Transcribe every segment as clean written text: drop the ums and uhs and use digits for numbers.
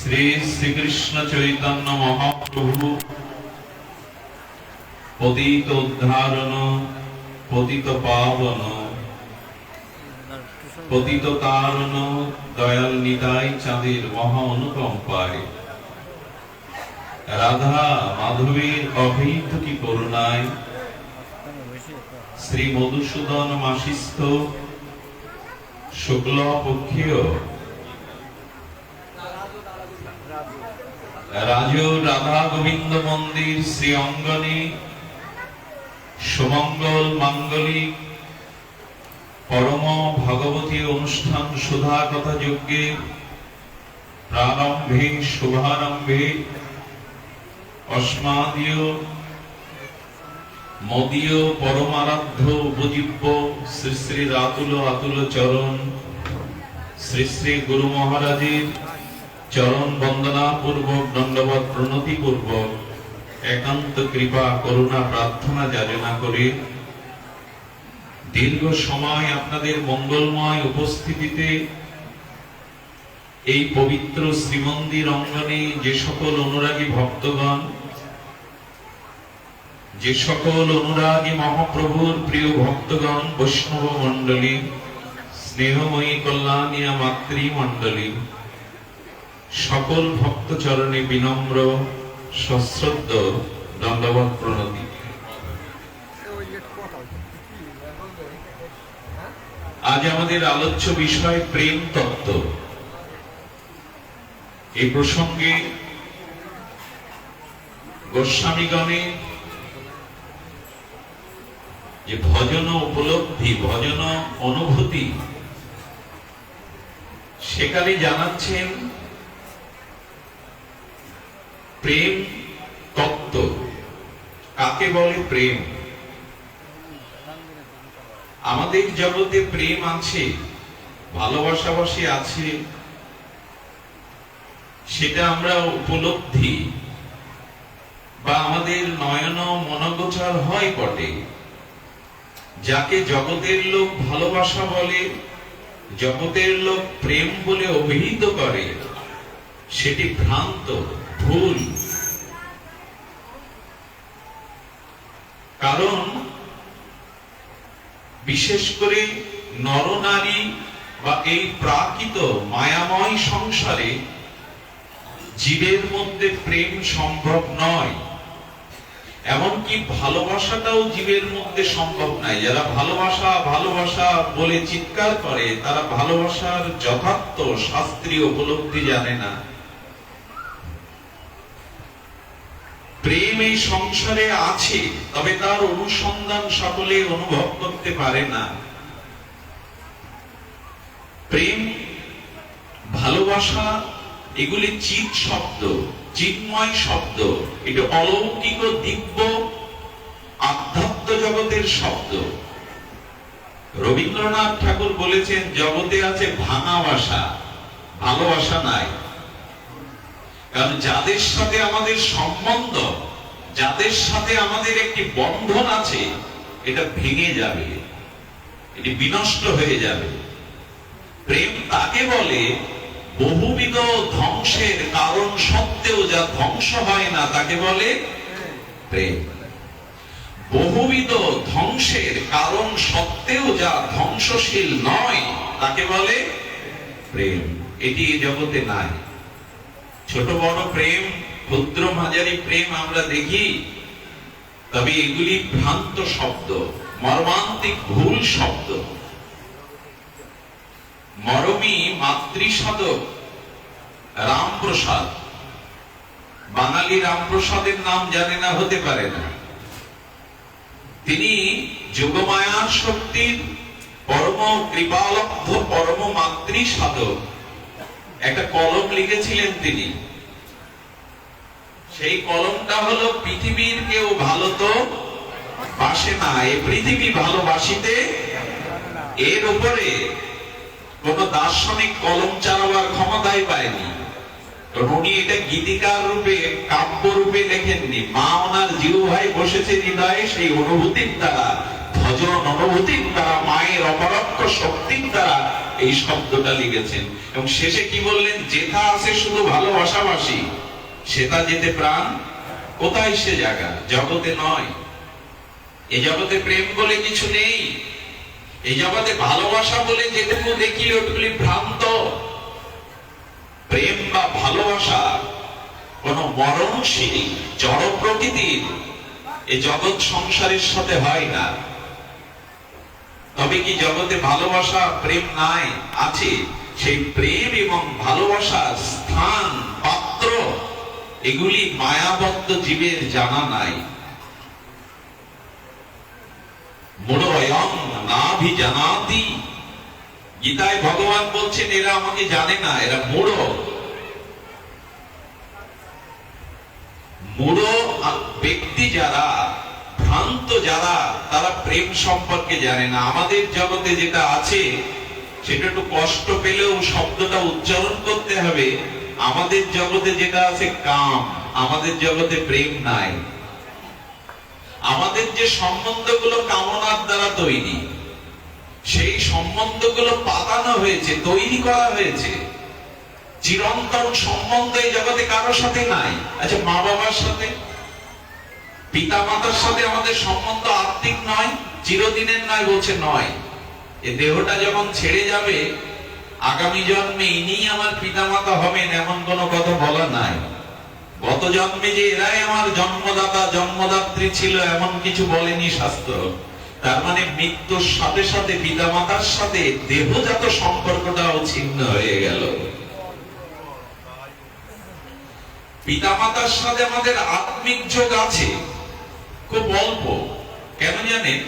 শ্রী শ্রীকৃষ্ণ চৈতন্য মহাপ্রভু পতিত উদ্ধারণ পতিত পাবন পতিত তারণ দয়াল নিতাই চাঁদের মহা অনুকম্পায় রাধা মাধবীর অভীত কি করুণায় শ্রী মধুসূদন মাসিস্থ শুক্ল পক্ষীয় রাজ রাধা গোবিন্দ মন্দির শ্রী অঙ্গনে সুমঙ্গল মাঙ্গলিক পরম ভগবতী অনুষ্ঠান সুধা কথা যজ্ঞে প্রারম্ভে শুভারম্ভে অস্মাদীয় মদীয় পরমারাধ্য উপজীব্য শ্রী শ্রী আতুল চরণ শ্রী শ্রী গুরু মহারাজের চরণ বন্দনা পূর্বক দণ্ডবত প্রণতি পূর্বক একান্ত কৃপা করুণা প্রার্থনা যাচনা করে দীর্ঘ সময় আপনাদের মঙ্গলময় উপস্থিতিতে এই পবিত্র শ্রীমন্দির অঙ্গনে যে সকল অনুরাগী ভক্তগণ, যে সকল অনুরাগী মহাপ্রভুর প্রিয় ভক্তগণ, বৈষ্ণব মণ্ডলী, স্নেহময়ী কল্যাণীয়া মাতৃমণ্ডলী, সকল ভক্ত চরণে বিনম্র সশ্রদ্ধ দণ্ডবত প্রণতি। আজ আমাদের আলোচ্য বিষয় প্রেম তত্ত্ব। এই প্রসঙ্গে গোস্বামীগণে যে ভজন উপলব্ধি, ভজন অনুভূতি সেখানে জানাচ্ছেন প্রেম তত্ত্ব কাকে বলে। প্রেম, আমাদের জগতে প্রেম আছে, ভালোবাসাবাসী আছে, সেটা আমরা উপলব্ধি বা আমাদের নয়ন মনোগোচর হয় বটে। যাকে জগতের লোক ভালোবাসা বলে, জগতের লোক প্রেম বলে অভিহিত করে, সেটি ভ্রান্ত, ভুল। কারণ বিশেষ করে নরনারী বা এই প্রাকৃত মায়াময় সংসারে জীবের মধ্যে প্রেম সম্ভব নয়। এমনকি ভালোবাসাটাও জীবের মধ্যে সম্ভব নয়। যারা ভালোবাসা ভালোবাসা বলে চিৎকার করে, তারা ভালোবাসার যথার্থ শাস্ত্রীয় উপলব্ধি জানে না। প্রেম এই সংসারে আছে, তবে তার অনুসন্ধান সকলে অনুভব করতে পারে না। প্রেম, ভালোবাসা এগুলি চিৎ শব্দ, চিন্ময় শব্দ। এটা অলৌকিক ও দিব্য আধ্যাত্ম জগতের শব্দ। রবীন্দ্রনাথ ঠাকুর বলেছেন, জগতে আছে ভাঙা বাসা, ভালোবাসা নাই। কারণ যাদের সাথে আমাদের সম্বন্ধ, যাদের সাথে আমাদের একটি বন্ধন আছে, এটা ভেঙে যাবে, এটি বিনষ্ট হয়ে যাবে। প্রেম তাকে বলে বহুবিধ ধ্বংসের কারণ সত্ত্বেও যা ধ্বংস হয় না, তাকে বলে প্রেম। বহুবিধ ধ্বংসের কারণ সত্ত্বেও যা ধ্বংসশীল নয়, তাকে বলে প্রেম। এটি এই জগতে নাই। ছোট বড় প্রেম, ক্ষুদ্র মাঝারি প্রেম আমরা দেখি, তবে এগুলি ভ্রান্ত শব্দ, মর্মান্তিক ভুল শব্দ। মরমী মাতৃসাধক রামপ্রসাদ, বাঙালি রামপ্রসাদের নাম জানে না, হতে পারে না। তিনি যোগমায়ার শক্তির পরম কৃপালব্ধ পরম মাতৃসাধক। একটা কলম লিখেছিলেন তিনি। সেই কলমটা হলো, পৃথিবীর কেউ ভালো তো বাসে না, এ পৃথিবী ভালোবাসিতে। এর উপরে কোন দার্শনিক কলম চালাবার ক্ষমতাই পায়নি। উনি এটা গীতিকার রূপে, কাব্য রূপে লেখেননি। মা ওনার জিহ্বায় বসেছে হৃদয়ে, সেই অনুভূতির দ্বারা, ভজন অনুভূতির দ্বারা, মায়ের অপরোক্ষ শক্তির দ্বারা এই শব্দটা লিখেছেন। এবং শেষে কি বললেন, যেথা আছে শুধু ভালোবাসাবাসী, সেটা যেতে প্রাণ কোথায় সে জায়গা, জগতে নয়। এই জগতে প্রেম বলে কিছু নেই, এই জগতে ভালোবাসা বলে যেটুকু দেখি ওটুকুলি ভ্রান্ত। প্রেম বা ভালোবাসা কোন মরণশীল জড় প্রকৃতির এই জগৎ সংসারের সাথে হয় না। তবে কি জগতে ভালোবাসা প্রেম নাই? আছে। সেই প্রেম এবং ভালোবাসার স্থান, পাত্র, এগুলি মায়াবদ্ধ জীবের জানা নাই। মূঢ়য়ং নাভিজানাতি, গীতায় ভগবান বলছেন এরা আমাকে জানে না, এরা মূঢ়। মূঢ় ব্যক্তি যারা, ভ্রান্ত যারা, তারা প্রেম সম্পর্কে জানে না। আমাদের জগতে যেটা আছে সেটা একটু কষ্ট পেলেও শব্দটা উচ্চারণ করতে হবে। আমাদের জগতে যেটা আছে কাম, আমাদের জগতে প্রেম নাই। আমাদের যে সম্বন্ধগুলো কামনার দ্বারা তৈরি, সেই সম্বন্ধগুলো পাতানো হয়েছে, তৈরি করা হয়েছে। চিরন্তন সম্বন্ধ এই জগতে কারো সাথে নাই। আচ্ছা, মা বাবার সাথে, পিতা মাতার সাথে আমাদের সম্বন্ধ আত্মিক নয়, চিরদিনের নয়? বলছে নয়। এ দেহটা যখন ছেড়ে যাবে, আগামী জন্মে ইনি আমার পিতা মাতা হবেন এমন কোন কথা বলা নাই। গত জন্মে যে এরাই আমার জন্মদাতা জন্মদাত্রী ছিল এমন কিছু বলেনি শাস্ত্র। তার মানে মৃত্যুর সাথে সাথে পিতা মাতার সাথে দেহজাত সম্পর্কটাও ছিন্ন হয়ে গেল। পিতা মাতার সাথে আমাদের আত্মিক যোগ আছে, খুব অল্প। কেন জানেন?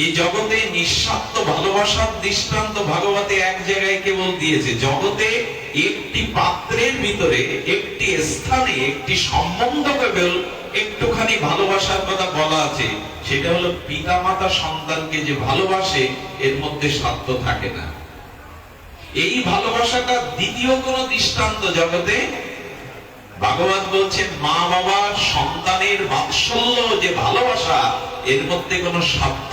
এই জগতে নিঃস্বার্থ ভালোবাসার দৃষ্টান্ত ভাগবতে এক জায়গায় কেবল দিয়েছে। জগতে একটি পাত্রের ভিতরে, একটি স্থানে, একটি সম্বন্ধ কেবল একটুখানি ভালোবাসার কথা বলা আছে, সেটা হলো পিতা মাতা সন্তানকে যে ভালোবাসে, এর মধ্যে স্বার্থ থাকে না। এই ভালোবাসাটা দ্বিতীয় কোন দৃষ্টান্ত জগতে ভাগবত বলছেন, মা বাবার সন্তানের বাৎসল্য যে ভালোবাসা, এর মধ্যে কোনো স্বার্থ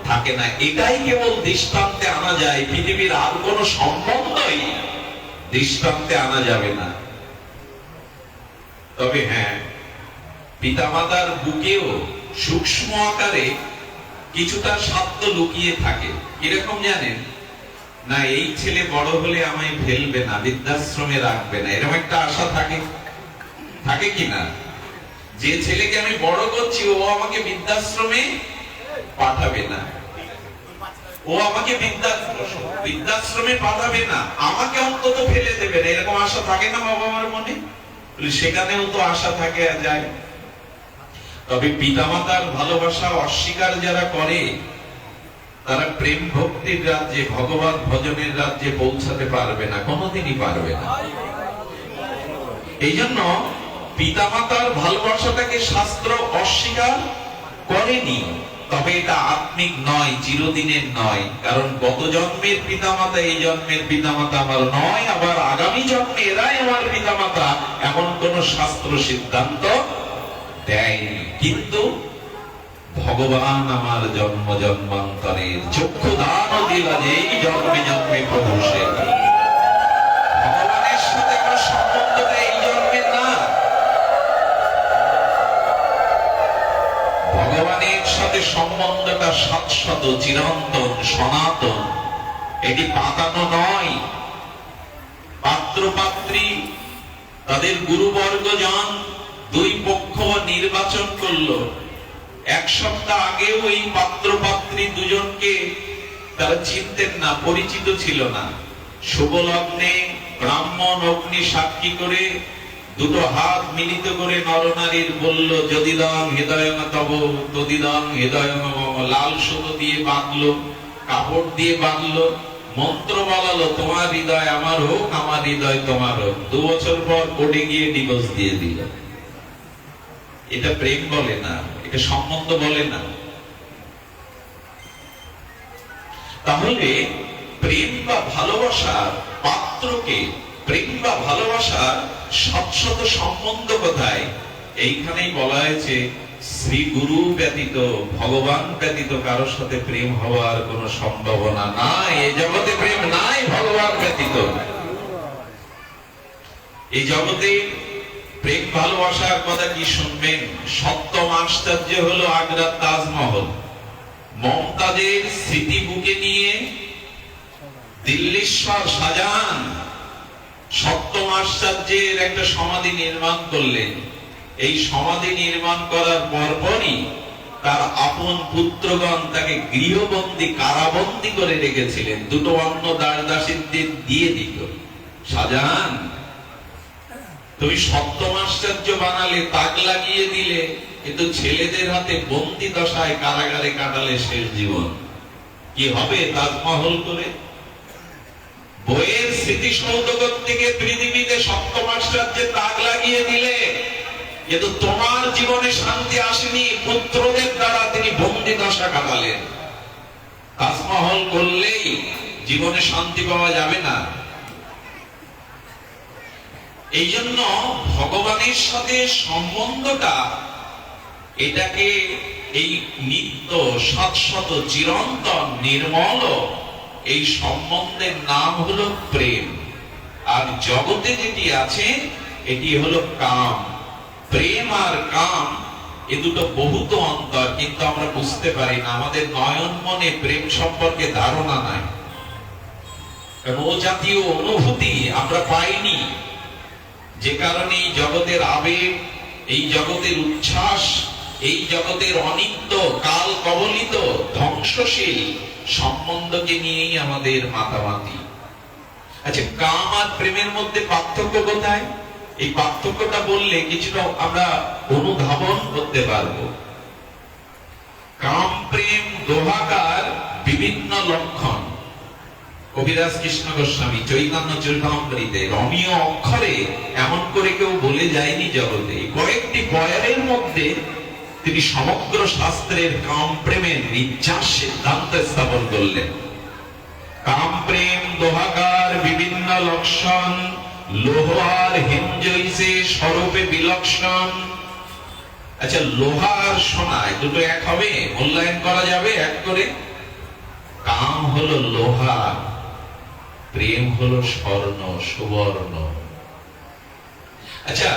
থাকে না। এটাই কেবল দৃষ্টান্তে আনা যায়, পৃথিবীর আর কোন সম্বন্ধই দৃষ্টান্তে আনা যাবে না। তবে হ্যাঁ, পিতামাতার বুকেও সূক্ষ্ম আকারে কিছুটা স্বার্থ লুকিয়ে থাকে। কিরকম জানেন? না, এই ছেলে বড় হলে আমায় ফেলবে না, বৃদ্ধাশ্রমে রাখবে না, এরকম একটা আশা থাকে। থাকে কিনা? যে ছেলেকে আমি বড় করছি ও আমাকে বৃদ্ধাশ্রমে পাঠাবে না, ও আমাকে বৃদ্ধাশ্রমে পাঠাবে না, আমাকে অন্তত ফেলে দেবে না, এরকম আশা থাকে না বাবা মার মনে? সেখানেও তো আশা থাকে যায়। তবে পিতামাতার ভালোবাসা অস্বীকার যারা করে, তারা প্রেম ভক্তির রাজ্যে, ভগবান ভজনের রাজ্যে পৌঁছাতে পারবে না, কোনোদিনই পারবে না। এই জন্য পিতামাতার ভালোবাসাটাকে শাস্ত্র অস্বীকার করেনি। তবে এটা আত্মিক নয়, চিরদিনের নয়। কারণ গত জন্মের পিতামাতা এই জন্মের পিতামাতা আমার নয়, আবার আগামী জন্মে এরাই আমার পিতামাতা, এমন কোন শাস্ত্র সিদ্ধান্ত দেয়নি। কিন্তু ভগবান আমার জন্ম জন্মান্তরের চক্ষু দান দিলা যে এই জন্মে জন্মে প্রভু সে। ভগবানের সাথে আমার সম্বন্ধটা এই জন্মে না, ভগবানের সাথে সম্বন্ধটা শাশ্বত, চিরন্তন, সনাতন। এটি পাতানো নয়। পাত্র পাত্রী তাদের গুরুবর্গ যান, দুই পক্ষ নির্বাচন করলো। এক সপ্তাহ আগেও এই পাত্র পাত্রী দুজনকে তারা চিনতেন না, পরিচিত ছিল না। শুভ লগ্নে ব্রাহ্মণ অগ্নি সাক্ষী করে দুটো হাত মিলিত করে নরনারীর বলল, যদিদং হৃদয়ং তব তদিদং হৃদয়ং মম। লাল সুতো দিয়ে বাঁধলো, কাপড় দিয়ে বাঁধলো, মন্ত্র বলালো, তোমার হৃদয় আমার হোক, আমার হৃদয় তোমার হোক। 2 বছর পর কোর্টে গিয়ে ডিভোর্স দিয়ে দিল। এটা প্রেম বলে না, এটা সম্বন্ধ বলে না। তাহলে প্রেম বা ভালোবাসার পাত্রকে, প্রেম বা ভালোবাসার শাশ্বত সম্বন্ধ কোথায়? এইখানেই বলা হয়েছে, শ্রী গুরু ব্যতীত, ভগবান ব্যতীত কারোর সাথে প্রেম হওয়ার কোন সম্ভাবনা নাই। এই জগতে প্রেম নাই ভগবান ব্যতীত। এই জগতে প্রেম ভালোবাসার কথা কি শুনবেন? সপ্তম আশ্চর্য হলো আগ্রার তাজমহল। মমতাজের স্মৃতি বুকে নিয়ে দিল্লীশ্বর শাহজাহান সপ্তম আশ্চর্যের একটা সমাধি নির্মাণ করলেন। এই সমাধি নির্মাণ করার পরপরই তার আপন পুত্রগণ তাকে গৃহবন্দী, কারাবন্দী করে রেখেছিলেন। দুটো অন্য দাস দাসীদের দিয়ে দিত। শাহজাহান, তুমি সপ্তম আশ্চর্য বানালে, তাক লাগিয়ে দিলে, কিন্তু ছেলেদের হাতে বন্দী দশায় কারাগারে কাটালে শেষ জীবন। কি হবে তাজমহল করে? বইয়ের স্মৃতিসৌধ থেকে পৃথিবীতে সপ্তম আশ্চর্যে তাক লাগিয়ে দিলে, কিন্তু তোমার জীবনে শান্তি আসেনি। পুত্রদের দ্বারা তিনি বন্দী দশা কাটালেন। তাজমহল করলেই জীবনে শান্তি পাওয়া যাবে না। এই জন্য ভগবানের সাথে সম্বন্ধটা, এটাকে এই নিত্য শাশ্বত চিরন্তন নির্মল এই সম্বন্ধের নাম হলো প্রেম। আর জগতে যেটি আছে এটি হলো কাম। প্রেম আর কাম এ দুটো বহুত অন্তর, কিন্তু আমরা বুঝতে পারি না। আমাদের নয়ন মনে প্রেম সম্পর্কে ধারণা নাই, কারণ ও জাতীয় অনুভূতি আমরা পাইনি। যে কারণে এই জগতের আবেগ, এই জগতের উচ্ছ্বাস, এই জগতের অনিত্য, কাল কবলিত, ধ্বংসশীল সম্বন্ধকে নিয়েই আমাদের মাতামাতি। আচ্ছা, কাম আর প্রেমের মধ্যে পার্থক্য কোথায়? এই পার্থক্যটা বললে কিছুটা আমরা অনুধাবন করতে পারবো। কাম প্রেম দোহাকার বিভিন্ন লক্ষণ কবিরাজ কৃষ্ণ গোস্বামী চৈতন্য চরিতামৃতে রমীয় অক্ষরে এমন করে কেউ বলে যায়নি জগতে। কয়েকটি বয়ারের মধ্যে তিনি সমগ্র শাস্ত্রের কাম প্রেমের নির্যাস সিদ্ধান্ত স্থাপন করলেন। কাম প্রেম দোহাকার বিভিন্ন লক্ষণ, লোহার হিম জৈসে স্বরূপে বিলক্ষণ। আচ্ছা, লোহার সোনায় দুটো এক হবে? মূল্যায়ন করা যাবে এক করে? কাম হলো লোহা, প্রেম হলো স্বর্ণ, সুবর্ণ। আচ্ছা,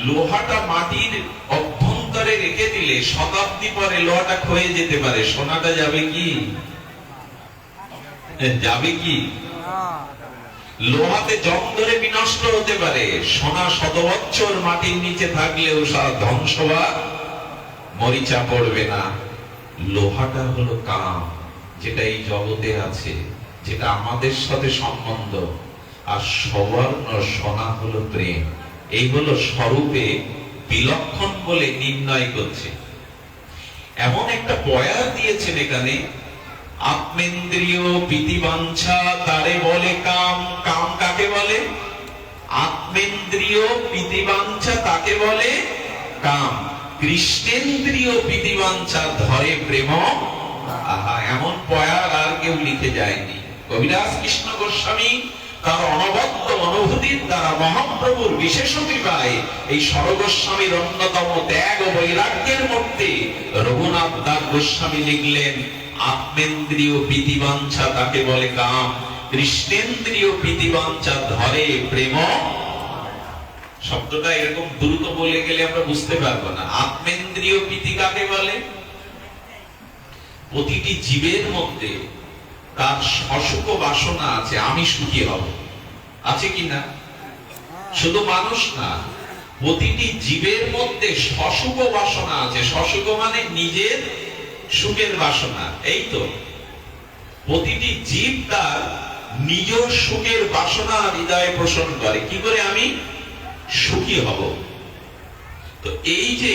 লোহাটা মাটির অভ্যন্তরে রেখে দিলে শতাব্দী পরে লোহাটা ক্ষয়ে যেতে পারে, সোনাটা যাবে কি? যাবে কি? লোহাতে জং ধরে বিনষ্ট হতে পারে, সোনা শত বছর মাটির নিচে থাকলেও ধ্বংস বা মরিচা পড়বে না। লোহাটা হলো কাম, যেটা এই জগতে আছে, যেটা আমাদের সাথে সম্বন্ধ। আর সবর্ণ সোনা হলো প্রেম। এই হলো স্বরূপে বিলক্ষণ বলে নির্ণয় করছে। এমন একটা বয়ার দিয়েছেন এখানে, আত্মেন্দ্রিয় প্রীতিবাঞ্ছা তারে বলে কাম। কাম কাকে বলে? আত্মেন্দ্রিয় প্রীতিবাঞ্ছা তাকে বলে কাম। কৃষ্ণেন্দ্রিয় প্রীতিবাঞ্ছা ধরে প্রেম। আহা, এমন বয়ার আর কেউ লিখে যায়নি। কবিরাজ কৃষ্ণ গোস্বামী তার অনবদ্য অনুভূতির দ্বারা মহাপ্রভুর বিশেষ কৃপায় এই সরগোস্বামীর অন্যতম ত্যাগ ও বৈরাগ্যের মধ্যে রঘুনাথ দাস গোস্বামী লিখলেন, আত্মেন্দ্রিয় প্রীতিবাঞ্ছা তাকে বলে কাম, কৃষ্ণেন্দ্রিয় প্রীতিবাঞ্ছা ধরে প্রেম। শব্দটা এরকম দ্রুত বলে গেলে আমরা বুঝতে পারবো না। আত্মেন্দ্রিয় প্রীতি কাকে বলে? প্রতিটি জীবের মধ্যে তার অসুখ বাসনা আছে, আমি সুখী হব, আছে কিনা? শুধু মানুষ না, প্রতিটি জীবের মধ্যে সসুখ বাসনা আছে। সসুখ মানে নিজের সুখের বাসনা। এই তো প্রতিটি জীব তার নিজ সুখের বাসনা হৃদয়ে পোষণ করে। কি করে আমি সুখী হব? তো এই যে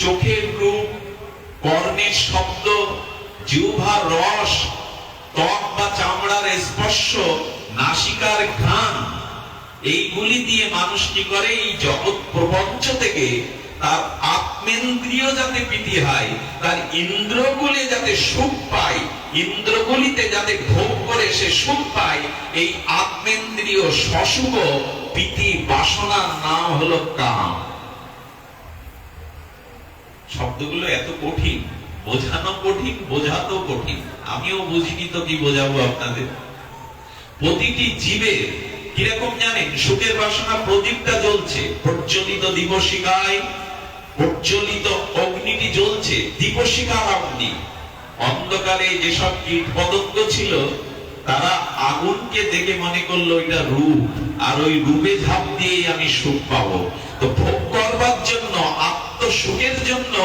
চোখের রূপ, কর্ণের শব্দ, জিহ্বার রস, ত্বক বা চামড়ার স্পর্শ, নাসিকার ঘ্রাণ, এইগুলি দিয়ে মানুষ কি করে? এই জগৎ প্রপঞ্চ থেকে তার আত্মেন্দ্রিয় যাতে প্রীতি হয়, তার ইন্দ্রগুলি যাতে সুখ পায়, ইন্দ্রগুলিতে যাতে ভোগ করে সে সুখ পায়, এই আত্মেন্দ্রিয় সসুখ প্রীতি বাসনার নাম হলো কাম। শব্দগুলো এত কঠিন, বোঝানো কঠিন, বোঝাতেও কঠিন। আমিও বুঝিনি তো কি বোঝাবো আপনাদের। প্রতিটি জীবের কিরকম জানেন? সুখের বাসনা প্রদীপটা জ্বলছে, প্রজ্বলিত দীপশিখায় প্রজ্বলিত অগ্নিটি জ্বলছে, দীপশিখার অগ্নি। অন্ধকারে যেসব কীট পতঙ্গ ছিল তারা আগুনকে দেখে মনে করলো এটা রূপ, আর ওই রূপে ঝাঁপ দিয়ে আমি সুখ পাবো। তো ভোগ করবার জন্য, আত্মসুখের জন্য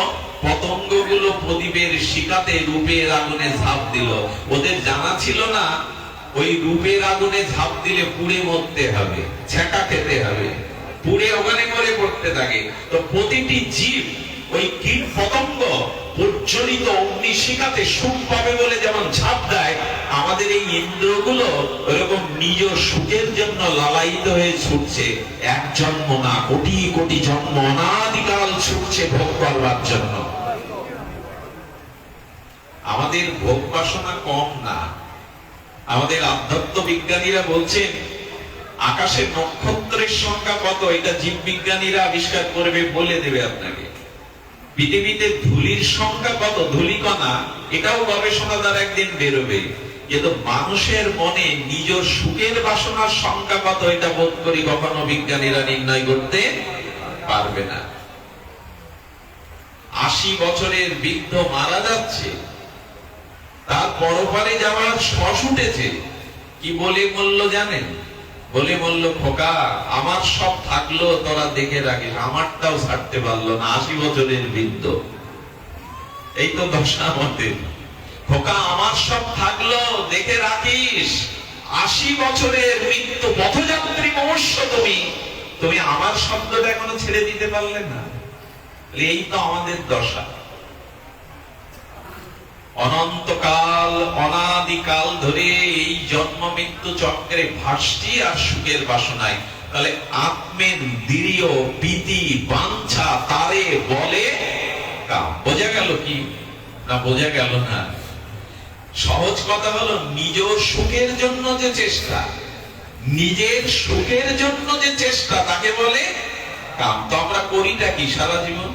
পতঙ্গগুলো প্রদীপের শিখাতে রূপের আগুনে ঝাঁপ দিল। ওদের জানা ছিল না ওই রূপের আগুনে ঝাঁপ দিলে পুড়ে মরতে হবে, ছ্যাঁকা খেতে হবে, পুড়ে ওখানে করে পড়তে থাকে। তো প্রতিটি জীব ওই কীট পতঙ্গ প্রজ্বলিত অগ্নিশিখাতে সুখ পাবে বলে যেমন ঝাঁপ দেয়, আমাদের এই ইন্দ্রগুলো ওরকম নিজ সুখের জন্য লালায়িত হয়ে ছুটছে। এক জন্ম না, কোটি কোটি জন্ম, অনাদিকাল ছুটছে ভোগ করবার জন্য। আমাদের ভোগ বাসনা কম না। আমাদের আধ্যাত্ম বিজ্ঞানীরা বলছেন আকাশের নক্ষত্রের সংখ্যা কত, এটা জীববিজ্ঞানীরা আবিষ্কার করবে, বলে দেবে আপনাকে। পৃথিবীতে ধূলির সংখ্যা কত, ধূলিকণা, এটাও গবেষণা দ্বারা একদিন বেরোবে। কিন্তু মানুষের মনে নিজ সুখের বাসনার সংখ্যা কত, এটা বোধ করি কখনো বিজ্ঞানীরা নির্ণয় করতে পারবে না। ৮০ বছরের বৃদ্ধ মারা যাচ্ছে, তার পরপারে যাওয়ার শ্বাস উঠেছে, কি বলে বলল জানেন? বলে বলল, খোকা আমার সব থাকলো তোরা দেখে রাখিস, আমারটাও ছাড়তে পারলো না। ৮০ বছরের বৃদ্ধ, এই তো দশা মতে। খোকা আমার সব থাকলো দেখে রাখিস, ৮০ বছরের মৃত্যু পথযাত্রী মনুষ্য, তুমি আমার শব্দটা এখনো ছেড়ে দিতে পারলে না। এই তো আমাদের দশা। অনন্তকাল, অনাদিকাল ধরে এই জন্ম মৃত্যু চক্রে ভাসছি আর সুখের বাসনায়। তাহলে আত্মের দৃঢ় প্রীতি বাঞ্ছা তারে বলে কাম। বোঝা গেল কি না? বোঝা গেল না? সহজ কথা হলো, নিজ সুখের জন্য যে চেষ্টা, নিজের সুখের জন্য যে চেষ্টা, তাকে বলে কাম। তো আমরা করিটা কি সারা জীবন?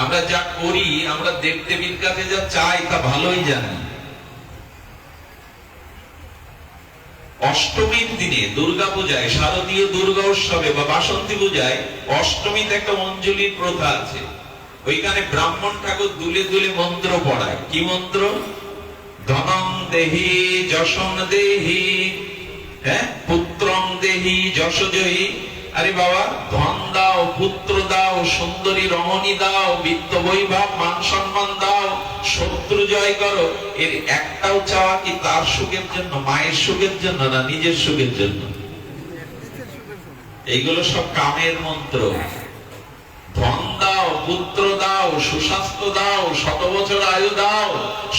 আমরা যা করি, আমরা দেবদেবীর কাছে যা চাই তা ভালোই জানি। অষ্টমীর দিনে, দুর্গা পূজায়, শারদীয় দুর্গা উৎসবে বা বাসন্তী পূজায় অষ্টমীতে একটা অঞ্জলির প্রথা আছে। ওইখানে ব্রাহ্মণ ঠাকুর দুলে দুলে মন্ত্র পড়ায়। কি মন্ত্র? ধনং দেহি যশং দেহি, পুত্রং দেহি যশজয়ী। আরে বাবা, ধন দাও, পুত্র দাও, সুন্দরী রমণী দাও, বিত্ত বৈভব মান সম্মান দাও, শত্রু জয় করো। এর একটাও চাওয়া কি তার সুখের জন্য, মায়ের সুখের জন্য না নিজের সুখের জন্য? এইগুলো সব কামের মন্ত্র। ধন দাও, পুত্র দাও, সুস্বাস্থ্য দাও, 100 বছর আয়ু দাও,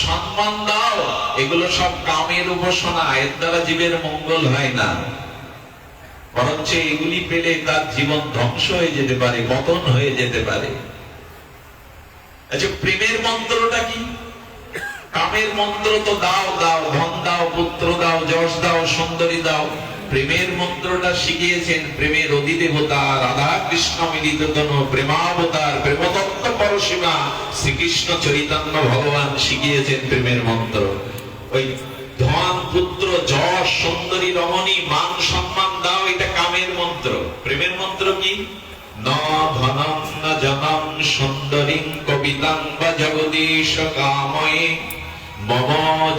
সম্মান দাও, এগুলো সব কামের উপাসনা। এর দ্বারা জীবের মঙ্গল হয় না, বরঞ্চ এগুলি পেলে তার জীবন ধ্বংস হয়ে যেতে পারে, পতন হয়ে যেতে পারে। আচ্ছা, প্রেমের মন্ত্রটা কি? কামের মন্ত্র তো দাও দাও, ধন দাও, পুত্র দাও, যশ দাও, সুন্দরী দাও। প্রেমের মন্ত্রটা শিখিয়েছেন প্রেমের অধিদেবতা রাধা কৃষ্ণ মিলিত তনু প্রেমাবতার প্রেমতত্ত্ব পরশিমা শ্রীকৃষ্ণ চৈতন্য ভগবান শিখিয়েছেন প্রেমের মন্ত্র। ওই ধন, পুত্র, যশ, সুন্দরী রমণী, মান সম্মান দাও, এটা কামের মন্ত্র। প্রেমের মন্ত্র কি? ন ধনং ন জনং সুন্দরীং কবিতাং বা জগদীশ কাময়ে মম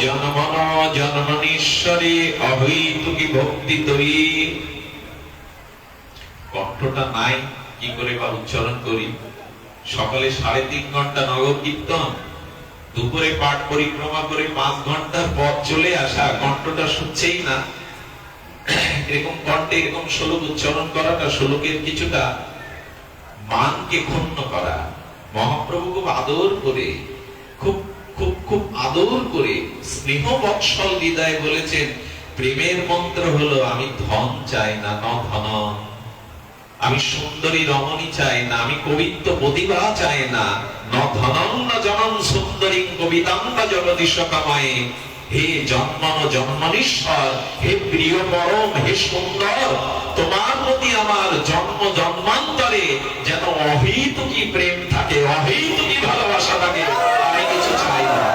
জনমন জনমনীশ্বরে অহৈতুকি ভক্তি তৈ। কণ্ঠটা নাই, কি করে বা উচ্চারণ করি? সকালে 3.5 ঘন্টা নগর কীর্তন, দুপুরে পাঠ পরিক্রমা করে 5 ঘন্টার পথ চলে আসা, কণ্ঠটা শুনছেই না। এরকম কণ্ঠে এরকম শ্লোক উচ্চারণ করাটা, শ্লোকের কিছুটা মানকে ক্ষুণ্ণ করা। মহাপ্রভু খুব আদর করে, খুব খুব খুব আদর করে, স্নেহ বৎসল হৃদয়ে বলেছেন প্রেমের মন্ত্র হলো আমি ধন চাই না, ন ধন। আমি সুন্দরী রমণী চাই না, আমি কবিত্ব প্রতিভা চাই না, ন ধনং ন জনং সুন্দরী কবিতাং বা জগদীশ কাময়ে। হে জন্মন জন্মনীশ্বর, হে প্রিয় পরম, হে সুন্দর, তোমার প্রতি আমার জন্ম জন্মান্তরে যেন অহেতুকী প্রেম থাকে, অহেতুকী ভালোবাসা থাকে, আমি কিছু চাই না।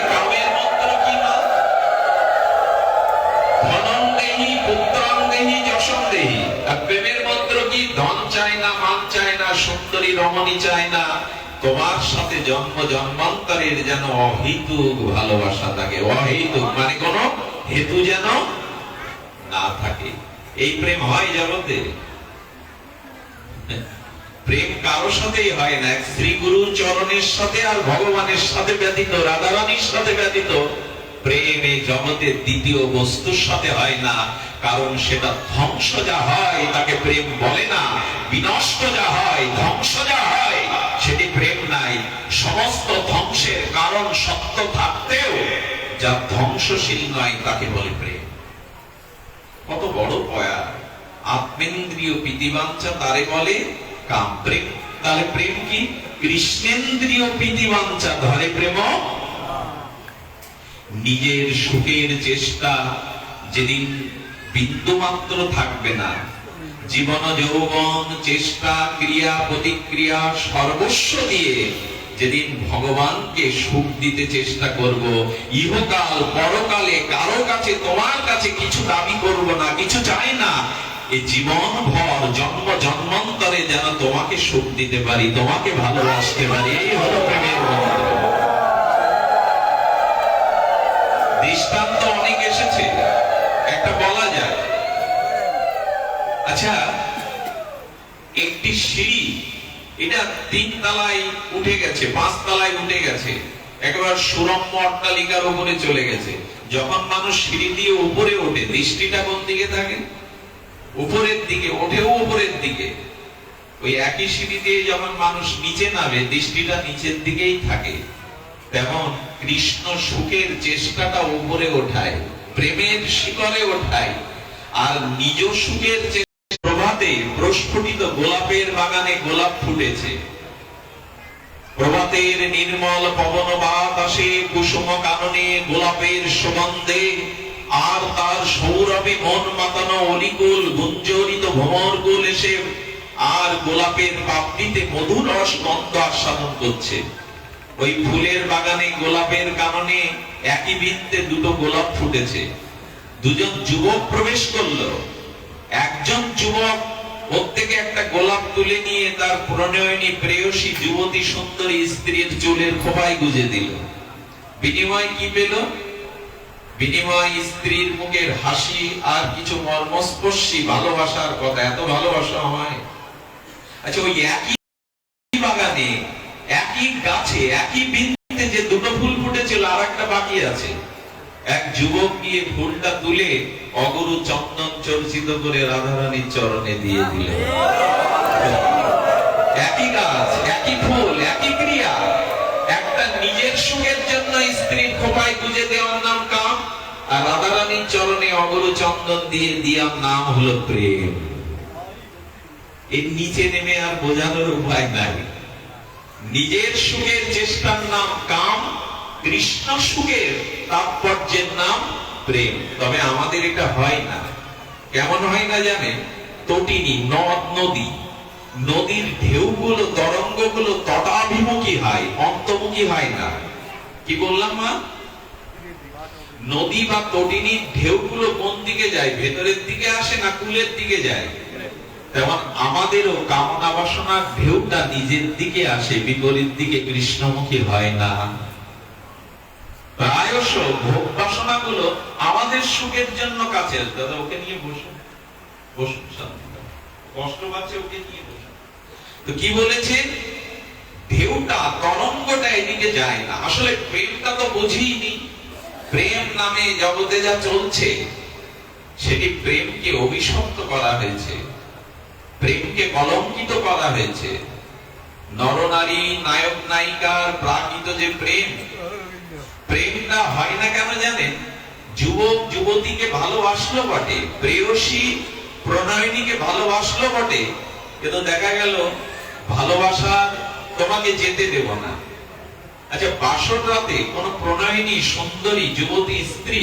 কামের মন্ত্র কি না? ধনং দেহি, পুত্রং দেহি, যশং দেহি। আর প্রেমের মন্ত্র কি? ধন চাই না, মান চাই না, সুন্দরী রমণী চাই না, তোমার সাথে জন্ম জন্মান্তরের যেন অহেতুক ভালোবাসা থাকে। অহেতুক মানে কোন হেতু যেন না থাকে। এই প্রেম হয় জগতে? প্রেম কারো সাথেই হয় না। শ্রী গুরু চরণের সাথে আর ভগবানের সাথে ব্যতীত, রাধারানীর সাথে ব্যতীত প্রেম এই জগতের দ্বিতীয় বস্তুর সাথে হয় না। কারণ সেটা ধ্বংস যা হয় তাকে প্রেম বলে না, বিনষ্ট যা হয়, ধ্বংস যা হয় সেটি প্রেম নাই। সমস্ত ধ্বংসের কারণ সত্য থাকতেও যা ধ্বংসশীল নয় তাকে বলে প্রেম। কত বড় পয়া! আত্মেন্দ্রিয় প্রীতিবাঞ্ছা তারে বলে কাম। প্রেম তাহলে প্রেম কি? কৃষ্ণেন্দ্রিয় প্রীতিবাঞ্ছা ধরে প্রেম। নিজের সুখের চেষ্টা যেদিন বিন্দুমাত্র থাকবে না, জীবন যৌবন চেষ্টা ক্রিয়া প্রতিক্রিয়া সর্বস্ব দিয়ে যেদিন ভগবানকে সুখ দিতে চেষ্টা করব, ইহকাল পরকালে কারো কাছে তোমার কাছে কিছু দাবি করব না, কিছু চাই না, এই জীবন ভর জন্ম জন্মান্তরে যেন তোমাকে সুখ দিতে পারি, তোমাকে ভালোবাসতে পারি, এই হলো প্রেমের মন্ত্র। দৃষ্টান্ত অনেক এসেছে, একটা বলা যায়। আচ্ছা, একটি সিঁড়ি, এটা 3 তলায় উঠে গেছে, 5 তলায় উঠে গেছে, একেবারে সুরম্য অট্টালিকার উপরে চলে গেছে। যখন মানুষ সিঁড়ি দিয়ে উপরে ওঠে, দৃষ্টিটা কোন দিকে থাকে? উপরের দিকে, ওঠেও উপরের দিকে। ওই একই সিঁড়ি দিয়ে যখন মানুষ নিচে নামে, দৃষ্টিটা নিচের দিকেই থাকে। তেমন কৃষ্ণ সুখের চেষ্টাটা উপরে ওঠায়, প্রেমের শিখরে ওঠায়, আর নিজ সুখের প্রভাতে প্রস্ফুটিত গোলাপের বাগানে গোলাপ ফুটেছে। প্রভাতের নির্মল পবন বাতাসে কুসুম কাননে গোলাপের সুগন্ধে আর তার সৌরভে মন মাতানো অলিকুল গুঞ্জরিত ভ্রমরকুল এসে আর গোলাপের পাপড়িতে মধুর রস গন্ধ আস্বাদন করছে। ওই ফুলের বাগানে গোলাপের কাননে একই বৃন্তে 2টো গোলাপ ফুটেছে। দুজন যুবক প্রবেশ করলো। একজন যুবক প্রত্যেকে একটা গোলাপ তুলে নিয়ে তার প্রণয়নী প্রেয়সী যুবতী সুন্দরী স্ত্রীর চুলের খোপায় গুজে দিল। বিনিময় কি পেল? বিনিময় স্ত্রীর মুখের হাসি আর কিছু মর্মস্পর্শী ভালোবাসার কথা। এত ভালোবাসা হয়? আচ্ছা, ওই একই বাগানে একই গাছে একই বৃন্তে যে 2টো ফুল ফুটেছিল, আর একটা বাকি আছে। এক যুবক গিয়ে ফুলটা তুলে অগুরু চন্দন চর্চিত করে রাধারানীর চরণে দিয়ে দিল। একই গাছ, একই ফুল, একই ক্রিয়া। একটা নিজের সুখের জন্য স্ত্রীর খোপায় গুজে দেওয়ার নাম কাম, আর রাধারানীর চরণে অগুরু চন্দন দিয়ে দেওয়ার নাম হলো প্রেম। এর নিচে নেমে আর বোঝানোর উপায় নাই। নিজের সুখের চেষ্টার নাম কাম, কৃষ্ণ সুখের তাৎপর্যের নাম প্রেম। তবে আমাদের এটা হয় না। কেমন হয় না জানেন? তটিনী, নদ নদী, নদীর ঢেউগুলো, তরঙ্গগুলো তটাভিমুখী হয়, অন্তর্মুখী হয় না। কি বললাম মা? নদী বা তটিনীর ঢেউগুলো কোন দিকে যায়? ভেতরের দিকে আসে না কুলের দিকে যায়? তেমন আমাদেরও কামনা বাসনার ঢেউটা নিজের দিকে আসে, বিপরীত দিকে কৃষ্ণমুখী হয় না। প্রায়শ ভোগ বাসনা গুলো আমাদের সুখের জন্য কাছে। দাদা ওকে নিয়ে বসুন, বসুন, কষ্ট পাচ্ছে, ওকে নিয়ে বসুন। তো কি বলেছে? ঢেউটা, তরঙ্গটা এদিকে যায় না। আসলে প্রেমটা তো বুঝিনি। প্রেম নামে জগতে যা চলছে সেটি প্রেমকে অভিশপ্ত করা হয়েছে, প্রেমকে কলঙ্কিত করা হয়েছে। নরনারী নায়ক নায়িকার প্রাকৃত যে প্রেম, প্রেমটা হয় না কেন জানেন? যুবক যুবতীকে ভালোবাসলো বটে, প্রেয়সী প্রণয়নীকে ভালোবাসলো বটে, কিন্তু দেখা গেল ভালোবাসা তোমাকে যেতে দেব না, আচ্ছা, বাসর রাতে কোন প্রণয়িনী সুন্দরী যুবতী স্ত্রী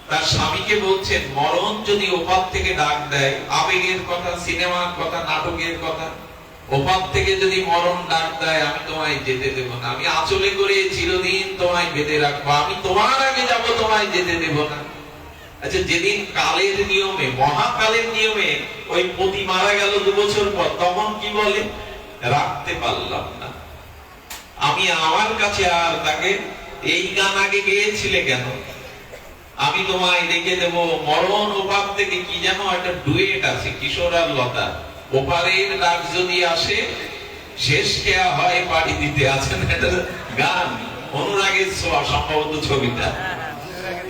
তার স্বামীকে বলছেন, মরণ যদি ওপার থেকে ডাক দেয়, আবেগের কথা, সিনেমার কথা, নাটকের কথা, ওপার থেকে যদি মরণ ডাক দেয়, আমি তোমায় যেতে দেব না, আমি আঁচলে করে চিরদিন তোমায় বেঁধে রাখবো, আমি তোমার আগে যাব, তোমায় যেতে দেব না। আচ্ছা, যেদিন কালের নিয়মে, মহাকালের নিয়মে ওই পতি মারা গেল 2 বছর পর, তখন কি বলে? রাখতে পারলাম না, আমি আমার কাছে আর তাকে এই গান আগে গেয়েছিলে কেন, আমি তোমায় রেখে দেব। মরণ ওপার থেকে, কি যেন একটা ডুয়েট আছে কিশোর আর লতা, ওপারের ডাক যদি আসে শেষ খেয়া হয় পাড়ি দিতে, আছেন একটা গান, অনুরাগের ছোঁয়া সম্ভবত ছবিটা।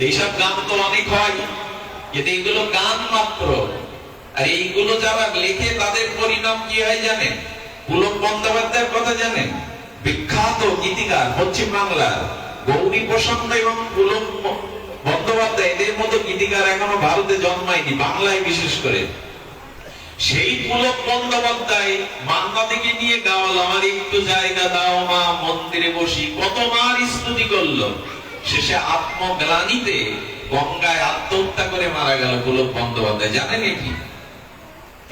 এইসব গান তো অনেক হয়, কিন্তু এইগুলো গান মাত্র। আর এইগুলো যারা লেখে তাদের পরিণাম কি হয় জানেন? পুলক বন্দ্যোপাধ্যায়ের কথা জানেন? বিখ্যাত গীতিকার, পশ্চিম বাংলার গৌরী প্রসন্ন এবং পুলক বন্দ্যোপাধ্যায়, এদের মতো গীতিকার এখনো ভারতে জন্মায়নি, বাংলায় বিশেষ করে। সেই পুলক বন্দ্যোপাধ্যায় মান্নাদিকে নিয়ে গাওয়াল, আমার একটু জায়গা দাও মা, মন্দিরে বসি, কতবার স্তুতি করলো। শেষে আত্মগ্লানিতে গঙ্গায় আত্মহত্যা করে মারা গেল পুলক বন্দ্যোপাধ্যায়। জানেন এটি?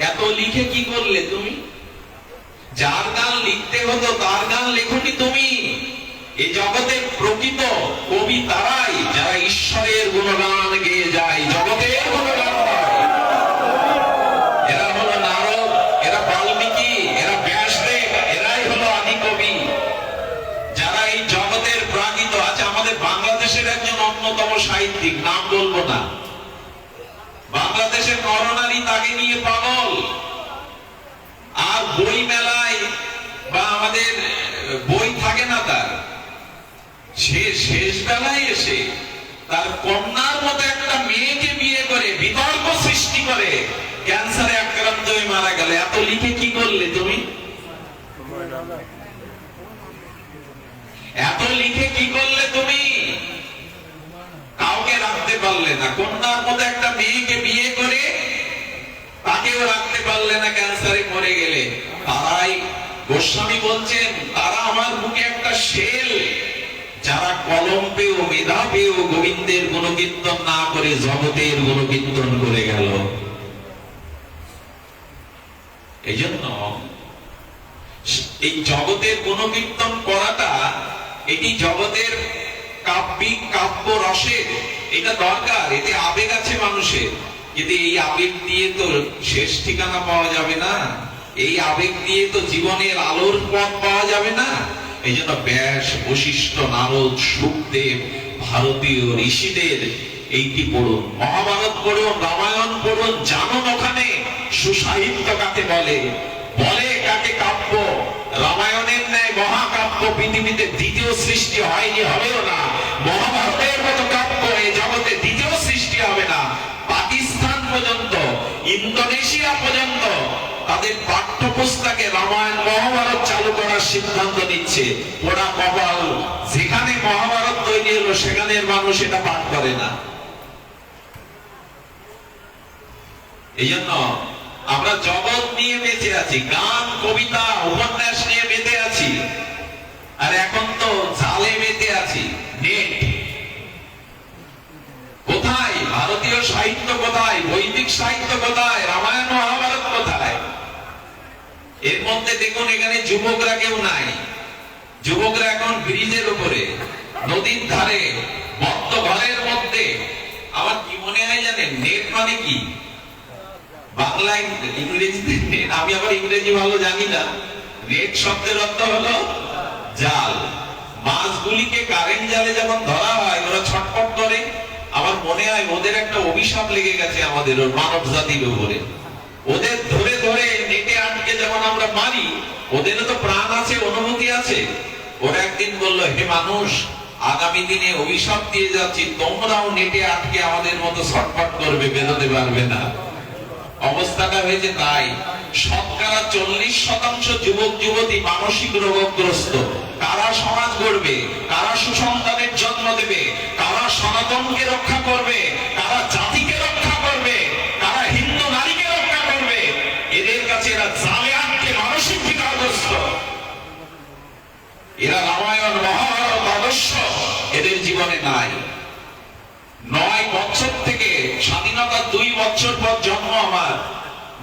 এত লিখে কি করলে তুমি? যার গান লিখতে হতো তার গান লেখনি তুমি। এই জগতের প্রকৃত কবি তারাই যারা ঈশ্বরের গুণগান গেয়ে যায়, জগতের গুণগান গায়। এরা হলো নারদ, এরা বাল্মীকি, এরা ব্যাসদেব, এরাই হলো আদি কবি, যারা এই জগতের প্রাকৃত। আছে আমাদের বাংলাদেশের একজন অন্যতম সাহিত্যিক, নাম বলবো না, বাংলাদেশের নরনারী তাকে নিয়ে পাগল। আর বই মেলায় বা আমাদের বই থাকে না তার, সে শেষ বেলায় এসে তার কন্যার মতো একটা মেয়েকে বিয়ে করে বিতর্ক সৃষ্টি করে ক্যান্সারে আক্রান্ত হয়ে মারা গেল। এত লিখে কি করলে তুমি? এত লিখে কি করলে তুমি? কাউকে রাখতে পারলে না, কন্যার মতো একটা মেয়েকে বিয়ে করে তাকেও রাখতে পারলে না, ক্যান্সারে মরে গেলে। তারাই, গোস্বামী বলছেন, তারা আমার বুকে একটা শেল, যারা কলম পেয়েও, মেধা পেয়েও গোবিন্দের গুণকীর্তন না করে জগতের গুণকীর্তন করে গেল। এই জন্য এই জগতের গুণকীর্তন করাটা, এটি জগতের কাব্যিক কাব্য রসের, এটা দরকার, এতে আবেগ আছে মানুষের। কিন্তু এই আবেগ দিয়ে তো শেষ ঠিকানা পাওয়া যাবে না, এই আবেগ দিয়ে তো জীবনের আলোর পথ পাওয়া যাবে না। এই জন্য ব্যাস, বশিষ্ঠ, নারদ, শুকদেব, ভারতীয় ঋষিদের এইটি পড়ুন, মহাভারত পড়ুন, রামায়ণ পড়ুন, জানুন ওখানে সুসাহিত্য কাকে বলে, বলে কাকে কাব্য। রামায়ণের ন্যায় মহাকাব্য পৃথিবীতে দ্বিতীয় সৃষ্টি হয়নি, হবেও না। মহাভারতের মতো কাব্য এই জগতে দ্বিতীয় সৃষ্টি হবে না। পাকিস্তান পর্যন্ত, ইন্দোনেশিয়া পর্যন্ত তাদের পাঠ্যপুস্তকে রামায়ণ মহাভারত চালু করার সিদ্ধান্ত নিচ্ছে। ওরা কপাল, যেখানে মহাভারত তৈরি হলো সেখানের মানুষ এটা পাঠ করে না। এই জন্য আমরা জগৎ নিয়ে বেঁচে আছি, গান, কবিতা, উপন্যাস নিয়ে বেঁচে আছি, আর এখন তো জালে বেঁচে আছি। নেট কোথায়? ভারতীয় সাহিত্য কোথায়? বৈদিক সাহিত্য কোথায়? রামায়ণ মহাভারত কোথায়? এর মধ্যে দেখুন, এখানে যুবকরা কেউ নাই। যুবকরা এখন ব্রিজের উপরে, নদীর ধারে, বদ্ধ ঘরের মধ্যে। আমার কি মনে হয় জানেন, নেট মানে কি? বাংলায়, ইংরেজিতে নেট, আমি আবার ইংরেজি ভালো জানি না। নেট শব্দের অর্থ হলো জাল। মাছগুলিকে কারেন্ট জালে যখন ধরা হয় ওরা ছটফট করে। আমার মনে হয় ওদের একটা অভিশাপ লেগে গেছে আমাদের মানব জাতির উপরে। ওদের ধরে ধরে নেটে আটকে যেমন আমরা মারি, ওদেরও তো প্রাণ আছে, অনুভূতি আছে। ওরা একদিন বললো, হে মানুষ, আগামী দিনে অভিশাপ দিয়ে যাচ্ছি, তোমরাও নেটে আটকে আমাদের মতো ছটফট করবে, বেরোতে পারবে না। অবস্থাটা হয়েছে তাই। শতকরা 40% যুবক যুবতী মানসিক রোগগ্রস্ত। কারা সমাজ গড়বে, কারা সুসন্তানের জন্ম দেবে, কারা সনাতনকে রক্ষা করবে, কারা জাতিকে রক্ষা করবে, কারা হিন্দু নারীকে রক্ষা করবে, এদের কাছে এরা জালে আটকে মানসিক বিকারগ্রস্ত। এরা রামায়ণ মহাভারত জীবনে নাই। 9 বছর থেকে, স্বাধীনতার 2 বছর পর জন্ম আমার,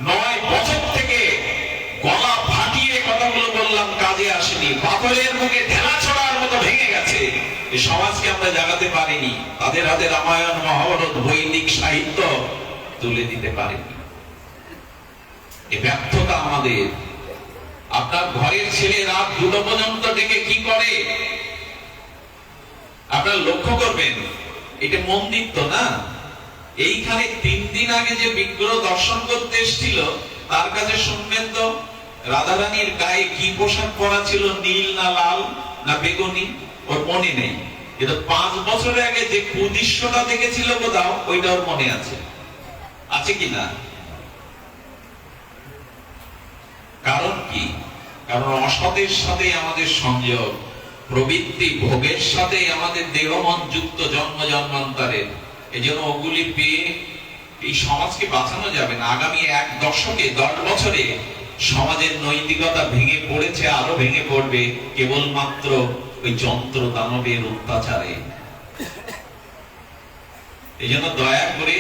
9 বছর থেকে গলা ফাটিয়ে কথাগুলো বললাম, কাজে আসেনি। পাথরের মুখে ঢেলা ছড়ার মতো ভেঙে গেছে। এই সমাজকে আমরা জাগাতে পারিনি। তাদের হাতে রামায়ণ, মহাভারত, বৈদিক সাহিত্য তুলে দিতে পারিনি। এই ব্যর্থতা আমাদের। আপনার ঘরের ছেলে রাত 2টো পর্যন্ত ডেকে কি করে আপনারা লক্ষ্য করবেন। এটা মন্দির তো না। এইখানে 3 দিন আগে যে বিগ্রহ দর্শন করতে এসেছিল, তার কাছে শুনবেন তো রাধারানীর গায়ে কি পোশাক পরা ছিল, নীল না লাল না বেগুনি, ওর মনে নেই। কিন্তু 5 বছর আগে যে কুদৃশ্যটা দেখেছিল কোথাও, ওইটা ওর মনে আছে। আছে কি না? কারণ কি? কারণ অসতের সাথে আমাদের সংযোগ, প্রবৃত্তি ভোগের সাথে আমাদের দেহ মন যুক্ত জন্ম জন্মান্তরের। এই জন্য ওগুলি পেয়ে এই সমাজকে বাঁচানো যাবে না। আগামী 1 দশকে, 10 বছরে সমাজের নৈতিকতা ভেঙে পড়েছে, আরো ভেঙে পড়বে কেবলমাত্র ওই যন্ত্র দানবের অত্যাচারে। এই জন্য দয়া করে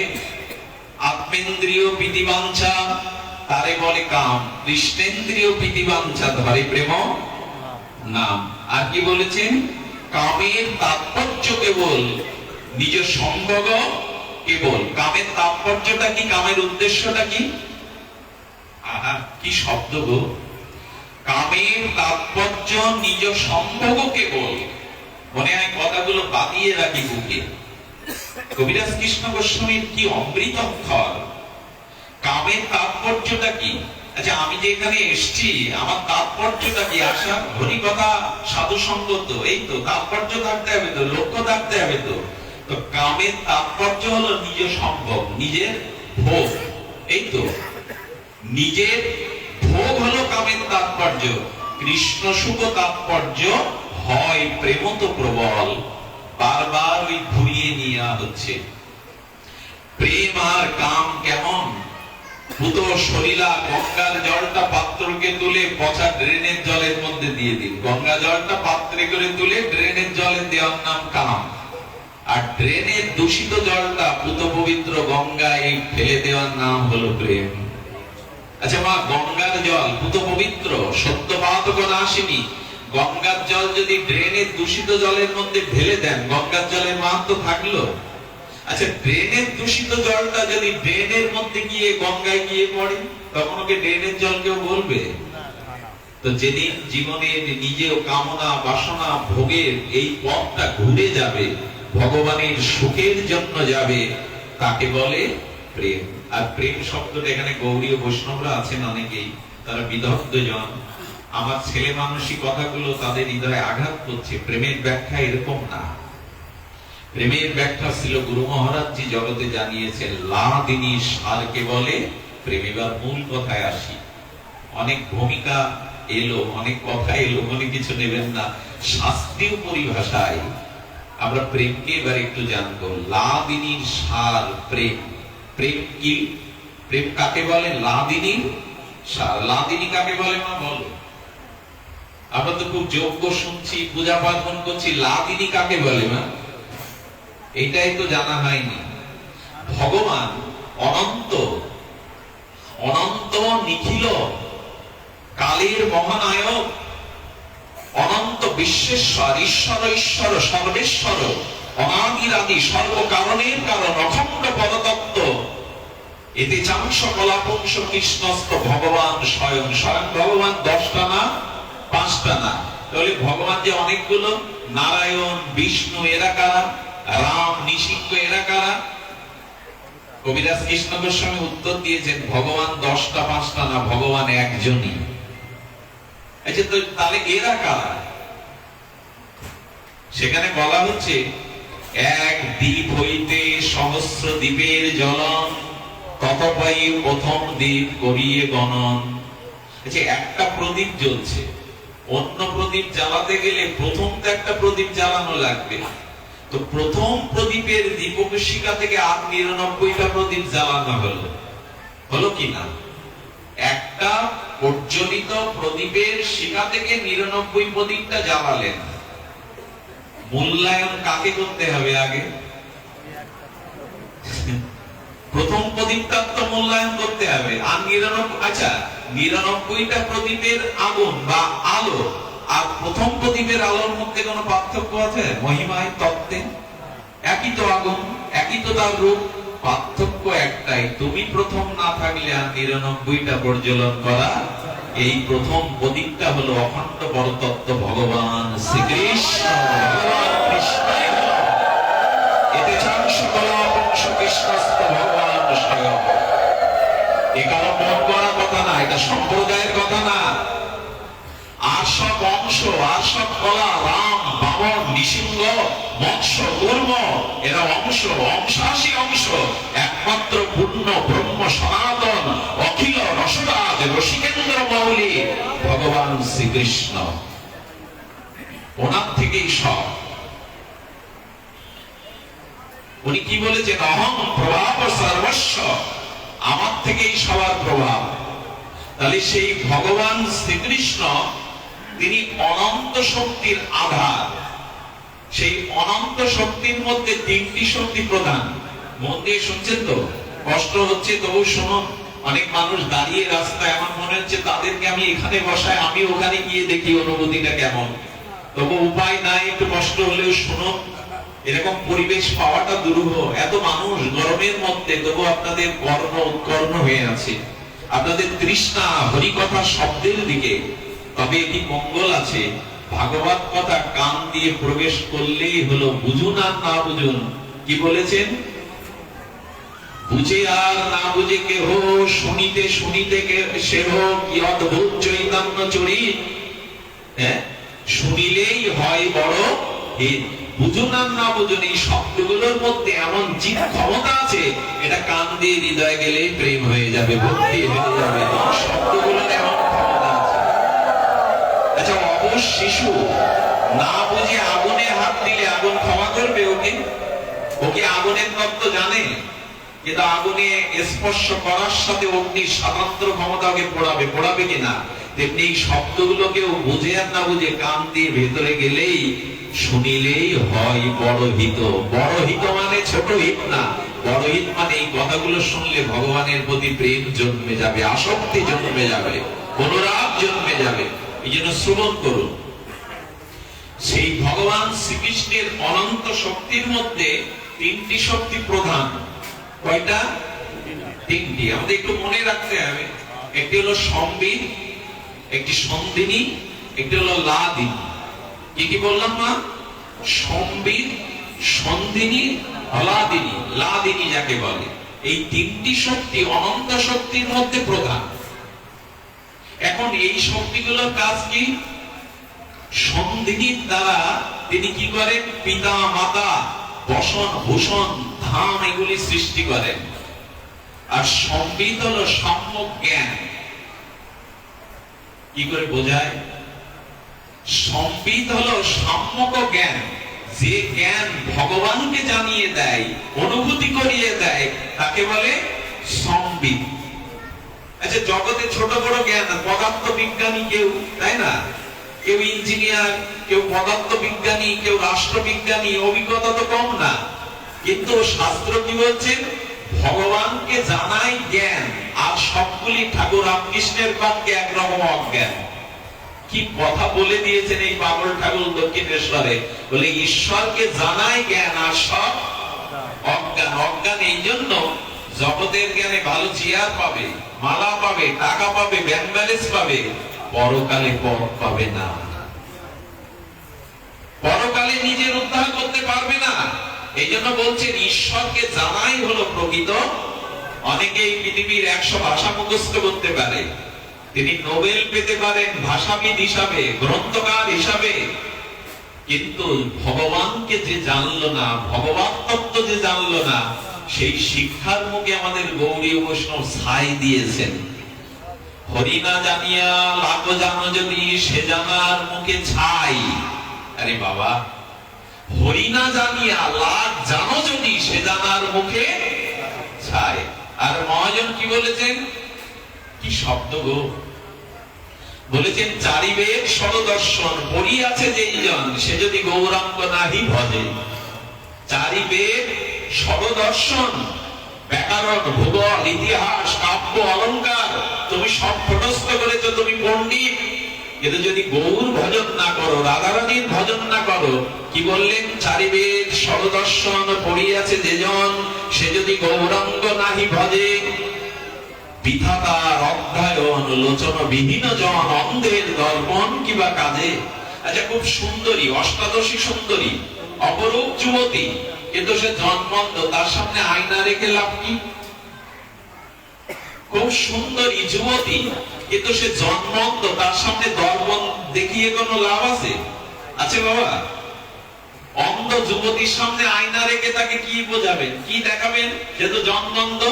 আত্মেন্দ্রিয় প্রীতিবাঞ্ছা তারে বলে কাম, কৃষ্ণেন্দ্রিয় প্রীতিবাঞ্ছা ধরে প্রেম নাম। আর কি বলেছেন? কামের তাৎপর্য কেবল নিজ সম্ভোগ কেবল। কামের তাৎপর্যটা কি? কামের উদ্দেশ্যটা কি? আহা, কি শব্দ গো! কামের তাৎপর্য নিজ সম্ভোগ কেবল। মনে হয় কথাগুলো বাদিয়ে রাখি বুকে। কবিরাজ কৃষ্ণ গোস্বামীর কি অমৃত অক্ষর! কামের তাৎপর্যটা কি? আচ্ছা, আমি যে এখানে এসছি, আমার তাৎপর্যটা কি? আসা, ধনী কথা, সাধু সঙ্গত, এই তো তাৎপর্য থাকতে হবে, তো লক্ষ্য থাকতে হবে। তো কামের তাৎপর্য হলো নিজ সম্ভব, নিজের ভোগ। এই তো নিজের ভোগ হলো কামের তাৎপর্য। কৃষ্ণ সুখ তাৎপর্য হয় প্রেম তো প্রবল। বারবার ওই ঘুরিয়ে নিয়ে হচ্ছে। প্রেম আর কাম কেমন? ভূত সলিলা গঙ্গার জলটা পাত্রকে তুলে পচা ড্রেনের জলের মধ্যে দিয়ে দিন। গঙ্গা জলটা পাত্রে করে তুলে ড্রেনের জলে দেওয়ার নাম কাম। আর ড্রেনের দূষিত জলটা পুত পবিত্র গঙ্গায় ফেলে দেওয়ার নাম হলো প্রেম। আচ্ছা মা, গঙ্গার জল পুত পবিত্র, সত্যপাতক আসেনি। গঙ্গার জল যদি ড্রেনের দূষিত জলের মধ্যে ঢেলে দেন, গঙ্গার জলের মাহাত্ম্য থাকলো? আচ্ছা, ড্রেনের দূষিত জলটা যদি ড্রেনের মধ্যে গিয়ে গঙ্গায় গিয়ে পড়ে, তখন ওকে ড্রেনের জল কেউ বলবে? তো যেদিন জীবনের নিজেও কামনা বাসনা ভোগের এই পথটা ঘুরে যাবে, ভগবানের সুখের জন্য যাবে, তাকে বলে প্রেম। আর প্রেম শব্দটা এখানে গৌড়ীয় বৈষ্ণবরা আছেন অনেকেই, তারা বিদগ্ধ জন। আমার ছেলে মানুষই কথাগুলো তাদের হৃদয়ে আঘাত করছে। প্রেমের ব্যাখ্যা এরকম না। প্রেমের ব্যাখ্যা ছিল গুরু মহারাজজি জগতে জানিয়েছেন, লাদিনী সারকে বলে প্রেম। এবার মূল কথায় আসি। অনেক ভূমিকা এলো, অনেক কথা এলো, মনে কিছু নেবেন না। শাস্ত্রীয় পরিভাষায় আমরা প্রেমকে এবার একটু জানবো। লাদিনী সার প্রেম। প্রেম কি? প্রেম কাকে বলে? লাদিনী সার। লাদিনী কাকে বলে মা বলো? আমরা তো খুব যোগ্য শুনছি, পূজা পার্বণ করছি, লাদিনী কাকে বলে মা? এইটাই তো জানা হয়নি। ভগবান অনন্ত, অনন্ত নিখিল, কালের মহানায়ক, অনন্ত বিশ্বেশ্বর, ঈশ্বর ঈশ্বর সর্বেশ্বর, অনাদিরাদি সর্বকারণের কারণ, অখণ্ড পদতত্ত্ব। এতে চাংশ কলাপংশ কৃষ্ণস্ত ভগবান স্বয়ং। স্বয়ং ভগবান 10টা না 5টা না। তাহলে ভগবান যে অনেকগুলো, নারায়ণ, বিষ্ণু এরা কারা? রাম, নিসিংহ এরা কারা? কবিরাজ কৃষ্ণ গোস্বামী উত্তর দিয়েছেন, ভগবান 10টা 5টা না, ভগবান একজনই। আচ্ছা, তো তাহলে এরা কারা? সেখানে বলা হচ্ছে, এক দ্বীপ হইতে সহস্র দ্বীপের জ্বলন, ততপাই প্রথম দ্বীপ করিয়ে গণন। আচ্ছা, একটা প্রদীপ জ্বলছে, অন্য প্রদীপ জ্বালাতে গেলে প্রথম তো একটা প্রদীপ জ্বালানো লাগবে। তো প্রথম প্রদীপের দীপশিখা থেকে আর 99টা প্রদীপ জ্বালানো হলো কি না? একটা প্রজ্বলিত প্রদীপের শিখা থেকে 99 প্রদীপটা জ্বালালেন। মূল্যায়ন কাকে করতে হবে আগে? প্রথম প্রদীপটার তো মূল্যায়ন করতে হবে। আর 99টা প্রদীপের আগুন বা আলো আর প্রথম প্রদীপের আলোর মধ্যে কোনো পার্থক্য আছে? মহিমায়, তত্ত্বে একই তো আগুন, একই তো তার রূপ, পার্থক্য একটাই, তুমি প্রথম না থাকলে আর 99টা প্রজ্বলন করা। এই প্রথম প্রদীপটা হলো অখণ্ড পরতত্ত্ব ভগবান শ্রীকৃষ্ণ। ভগবান কৃষ্ণ এতে চাংশ কলাপংশ কৃষ্ণস্ত ভগবান স্বয়ং। এ কারো মন করা কথা না, এটা সম্প্রদায়ের কথা না। আর সব অংশ, আর সব কলা, রাম, বামন, নৃসিংহ, মৎস্য, কূর্ম, এরা অংশ, অংশাসী অংশ। একমাত্র পূর্ণ ব্রহ্ম সনাতন অখিল রসরাজ রসিকেন্দ্র মৌলি ভগবান শ্রীকৃষ্ণ, ওনার থেকেই সব। উনি কি বলেছেন? অহং প্রভাব সর্বস্ব, আমার থেকেই সবার প্রভাব। তাহলে সেই ভগবান শ্রীকৃষ্ণ তিনি অনন্ত শক্তির আধার। সেই অনন্ত শক্তির মধ্যে 3টি শক্তি প্রধান। মন দিয়ে শুনছেন তো? কষ্ট হচ্ছে তবু শুনুন। অনেক মানুষ দাঁড়িয়ে রাস্তায়, আমার মনে হচ্ছে তাদেরকে আমি এখানে বসাই, আমি ওখানে গিয়ে দেখি অনুভূতিটা কেমন। তবু উপায় নাই, একটু কষ্ট হলেও শুনুন। এরকম পরিবেশ পাওয়াটা দুরূহ। এত মানুষ গরমের মধ্যে, তবু আপনাদের কর্ণ উৎকর্ণ হয়ে আছে, আপনাদের তৃষ্ণা হরিকথা শব্দের দিকে। তবে এটি মঙ্গল আছে, ভাগবত কথা কান দিয়ে প্রবেশ করলেই হলো। বুঝুন আর না বুঝুন, কি বলেছেন? বুঝে আর না বুঝে কেহ, শুনিতে শুনিতে সেহ, কি অদ্ভুত চৈতন্য চরি। হ্যাঁ, শুনিলেই হয় বড় হিত। বুঝুন আর না বুঝুন, এই শব্দগুলোর মধ্যে এমন জিত ক্ষমতা আছে, এটা কান দিয়ে হৃদয় গেলে প্রেম হয়ে যাবে, ভক্তি হয়ে যাবে। শব্দগুলোর এমন ক্ষমতা আছে। আচ্ছা, অবশ শিশু না বুঝে আগুনে হাত দিলে আগুন ক্ষমা করবে ওকে? ওকে আগুনের তত্ত্ব জানে, কিন্তু আগুনে স্পর্শ করার সাথে অগ্নির স্বতন্ত্র ক্ষমতা ওকে পোড়াবে কিনা? তেমনি এই শব্দগুলোকেও বুঝে আর না বুঝে কান দিয়ে ভেতরে গেলেই, শুনিলেই হয় বড় হিত। বড় হিত মানে ছোট হিত না, বড় হিত মানে এই কথাগুলো শুনলে ভগবানের প্রতি প্রেম জন্মে যাবে, আসক্তি জন্মে যাবে, অনুরাগ জন্মে যাবে। এই জন্য শ্রবণ করুন। সেই ভগবান শ্রীকৃষ্ণের অনন্ত শক্তির মধ্যে 3টি শক্তি প্রধান। কয়টা? 3টি। আমাদের একটু মনে রাখতে হবে। একটি হলো সম্বিত, একটি সন্ধিনী, একটি হলো লাদিনী। কি কি বললাম না? সম্বিত, সন্ধিনী, লাদিনী। লাদিনী যাকে বলে, এই 3টি শক্তি অনন্ত শক্তির মধ্যে প্রধান। এখন এই শক্তিগুলোর কাজ কি? সন্ধিনীর দ্বারা তিনি কি করেন? পিতা মাতা, বসন ভূষণ, ধাম এগুলি সৃষ্টি করেন। আর সম্বিত হলো সম্যক জ্ঞান। কি করে বোঝায়? সম্বিত হলো সম্যক জ্ঞান, যে জ্ঞান ভগবানকে জানিয়ে দেয়, অনুভূতি করিয়ে দেয়, তাকে বলে সম্বিত। আচ্ছা, জগতে ছোট বড় জ্ঞান, পদার্থ বিজ্ঞানী কেউ, তাই না? কেউ ইঞ্জিনিয়ার, কেউ পদার্থ বিজ্ঞানী, কেউ রাষ্ট্রবিজ্ঞানী, অভিজ্ঞতা তো কম না। কিন্তু শাস্ত্র কি বলছেন? ভগবানকে জানাই জ্ঞান, আর সবগুলি ঠাকুর রামকৃষ্ণের বাক্যে একরকম অজ্ঞান। কি কথা বলে দিয়েছেন এই পাগল ঠাকুর দক্ষিণেশ্বরে, বলে ঈশ্বরকে জানাই জ্ঞান, আর সব অজ্ঞান। অজ্ঞান এই জন্য জগতের জ্ঞানে ভালো চেয়ার পাবে, মালা পাবে, টাকা পাবে, ব্যাংক ব্যালেন্স পাবে, পরকালে পথ পাবে না, পরকালে নিজের উদ্ধার করতে পারবে না। এই জন্য বলছেন ঈশ্বরকে জানাই হলো প্রকৃত। অনেকেই পৃথিবীর 100 ভাষা মুখস্থ করতে পারে, তিনি নোবেল পেতে পারেন ভাষাবিদ হিসাবে, গ্রন্থকার হিসাবে, কিন্তু ভগবানকে যে জানলো না, ভগবত তত্ত্ব যে জানলো না, সেই শিক্ষার মুখে আমাদের গৌড়ীয় বৈষ্ণব ছাই দিয়েছেন। হরি না জানিয়া লাখ জানো যদি, সে জানার মুখে ছাই। আরে বাবা, হরি না জানিয়া লাখ জানো যদি, সে জানার মুখে ছাই। আর মহাজন কি বলেছেন? কি শব্দ গো! বলেছেন চারিবেদ ষড়দর্শন পড়িয়াছে যেইজন সে যদি গৌরাঙ্গ নাহি ভজে। চারিবেদ ষড়দর্শন, ব্যাকরণ, ভূগোল, ইতিহাস, কাব্য, অলংকার তুমি সব ঠোঁটস্থ করেছো, তুমি পণ্ডিত, কিন্তু যদি গৌর ভজন না করো, রাধারানীর ভজন না করো, কি বললেন? চারিবেদ ষড়দর্শন পড়িয়াছে যেজন সে যদি গৌরাঙ্গ নাহি ভজে। বিধাতার অধ্যায়ন লোচন বিহীন জন অন্ধের দর্পণ কিবা কাজে। আচ্ছা, খুব সুন্দরী, অষ্টাদশী সুন্দরী, অপরূপ যুবতী, কিন্তু সে জন্মন্ধ, তার সামনে আয়না রেখে লাভ কি? খুব সুন্দরী যুবতী, কিন্তু সে জন্মন্ধ, তার সামনে দর্পণ দেখিয়ে কোনো লাভ আছে? আছে বাবা? অন্ধ যুবতীর সামনে আয়না রেখে তাকে কি বোঝাবেন, কি দেখাবেন? সে তো জন্মন্ধ।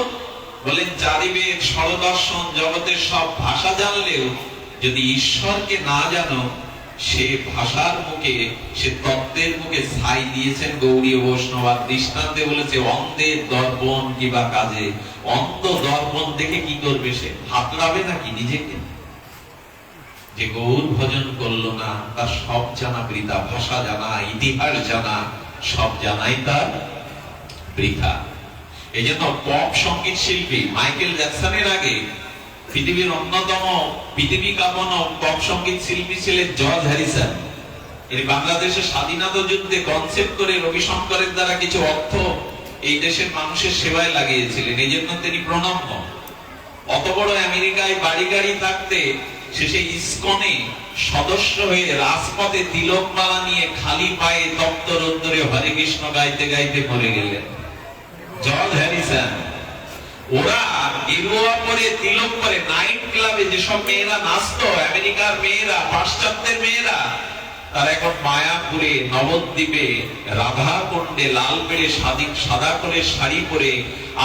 বলেন চারিবেদ ষড়দর্শন জগতের সব ভাষা জানলেও যদি ঈশ্বরকে না জানো, সে ভাষার মুখে, সে তত্ত্বের মুখে ছাই দিয়েছেন গৌড়ীয় বৈষ্ণব। দৃষ্টান্তে বলেছে অন্ধের দর্পণ কিবা কাজে। অন্ধ দর্পণ দেখে কি করবে? সে হাতড়াবে নাকি নিজেকে? যে গৌর ভজন করলো না, তার সব জানা বৃথা। ভাষা জানা, ইতিহাস জানা, সব জানাই তার বৃথা। এই জন্য পপ সঙ্গীত শিল্পী মাইকেল জ্যাকসনের আগে পৃথিবীর অন্যতম পৃথিবী কাঁপানো পপ সঙ্গীত শিল্পী ছিলেন জর্জ হ্যারিসন। তিনি বাংলাদেশের স্বাধীনতা যুদ্ধে কনসেপ্ট করে রবিশঙ্করের দ্বারা কিছু অর্থ এই দেশের মানুষের সেবায় লাগিয়েছিলেন। এই জন্য তিনি প্রণম্য। অত বড় আমেরিকায় বাড়ি গাড়ি থাকতে শেষে ইসকনে সদস্য হয়ে রাজপথে তিলকমালা নিয়ে খালি পায়ে তপ্ত রোদ্দুরে হরে কৃষ্ণ গাইতে গাইতে মরে গেলেন জর্জ হ্যারিসন। ওরা গেরুয়া পরে, তিলক পরে, নাইট ক্লাবে যেসব মেয়েরা নাচতো, আমেরিকার মেয়েরা, পাশ্চাত্যের মেয়েরা, তারা এখন মায়াপুরে, নবদ্বীপে, রাধা কুণ্ডে লাল পেড়ে সাদা করে শাড়ি পরে,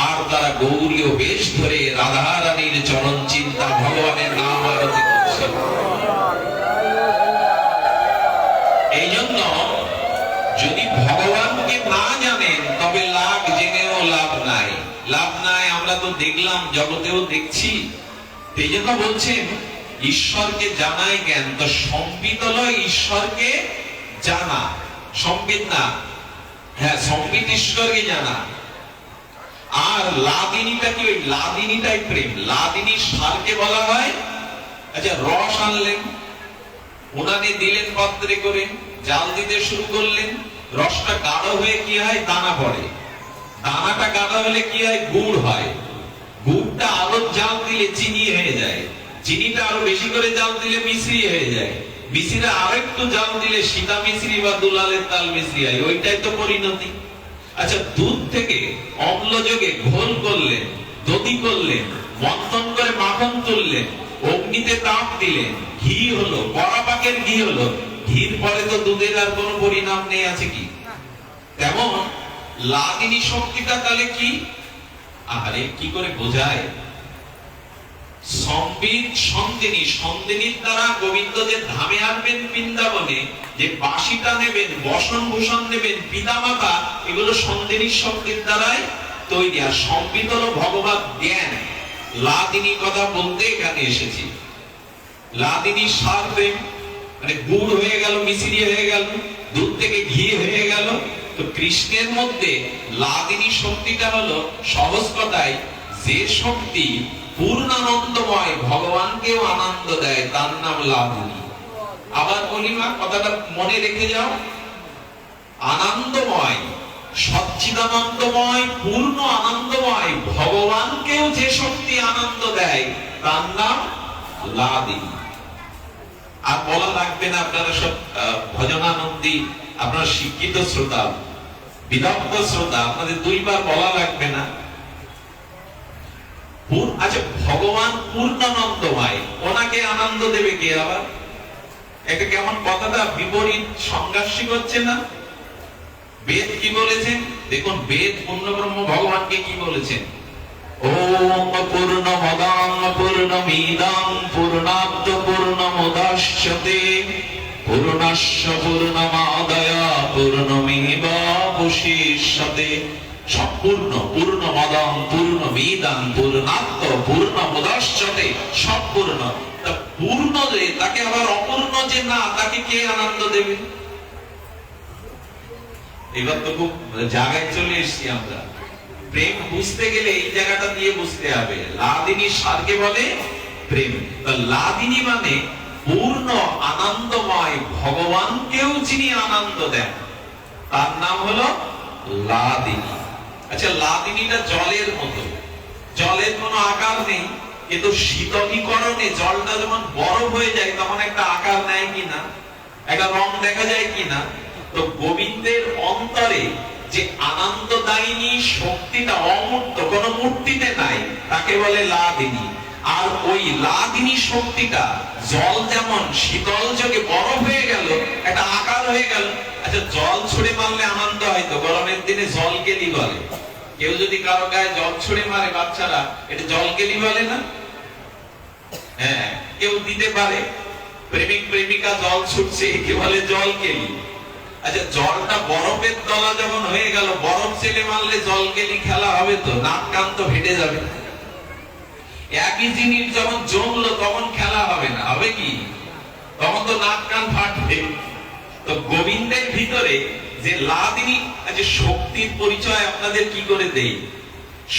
আর তারা গৌরীয় বেশ ধরে রাধা রানীর চরণ চিন্তা, ভগবানের নাম আরতি করছে। এই জন্য যদি ভগবানকে না জানেন, তবে লাখ জেনেও লাভ নাই, লাভ নাই। আমরা তো দেখলাম, জগতেও দেখছি। এই জন্য বলছেন ঈশ্বরকে জানাই জ্ঞান। তো সম্বিত হলো ঈশ্বরকে জানা, সম্বিত না। হ্যাঁ, সম্বিত ঈশ্বরকে জানা। আর লাদিনীটা কি? ওই লাদিনীটাই প্রেম। লাদিনী সারকে বলা হয়। আচ্ছা, রস আনলেন, উনানে দিলেন পাত্রে করে, জাল দিতে শুরু করলেন, রসটা গাঢ় হয়ে কি হয়? দানা পড়ে। দানাটা গাঢ় হলে কি হয়? গুড় হয়। গুড়টা আরো জাল দিলে চিনি হয়ে যায়। চিনিটা আরো বেশি করে জাল দিলে মিশ্রি হয়ে যায়। মিশ্রিটা আরেকটু জাল দিলে সীতা মিশ্রি বা দুলালের তাল মিশ্রি হয়। ওইটাই তো পরিণতি। আচ্ছা, দুধ থেকে অম্ল যোগে ঘোল করলেন, দধি করলেন, মন্থন করে মাখন তুললেন, অগ্নিতে তাপ দিলেন, ঘি হলো, পরাপাকের ঘি হলো। ঘির পরে তো দুধের আর কোনো পরিণাম নেই, আছে কি? তেমন লাদিনী শক্তিটা তাহলে কি? আরে কি করে বোঝায়? সম্বিত সন্দিনী, সন্দিনীর দ্বারা গোবিন্দ যে ধামে আনবেন বৃন্দাবনে, যে বাঁশিটা নেবেন, বসন ভূষণ নেবেন, পিতামাতা, এগুলো সন্দিনীর শক্তির দ্বারাই তৈরি। আর সম্বিত হলো ভগবত জ্ঞান। লাদিনী কথা বলতে এখানে এসেছি। লাদিনী সার প্রেম, মানে গুড় হয়ে গেল, মিশ্রি হয়ে গেল, দুধ থেকে ঘি হয়ে গেল। তো কৃষ্ণের মধ্যে লাদিনী শক্তিটা হলো সহজ কথায় যে শক্তি পূর্ণানন্দময়, ভগবানকেও আনন্দ দেয়, তার নাম লাদিনী। আবার বলি মা, কথাটা মনে রেখে যাও। আনন্দময়, সচ্চিদানন্দময়, পূর্ণ আনন্দময় ভগবানকেও যে শক্তি আনন্দ দেয়, তার নাম লাদিনী। আর বলা লাগবে না, আপনারা সব ভজনানন্দী, আপনারা শিক্ষিত শ্রোতা, বিদগ্ধ শ্রোতা, আপনাদের দুইবার বলা লাগবে না। আচ্ছা, ভগবান পূর্ণানন্দময়, ওনাকে আনন্দ দেবে কে? আবার এটা কেমন কথাটা বিপরীত সংঘর্ষী হচ্ছে না? বেদ কি বলেছেন দেখুন। বেদ পূর্ণব্রহ্ম ভগবানকে কি বলেছেন? ওম পূর্ণমদাং পূর্ণমিদং পূর্ণাৎ পূর্ণমুদচ্যতে পূর্ণস্য পূর্ণমাদায় পূর্ণমেবাবশিষ্যতে। সম্পূর্ণ, পূর্ণমদং পূর্ণমিদং পূর্ণাৎ পূর্ণমুদচ্যতে, সম্পূর্ণ। পূর্ণ যে তাকে আবার অপূর্ণ যে না তাকে কে আনন্দ দেবে? এবার তো খুব জায়গায় চলে এসেছি আমরা। প্রেম বুঝতে গেলে এই জায়গাটা দিয়ে বুঝতে হবে। লাদিনী সারকে বলে প্রেম। লাদিনী মানে পূর্ণ আনন্দময় ভগবানকেও যিনি আনন্দ দেন তার নাম হলো লাদিনী। আচ্ছা, লাদিনীটা জলের মতো, জলের কোনো আকার নেই, কিন্তু শীতলীকরণে জলটা যখন বরফ হয়ে যায় তখন একটা আকার নেয় কিনা, একটা রং দেখা যায় কিনা। তো গোবিন্দের অন্তরে যে আনন্দদায়িনী শক্তিটা অমূর্ত, কোন মূর্তিতে নাই, তাকে বলে লাদিনী। আর ওই লাদিনী শক্তিটা জল যেমন শীতল যোগে বরফ হয়ে গেল, একটা আকার হয়ে গেল। আচ্ছা, জল ছুড়ে মারলে আনন্দ হয় তো, গরমের দিনে জল কেলি বলে। কেউ যদি কারো গায়ে জল ছুড়ে মারে বাচ্চারা, এটা জল কেলি বলে না? হ্যাঁ, কেউ দিতে পারে। প্রেমিক প্রেমিকা জল ছুটছে, একে বলে জল কেলি। আচ্ছা, জলটা বরফের তলা যখন হয়ে গেল, বরফ ছেলে মারলে জল কেলি খেলা হবে তো, নাক কান তো ফেটে যাবে। একই জিনিস যখন জমলো তখন খেলা হবে না, হবে কি? তখন তো নাক কান ফাটবে। তো গোবিন্দের ভিতরে যে লাদিনী, যে শক্তির পরিচয় আপনাদের কি করে দেই?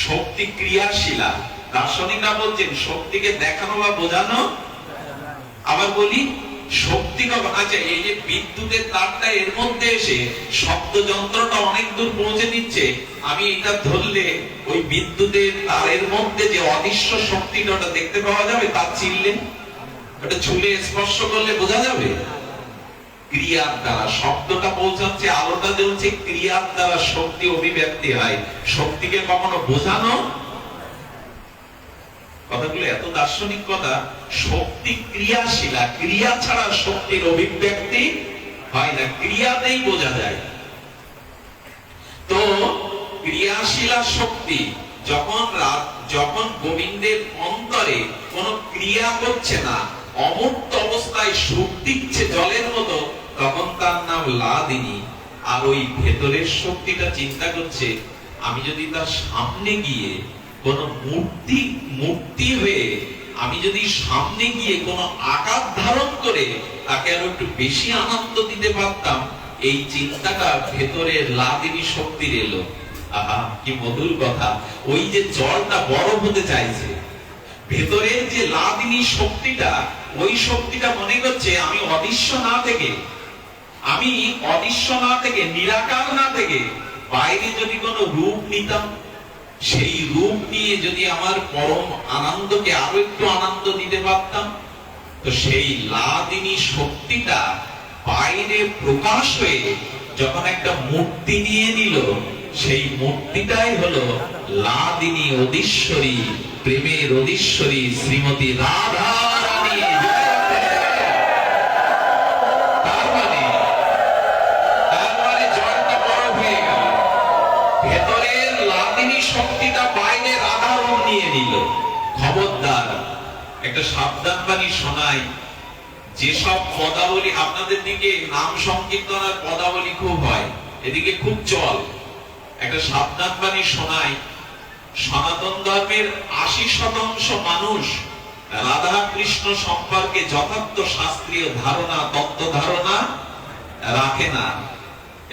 শক্তি ক্রিয়াশীলা। দার্শনিকরা বলছেন শক্তিকে দেখানো বা বোঝানো। আবার বলি শক্তি। আচ্ছা, এই যে বিদ্যুতের তারটা এর মধ্যে এসে শব্দ যন্ত্রটা অনেক দূর পৌঁছে দিচ্ছে, আমি এটা ধরলে ওই বিদ্যুতের তারের মধ্যে যে অদৃশ্য শক্তিটা ওটা দেখতে পাওয়া যাবে? তার চিনলে, ওটা ছুলে স্পর্শ করলে বোঝা যাবে? ক্রিয়ার দ্বারা শব্দটা পৌঁছাচ্ছে, আলোটা জ্বলছে, ক্রিয়ার দ্বারা শক্তি অভিব্যক্তি হয়। শক্তিকে কখনো বোঝানো, কথাগুলো এত দার্শনিক কথা। শক্তি ক্রিয়াশীলা, ক্রিয়া ছাড়া শক্তির অভিব্যক্তি হয় না, ক্রিয়াতেই বোঝা যায়। তো ক্রিয়াশীলা শক্তি যখন গোবিন্দের অন্তরে কোন ক্রিয়া করছে না, অমূর্ত অবস্থায় সুখ দিচ্ছে জলের মতো, তখন তার নাম লাদিনী। আর ওই ভেতরের শক্তিটা চিন্তা করছে, আমি যদি তার সামনে গিয়ে কোন মূর্তি হয়ে আমি যদি সামনে গিয়ে কোন আকার ধারণ করে তাকে আরো একটু বেশি আনন্দ দিতে পারতাম, এই চিন্তাটা ভেতরের লাদিনী শক্তির এলো। আহা, কি মধুর কথা! ওই যে জলটা বরফ হতে চাইছে, ভেতরের যে লাদিনী শক্তিটা, ওই শক্তিটা মনে করছে আমি অদৃশ্য না থেকে নিরাকার না থেকে বাইরে যদি কোনো রূপ নিতাম, সেই রূপ নিয়ে যদি আমার পরম আনন্দকে আরো একটু আনন্দ দিতে পারতাম, তো সেই লাদিনী শক্তিটা বাইরে প্রকাশ হয়ে যখন একটা মূর্তি নিয়ে নিল, সেই মূর্তিটাই হলো লাদিনী অধীশ্বরী, প্রেমের অধীশ্বরী শ্রীমতী রাধা রানী। তার মানে জলটা বরফ হয়ে গেল, ভেতরের লাদিনী শক্তিটা বাইরে রাধা রূপ নিয়ে নিল। খবরদার, একটা সাবধান বাণী শোনাই। যেসব পদাবলী আপনাদের দিকে নাম সংকীর্তন আর পদাবলী খুব হয়, এদিকে খুব চল, একটা সাবধান বাণী শোনাই। সনাতন ধর্মের 80% মানুষ রাধা কৃষ্ণ সম্পর্কে যথার্থ শাস্ত্রীয় ধারণা, তত্ত্ব ধারণা রাখে না।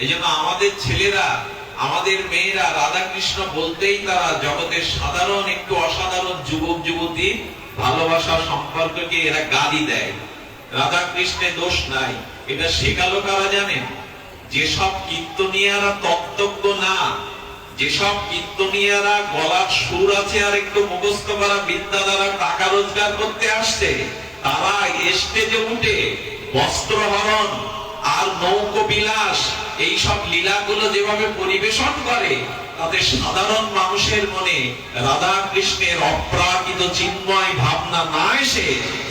এই জন্য আমাদের ছেলেরা, আমাদের মেয়েরা রাধা কৃষ্ণ বলতেই তারা জগতের সাধারণ একটু অসাধারণ যুবক যুবতী ভালোবাসা সম্পর্ককে এরা গালি দেয়। রাধা কৃষ্ণে দোষ নাই, এটা শেখালো কারা জানেন? যেসব কীর্তনিয়ারা তত্ত্বজ্ঞ না, যেসব কীর্তনিয়ারা গলার সুর আছে আর একটু মুখস্থ করা বিদ্যা দ্বারা টাকা রোজগার করতে আসছে, তারা স্টেজে উঠে বস্ত্রহরণ আর নৌকো বিলাস এইসব লীলাগুলো যেভাবে পরিবেশন করে, তাতে সাধারণ মানুষের মনে রাধা কৃষ্ণের অপ্রাকৃত চিন্ময় ভাবনা না এসে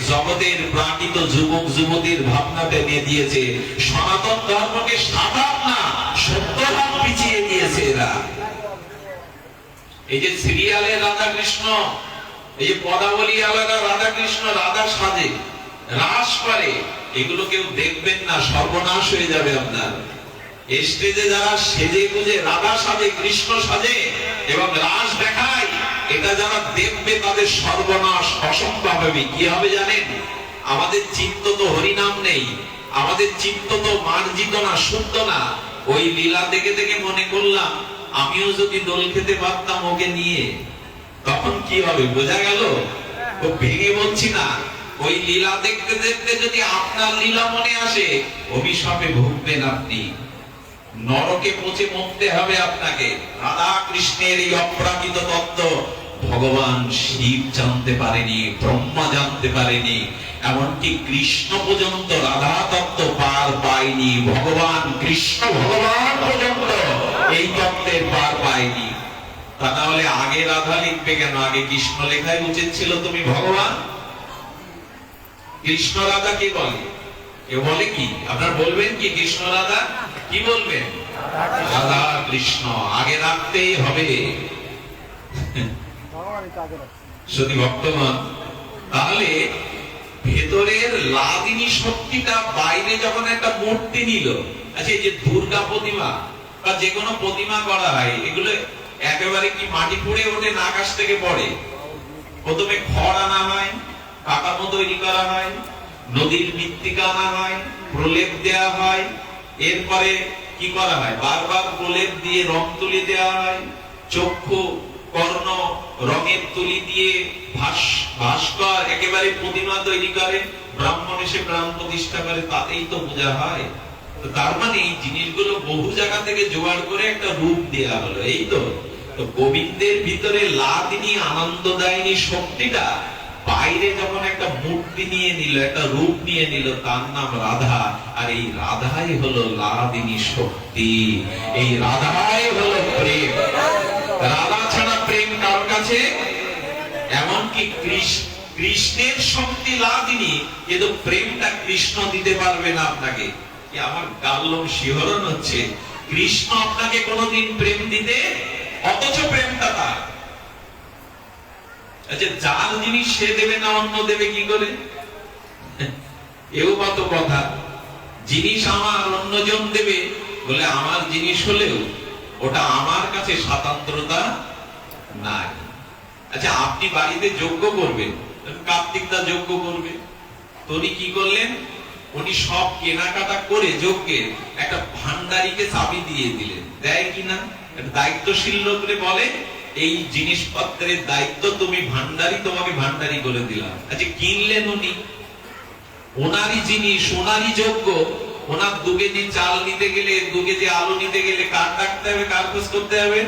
জগতের প্রাকৃত যুবক যুবতীর ভাবনাতে নিয়ে দিয়েছে। সনাতন ধর্মকে সাধারণ না, সত্যভাব পিছিয়ে দিয়েছে এরা। এই যে সিরিয়ালে রাধা কৃষ্ণ, এই যে পদাবলী আলাদা রাধা কৃষ্ণ রাধা সাজে, রাস করে, এগুলো কেউ দেখবেন না, সর্বনাশ হয়ে যাবে আপনার। স্টেজে যারা সেজে গুজে রাধা সাজে, কৃষ্ণ সাজে এবং রাস দেখায়, এটা যারা দেখবে তাদের সর্বনাশ অসম্ভব হবে। কি হবে জানেন? আমাদের চিত্ত তো হরিনাম নেই, আমাদের চিত্ত তো মার্জিত না, শুদ্ধ না। ওই লীলা দেখে দেখে মনে করলাম আমিও যদি দোল খেতে পারতাম ওকে নিয়ে, তখন কি হবে বোঝা গেল? তো ভেঙে বলছি না, ওই লীলা দেখতে দেখতে যদি আপনার লীলা মনে আসে, অভিশাপে ভুগবেন আপনি, নরকে পচে মরতে হবে আপনাকে। রাধা কৃষ্ণের এই অপ্রাকৃত তত্ত্ব ভগবান শিব জানতে পারেনি, ব্রহ্মা জানতে পারেনি, এমনকি কৃষ্ণ পর্যন্ত রাধা তত্ত্ব পার পায়নি। ভগবান কৃষ্ণ ভগবান পর্যন্ত এই তত্ত্বের পার পায়নি। তা না হলে আগে রাধা লিখবে কেন? আগে কৃষ্ণ লেখাই উচিত ছিল। তুমি ভগবান, কৃষ্ণ রাধা কে বলে? কেউ বলে কি? আপনারা বলবেন কি কৃষ্ণ রাধা? কি বলবেন? রাধা কৃষ্ণ আগে রাখতেই হবে। সত্যি ভক্তগণ, তাহলে ভেতরের লাদিনী শক্তিটা বাইরে যখন একটা মূর্তি নিল, আচ্ছা এই যে দুর্গা প্রতিমা বা যে কোনো প্রতিমা করা হয়, এগুলো একেবারে কি মাটি পড়ে ওঠে না আকাশ থেকে পড়ে? প্রথমে খড় আনা হয়, কাঠামো তৈরি করা হয়, নদীর মৃত্তিকা আনা হয়, প্রলেপ দেওয়া হয়, এরপরে কি করা হয়? বারবার প্রলেপ দিয়ে রং তুলি দেওয়া হয়, চক্ষু কর্ণ রঙের তুলি দিয়ে ভাস্কর একেবারে প্রতিমা তৈরি করে, ব্রাহ্মণ এসে প্রাণ প্রতিষ্ঠা করে, তাতেই তো পূজা হয়। তো তার মানে এই জিনিসগুলো বহু জায়গা থেকে জোগাড় করে একটা রূপ দেয়া হলো, এই তো। তো গোবিন্দের ভিতরে লাদিনী আনন্দদায়িনী শক্তিটা বাইরে যখন একটা মূর্তি নিয়ে নিল, একটা রূপ নিয়ে নিল, তার নাম রাধা। আর এই রাধাই হলো লাদিনী শক্তি, এই রাধাই হলো প্রেম। রাধা ছাড়া প্রেম কার কাছে? এমনকি কৃষ্ণের শক্তি লাদিনী, কিন্তু প্রেমটা কৃষ্ণ দিতে পারবে না আপনাকে। আমার গাল্লম শিহরণ হচ্ছে, কৃষ্ণ আপনাকে কোনোদিন প্রেম দিতে, অথচ প্রেমটা তার। আচ্ছা যার জিনিস সে দেবে না অন্য দেবে কি করে? এও কত কথা। জিনিস আমার অন্যজন দেবে বলে আমার জিনিস হলেও ওটা আমার কাছে স্বাতন্ত্রতা নাই। আচ্ছা আপনি বাড়িতে যজ্ঞ করবেন, কার্তিকদা যজ্ঞ করবে, তো উনি কি করলেন? উনি সব কেনাকাটা করে যজ্ঞের একটা ভান্ডারীকে চাবি দিয়ে দিলেন। দেয় কিনা? দায়িত্বশীল লোকরে বলে এই জিনিসপত্রের দায়িত্ব তুমি ভান্ডারী, তোমাকে ভান্ডারী করে দিলাম। আচ্ছা কিনলেন উনি, ওনারই জিনিস, ওনারই যজ্ঞ, ওনার 2 কেজি চাল নিতে গেলে, 2 কেজি আলু নিতে গেলে কার ডাকতে হবে? কার খোঁজ করতে হবে?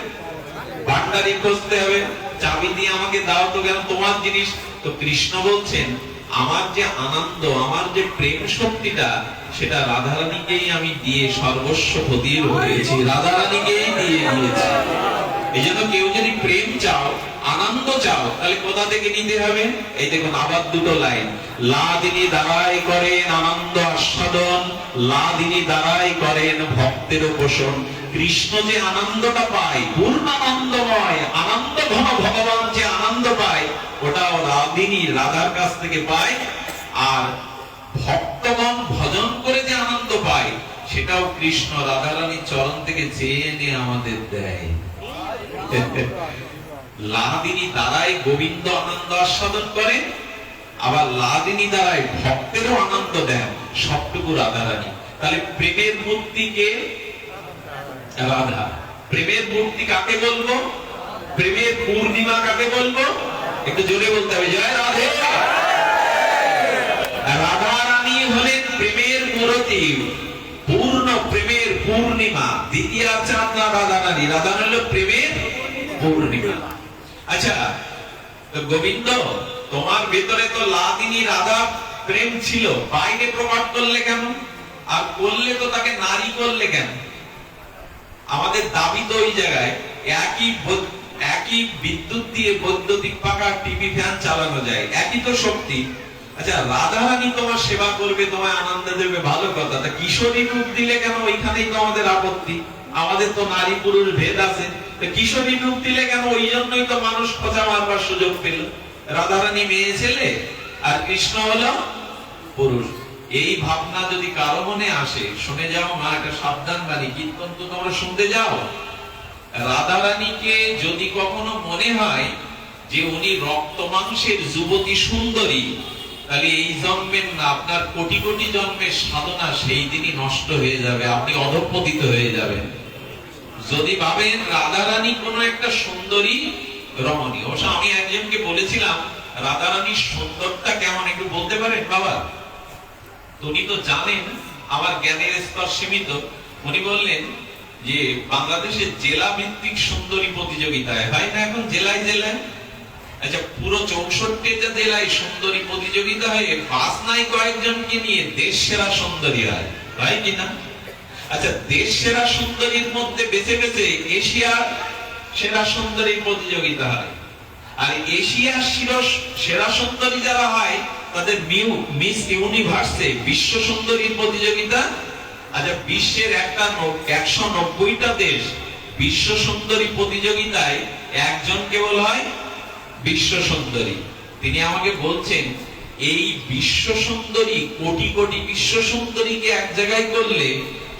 ভান্ডারী খুঁজতে হবে। চাবি দিয়ে আমাকে দাও তো, কেন? তোমার জিনিস। তো কৃষ্ণ বলছেন আমার যে আনন্দ, আমার যে প্রেম শক্তিটা, সেটা রাধারানীকেই আমি দিয়ে সর্বস্ব প্রদীপ হয়েছি, রাধারানীকেই দিয়ে দিয়েছি। এই জন্য কেউ যদি প্রেম চাও, আনন্দ চাও, তাহলে কোথা থেকে নিতে হবে? এই দেখুন আবার 2টো লাইন, লাদিনী দ্বারাই করেন আনন্দ আস্বাদন, লাদিনী দ্বারাই করেন ভক্তের পোষণ। কৃষ্ণ যে আনন্দটা পায়, পূর্ণ আনন্দময় আনন্দ ঘন ভগবান যে আনন্দ পায়, ওটাও লাদিনী রাধার কাছ থেকে পায়। আর ভক্তগণ ভজন করে যে আনন্দ পায়, সেটাও কৃষ্ণ রাধারানীর চরণ থেকে চেয়ে এনে আমাদের দেয়। লাদিনী দ্বারাই গোবিন্দ আনন্দ আস্বাদন করেন, আবার লাদিনী দ্বারাই ভক্তেরও আনন্দ দেন, সবটুকু রাধারানী। তাহলে প্রেমের মূর্তি কে? রাধা। প্রেমের মূর্তি কাকে বলবো? প্রেমের পূর্ণিমা কাকে বলবো? একটু জোরে বলতে হবে, জয় রাধে। রাধা রানী হলেন প্রেমের মূর্তি, পূর্ণ প্রেমের পূর্ণিমা, দ্বিতীয় চাঁদ না রাধা রানী। রাধা হল প্রেমের পূর্ণিমা। আচ্ছা গোবিন্দ, তোমার ভেতরে তো লাদিনী রাধা প্রেম ছিল, বাইরে প্রকাশ করলে কেন? আর করলে তো তাকে নারী করলে কেন? আমাদের দাবি তো ওই জায়গায়, একই বিদ্যুৎ দিয়ে বৈদ্যুতিক পাখা, টিভি, ফ্যান চালানো যায়, একই তো শক্তি। আচ্ছা রাধারানী তোমার সেবা করবে, তোমায় আনন্দ দেবে, ভালো কথা, তা কিশোরী রূপ দিলে কেন? ওইখানেই তো আমাদের আপত্তি। আমাদের তো নারী পুরুষ ভেদ আছে, কিশোরী রূপ দিলে কেন? ওই জন্যই তো মানুষ খোঁচা মারবার সুযোগ পেল। রাধারানী মেয়ে ছেলে আর কৃষ্ণ হলো পুরুষ। এই ভাবনা যদি কারো মনে আসে, শুনে যাও মা, একটা সাবধান বাণী, কীর্তন তো তোমরা শুনতে যাও। রাধারানীকে যদি কখনো মনে হয় যে উনি রক্ত মাংসের যুবতী সুন্দরী, তাহলে এই জন্মের না, আপনার কোটি কোটি জন্মের সাধনা সেই দিনই নষ্ট হয়ে যাবে, আপনি অধঃপতিত হয়ে যাবেন। যদি ভাবেন রাধারানী কোন একটা সুন্দরী রমণী, অবশ্য আমি একজনকে বলেছিলাম রাধারানীর সুন্দরটা কেমন একটু বলতে পারেন বাবা? উনি তো জানেন আমার জ্ঞানের স্তর সীমিত। উনি বললেন যে বাংলাদেশের জেলা ভিত্তিক সুন্দরী প্রতিযোগিতায় হয় না এখন জেলায় জেলায়, আচ্ছা পুরো 64টা জেলায় সুন্দরী প্রতিযোগিতা হয়, পাঁচ নাই কয়েকজনকে নিয়ে দেশ সেরা সুন্দরী হয় কিনা? আচ্ছা দেশ সেরা সুন্দরীর মধ্যে বেছে বেছে এশিয়ার সেরা সুন্দরী প্রতিযোগিতা হয়, আর এশিয়ার সেরা সুন্দরী যারা হয় তাদের মিস ইউনিভার্সে বিশ্ব সুন্দরী প্রতিযোগিতা। আচ্ছা বিশ্বের 190টা দেশ বিশ্ব সুন্দরী প্রতিযোগিতায় একজন কেবল হয় বিশ্ব সুন্দরী। তিনি আমাকে বলছেন এই বিশ্ব সুন্দরী কোটি কোটি বিশ্ব সুন্দরীকে এক জায়গায় করলে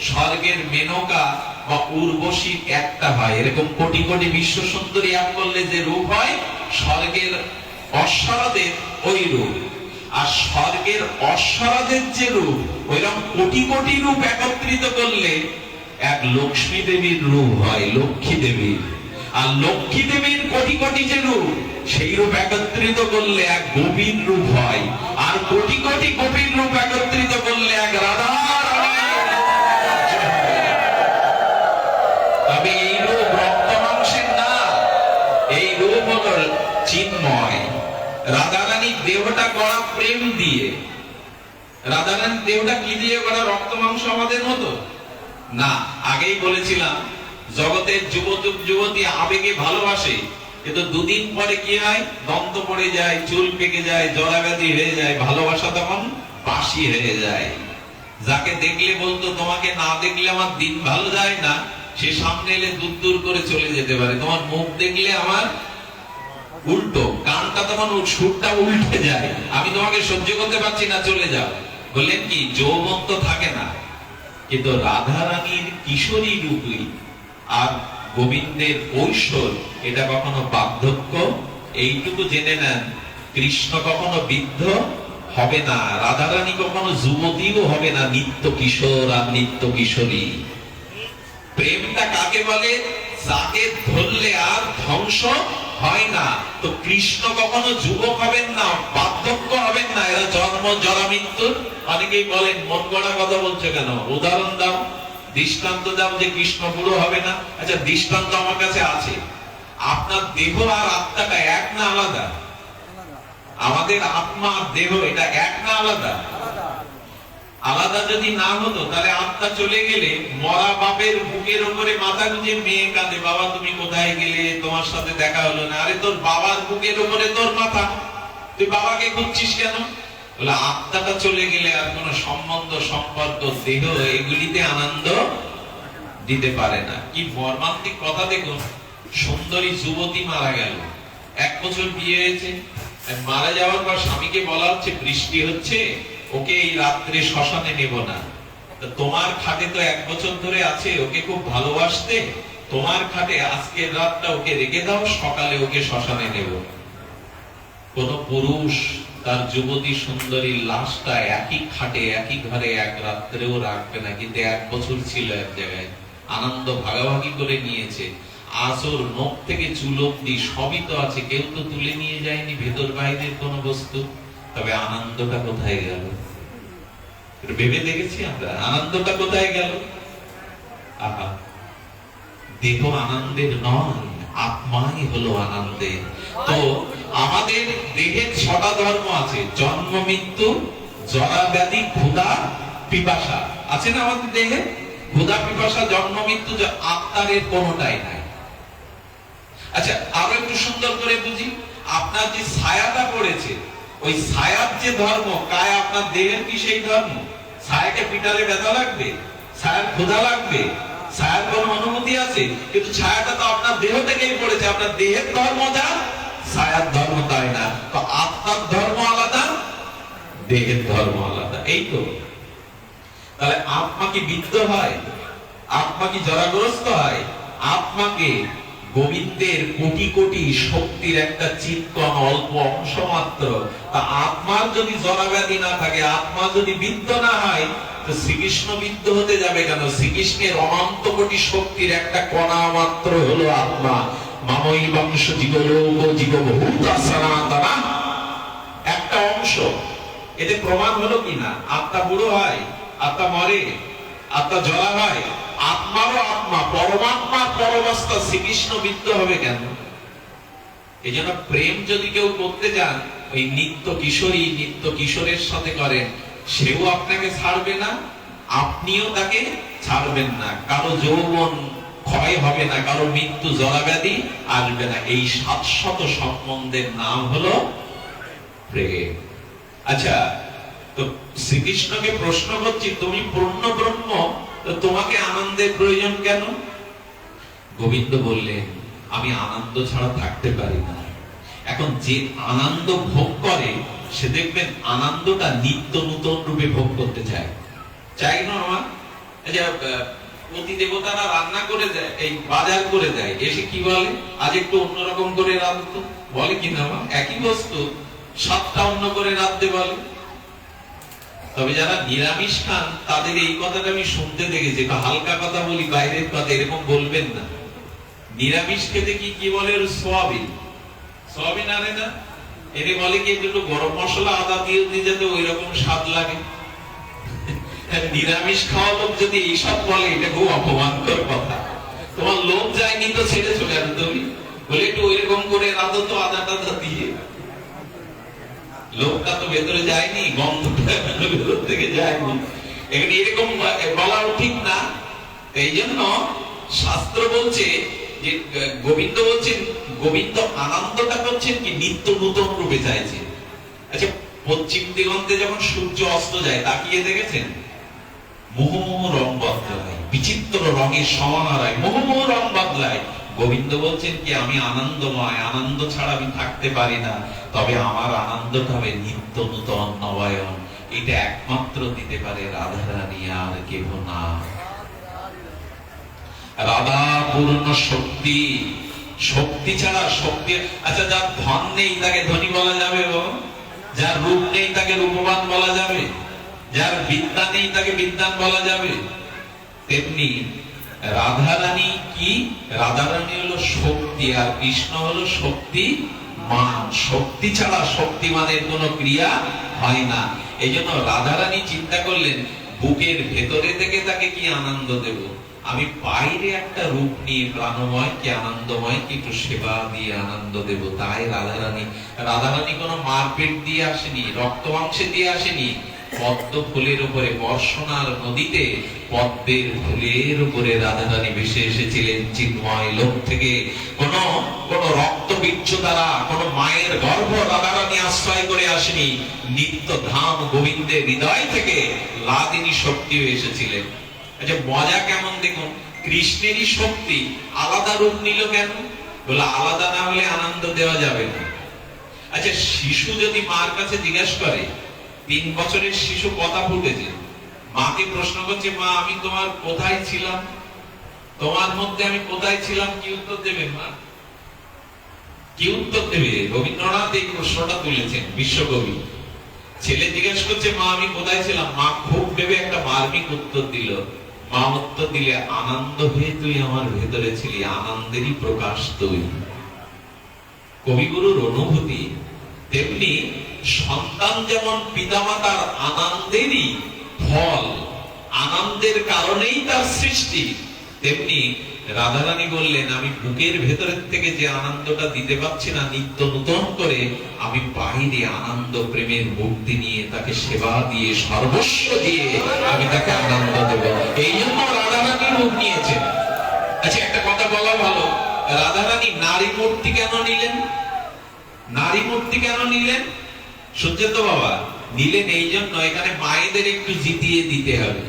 স্বর্গের মেনকা বা উর্বশী একটা হয়, এরকম কোটি কোটি বিশ্ব সুন্দরী এক করলে যে রূপ হয় স্বর্গের অশ্বরাদের ওই রূপ, আর স্বর্গের অশ্বরাদের যে রূপ ওইরকম কোটি কোটি রূপ একত্রিত করলে এক লক্ষ্মী দেবীর রূপ হয়, লক্ষ্মী দেবীর। আর লক্ষ্মী দেবীর কোটি কোটি যে রূপ সেই রূপ একত্রিত করলে এক গোপীর রূপ হয়, আর কোটি কোটি গোপীর রূপ একত্রিত করলে এক রাধা। তবে এই রূপ রক্ত মাংসের না, এই রূপ হল চিন্ময়। রাধারানীর দেহটা গড়া প্রেম দিয়ে। রাধারানীর দেহটা কি দিয়ে গড়া? রক্ত মাংস আমাদের মতো না। আগেই বলেছিলাম জগতের যুবক যুবতী আবেগে ভালোবাসে, কিন্তু দুদিন পরে কি হয়? দন্ত পড়ে যায়, চুল পেকে যায়, জরাব্যাধি হয়ে যায়, ভালোবাসা তখন বাসি হয়ে যায়। যাকে দেখলে বলতো তোমাকে না দেখলে আমার দিন ভালো যায় না, সে সামনে এলে দূর দূর করে চলে যেতে পারে। তোমার মুখ দেখলে আমার উল্টো, কানটা তখন সুরটা উল্টে যায়, আমি তোমাকে সহ্য করতে পারছি না, চলে যাও। বললেন কি যৌবন তো থাকে না, কিন্তু রাধারানীর কিশোরী রূপই আর গোবিন্দের কৈশোর এটা কখনো বার্ধক্য। এইটুকু জেনে নেন, কৃষ্ণ কখনো বৃদ্ধ হবে না, রাধারানী কখনো যুবতীও হবে না, নিত্য কিশোর আর নিত্য কিশোরী। প্রেমটা কাকে বলে? যাকে ধরলে আর ধ্বংস হয় না। তো কৃষ্ণ কখনো যুবক হবেন না, বার্ধক্য হবেন না, এরা জন্ম জরা মৃত্যুর। অনেকেই বলেন মন গড়া কথা বলছো কেন, উদাহরণ দাও, দৃষ্টান্ত দাও যে কৃষ্ণ বুড়ো হবে না। আচ্ছা দৃষ্টান্ত আমার কাছে আছে। আপনার দেহ আর আত্মাটা এক না আলাদা? আমাদের আত্মা আর দেহ এটা এক না আলাদা? আলাদা যদি না হতো তাহলে আত্মা চলে গেলে মরা বাপের বুকের উপরে মাথা গুঁজে মেয়ে কাঁদে, বাবা তুমি কোথায় গেলে, তোমার সাথে দেখা হলো না। আরে তোর বাবার বুকের উপরে তোর মাথা, তুই বাবাকে খুঁজছিস কেন? বলে আত্মাটা চলে গেলে আর কোন সম্বন্ধ সম্পর্ক দেহ এগুলিতে আনন্দ দিতে পারে না। কি মর্মান্তিক কথা দেখুন, সুন্দরী যুবতী মারা গেল, 1 বছর বিয়ে হয়েছে, মারা যাওয়ার পর স্বামীকে বলা হচ্ছে বৃষ্টি হচ্ছে, ওকে এই রাত্রে শ্মশানে নেব না। তোমার খাটে তো 1 বছর ধরে আছে, ওকে খুব ভালোবাসতে, তোমার খাটে আজকের রাতটা ওকে রেখে দাও, সকালে ওকে শ্মশানে নেব। কোন পুরুষ তার যুবতী সুন্দরীর লাশটা একই খাটে একই ঘরে এক রাত্রেও রাখবে না, কিন্তু 1 বছর ছিল এক জায়গায়, আনন্দ ভাগাভাগি করে নিয়েছে। আসর নখ থেকে চুল অব্দি সবই তো আছে, কেউ তো তুলে নিয়ে যায়নি ভেতর বাইরের কোন বস্তু। তবে আনন্দটা কোথায় গেল? ভেবে দেখেছি আমরা, আনন্দটা কোথায় গেল? আহা, দেহ আনন্দের নয়, আত্মাই হলো আনন্দের। তো আমাদের দেহের 6টা ধর্ম আছে, জন্ম মৃত্যু, জরা ব্যাধি, ক্ষুধা পিপাসা আছে না আমাদের দেহে? ক্ষুধা পিপাসা জন্ম মৃত্যু, আত্মার এর কোনটাই নাই। আচ্ছা আরো একটু সুন্দর করে বুঝি, আপনার যে ছায়াটা পড়েছে, ওই ছায়ার যে ধর্ম, কায় আপনার দেহের কি সেই ধর্ম? ছায়াকে পিটালে ব্যথা লাগবে? ছায়ার ক্ষুধা লাগবে? ছায়ার কোন অনুমতি আছে? কিন্তু ছায়াটা তো আপনার দেহ থেকেই পড়েছে, আপনার দেহের ধর্ম যা, ছায়ার ধর্ম তাই না। তো আত্মার ধর্ম আলাদা, দেহের ধর্ম আলাদা। এই তো, তাহলে আত্মা কি বিদ্ধ হয়? আত্মা কি জরাগ্রস্ত হয়? আত্মাকে গোবিন্দের কোটি কোটি শক্তির একটা চিৎকণ অল্প অংশ মাত্র, তা আত্মার যদি জরাব্যাধি না থাকে, আত্মা যদি বিদ্ধ না হয়, তো শ্রীকৃষ্ণ বিদ্ধ হতে যাবে কেন? শ্রীকৃষ্ণের অনন্ত কোটি শক্তির একটা কণা মাত্র হলো আত্মা। মামই বংশ জীবলোক জীবভূত সনাতনা, একটা অংশ। এতে প্রমাণ হলো কিনা আত্মা বুড়ো হয়, আত্মা মরে, আত্মা জরা হয়? আত্মারও আত্মা, পরমাত্মার পরমাত্মা শ্রীকৃষ্ণ বিদ্ধ হবে কেন? এই জন্য প্রেম যদি কেউ করতে যান, ওই নিত্য কিশোরী নিত্য কিশোরের সাথে করেন, সেও আপনাকে ছাড়বে না, আপনিও তাকে ছাড়বেন না। কারো যৌবন ক্ষয় হবে না, কারো মৃত্যু জরাব্যাধি আসবে না। এই শাশ্বত সম্বন্ধের নাম হলো প্রেম। আচ্ছা, তো শ্রীকৃষ্ণকে প্রশ্ন করছি, তুমি পূর্ণ ব্রহ্ম, তো তোমাকে আনন্দের প্রয়োজন কেন? গোবিন্দ বললেন, আমি আনন্দ ছাড়া থাকতে পারি না। এখন যে আনন্দ ভোগ করে, সে দেখবেন আনন্দটা নিত্য নূতন রূপে ভোগ করতে চায়। চাই না? আমার প্রতি দেবতারা রান্না করে দেয়, এই বাজার করে দেয়, এসে কি বলে, আজ একটু অন্যরকম করে রাঁধতো, বলে কিনা? একই বস্তু সাতটা অন্য করে রাঁধতে বলে। তবে যারা নিরামিষ খান, তাদের এই কথাটা আমি শুনতে দেখেছি। হালকা কথা বলি, বাইরের কথা এরকম বলবেন না। নিরামিষ খেতে কি বলে? সোয়াবিন। সোয়াবিন আনে না, এনে বলে কি একটু গরম মশলা আদা দিয়ে যাতে ওই রকম স্বাদ লাগে। নিরামিষ খাওয়া লোক যদি এইসব বলে, এটা খুব অপমানকর কথা। তোমার লোক যায়নি তো ছেড়েছো কেন তুমি? বলে একটু ওই রকম করে রাঁধো তো আদা টাদা দিয়ে। লোকটা তো ভেতরে যায়নি, গন্ধটা ভেতর থেকে যায়নি। এখানে এরকম বলাও ঠিক না। এই জন্য শাস্ত্র বলছে যে, গোবিন্দ বলছেন, গোবিন্দ আনন্দটা করছেন কি নিত্য নূতন রূপে চাইছে। আচ্ছা, পশ্চিম দিগন্তে যখন সূর্য অস্ত যায়, তাকিয়ে দেখেছেন? মুহুর্মুহু রং বদলায়, বিচিত্র রঙের সমাহারায় মুহুর্মুহু রং বদলায়। গোবিন্দ বলছেন কি, আমি আনন্দময়, আনন্দ ছাড়া আমি থাকতে পারি না। তবে আমার আনন্দটা হবে নিত্য নূতন নবায়ন। এটা একমাত্র দিতে পারে রাধারানী, আর কেহ না। রাধা পূর্ণ শক্তি, শক্তি ছাড়া শক্তি। আচ্ছা, যার ধন নেই তাকে ধনী বলা যাবে? যার রূপ নেই তাকে রূপবান বলা যাবে? যার বিদ্যা নেই তাকে বিদ্যান বলা যাবে? তেমনি রাধারানী কি? রাধারানী হলো শক্তি, আর কৃষ্ণ হলো শক্তিমান। শক্তি ছাড়া শক্তিমানের কোন ক্রিয়া হয় না। এই জন্য রাধারানী চিন্তা করলেন, বুকের ভেতরে থেকে তাকে কি আনন্দ দেব? আমি বাইরে একটা রূপ নিয়ে প্রাণময় কি আনন্দময় কি একটু সেবা দিয়ে আনন্দ দেব। তাই রাধারানী কোনো মারপেট দিয়ে আসেনি, রক্ত মাংসে দিয়ে আসেনি। পদ্ম ফুলের উপরে, বর্ষণার নদীতে পদ্মের ফুলের উপরে রাধারানী ভেসে এসেছিলেন চিন্ময় লোক থেকে। কোন রক্ত বীর্য দ্বারা, কোন মায়ের গর্ভ রাধারানী আশ্রয় করে আসেনি। নিত্য ধাম গোবিন্দের হৃদয় থেকে লাদিনী শক্তিও এসেছিলেন। আচ্ছা, মজা কেমন দেখুন, কৃষ্ণেরই শক্তি আলাদা রূপ নিল কেন? বলে আলাদা না হলে আনন্দ দেওয়া যাবে না। আচ্ছা, শিশু যদি মার কাছে জিজ্ঞাসা করে, 3 বছরের শিশু কথা ফুটেছে, মাকে প্রশ্ন করছে, মা আমি তোমার কোথায় ছিলাম, তোমার মধ্যে আমি কোথায় ছিলাম, কি উত্তর দেবে মা? কি উত্তর দেবে? রবীন্দ্রনাথ এই প্রশ্নটা তুলেছেন, বিশ্বকবি। ছেলে জিজ্ঞাসা করছে, মা আমি কোথায় ছিলাম? মা খুব ভেবে একটা মার্মিক উত্তর দিল। মা উত্তর দিলে, আনন্দ হয়ে তুই আমার ভেতরে ছিলি, আনন্দেরই প্রকাশ তুই। কবিগুরুর অনুভূতি। তেমনি সন্তান যেমন পিতামাতার আনন্দেরই ফল, আনন্দের কারণেই তার সৃষ্টি, তেমনি রাধারানী বললেন, আমি বুকের ভেতরের থেকে যে আনন্দটা দিতে পারছি না নিত্য নূতন করে, আমি বাইরে আনন্দ প্রেমের মূর্তি নিয়ে তাকে সেবা দিয়ে সর্বস্ব দিয়ে আমি তাকে আনন্দ দেব। এই জন্য রাধারানী রূপ নিয়েছেন। আচ্ছা, একটা কথা বলা ভালো, রাধারানী নারী মূর্তি কেন নিলেন? নারী মূর্তি কেন নিলেন? সূর্যত বাবা নিলেন এই জন্য, এখানে মায়েদের একটু জিতিয়ে দিতে হবে।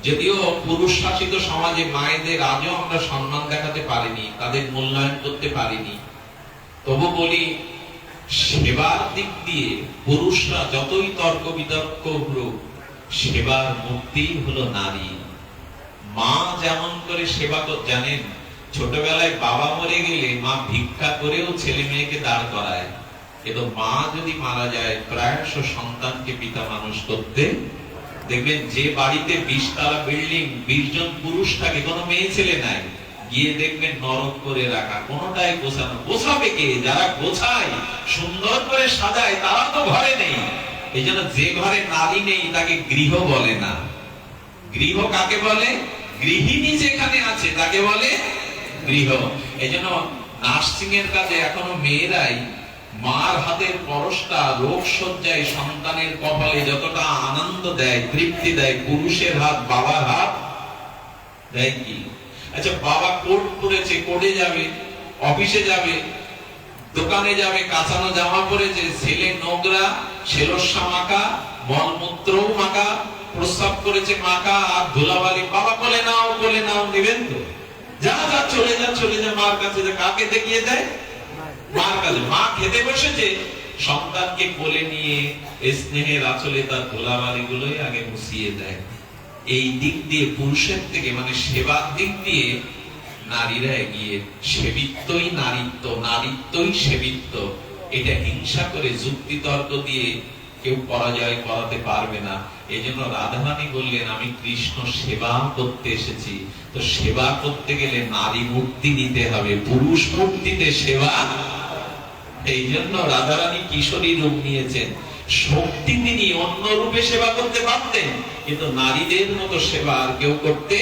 যদিও পুরুষ শাসিত সমাজে মায়েদের আজও আমরা সম্মান দেখাতে পারিনি, তাদের মূল্যায়ন করতে পারিনি। তবু বলি, সেবার দিক দিয়ে পুরুষরা যতই তর্ক বিতর্ক হোক, সেবার মূর্তি হলো নারী। মা যেমন করে সেবা জানেন, ছোটবেলায় বাবা মরে গেলে মা ভিক্ষা করেও ছেলে মেয়েকে দাঁড় করায়, কিন্তু মা যদি মারা যায় প্রায়শ সন্তানকে পিতা মানুষ করতে। দেখবেন যে বাড়িতে 20 তলা বিল্ডিং, 20 জন পুরুষ থাকে, কোনো মেয়ে ছেলে নাই, গিয়ে দেখবেন নরক করে রাখা, কোনটাই গোছানো। গোছাবে কে? যারা গোছায়, সুন্দর করে সাজায়, তারা তো ঘরে নেই। এই জন্য যে ঘরে নারী নেই তাকে গৃহ বলে না। গৃহ কাকে বলে? গৃহিণী যেখানে আছে তাকে বলে গৃহ। এই জন্য নার্সিং এর কাজে এখনো মেয়েরাই মার হাতের পরশটা রোগ সজ্জায় সন্তানের কপালে যতটা আনন্দ দেয়, তৃপ্তি দেয়, পুরুষের হাত, বাবার হাত দেয় কি? আচ্ছা, বাবা কোট পরেছে, কোর্টে যাবে, অফিসে যাবে, দোকানে যাবে, কাঁচানো জামা পরেছে, ছেলে নোংরা, ছেলস্যা মাখা, মলমূত্রও মাখা, প্রস্রাব করেছে মাখা, আর ধুলাবালি, বাবা কোলে নাও, কোলে নাও, নেবেন তো? যা যা, চলে যা, চলে যা মার কাছে। কাকে দেখিয়ে দেয়? মার কাছে। মা খেতে বসেছে, সন্তানকে কোলে নিয়ে স্নেহের আঁচলে তার ধুলাবালি গুলোই আগে মুছিয়ে দেয়। এই দিক দিয়ে পুরুষের থেকে, মানে সেবার দিক দিয়ে নারীরা এগিয়ে। সেবিত্বই নারীত্ব, নারীত্বই সেবিত্ব। এটা হিংসা করে, যুক্তি তর্ক দিয়ে কেউ পরাজয় করাতে পারবে না। এই জন্য রাধারানী বললেন, আমি কৃষ্ণ সেবা করতে এসেছি। তো সেবা করতে গেলে নারী মূর্তি নিতে হবে, পুরুষ মূর্তিতে সেবা। এই জন্য রাধারানী কিশোরী রূপ নিয়েছেন। শক্তি তিনি অন্য রূপে সেবা করতে পারতেন, কিন্তু নারীদের মতো সেবা আর কেউ করতে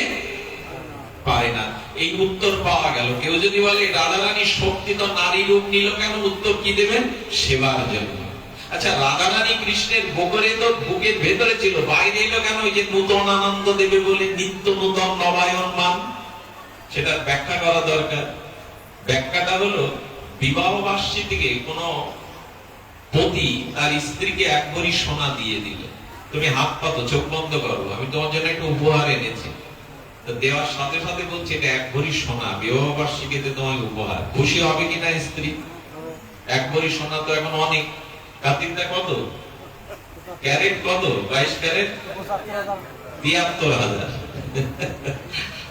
পারে না। এই উত্তর পাওয়া গেল। কেউ যদি বলে রাধারানী শক্তি তো নারী রূপ নিল কেন, উত্তর কি দেবেন? সেবার জন্য। আচ্ছা, রাধারানী কৃষ্ণের বুকের ভেতরে ছিল, বাইরে এলো কেন? ওই যে নূতন আনন্দ দেবে বলে, নিত্য নূতন নবায়নমান, সেটা ব্যাখ্যা করা দরকার। ব্যাখ্যাটা হলো, বিবাহ বার্ষিকীতে কোন পতি তার স্ত্রীকে 1 ভরি সোনা দিয়ে দিল। তুমি হাত পাতো, চোখ বন্ধ করো, আমি তোমার জন্য একটা উপহার এনেছি। তো দেওয়ার সাথে সাথে বলছে, এটা 1 ভরি সোনা, বিবাহ বার্ষিকীতে তোমায় উপহার। খুশি হবে কিনা স্ত্রী? 1 ভরি সোনা তো এখন অনেক। কাতিরটা কত? ক্যারেট কত? 22 ক্যারেট 73,000।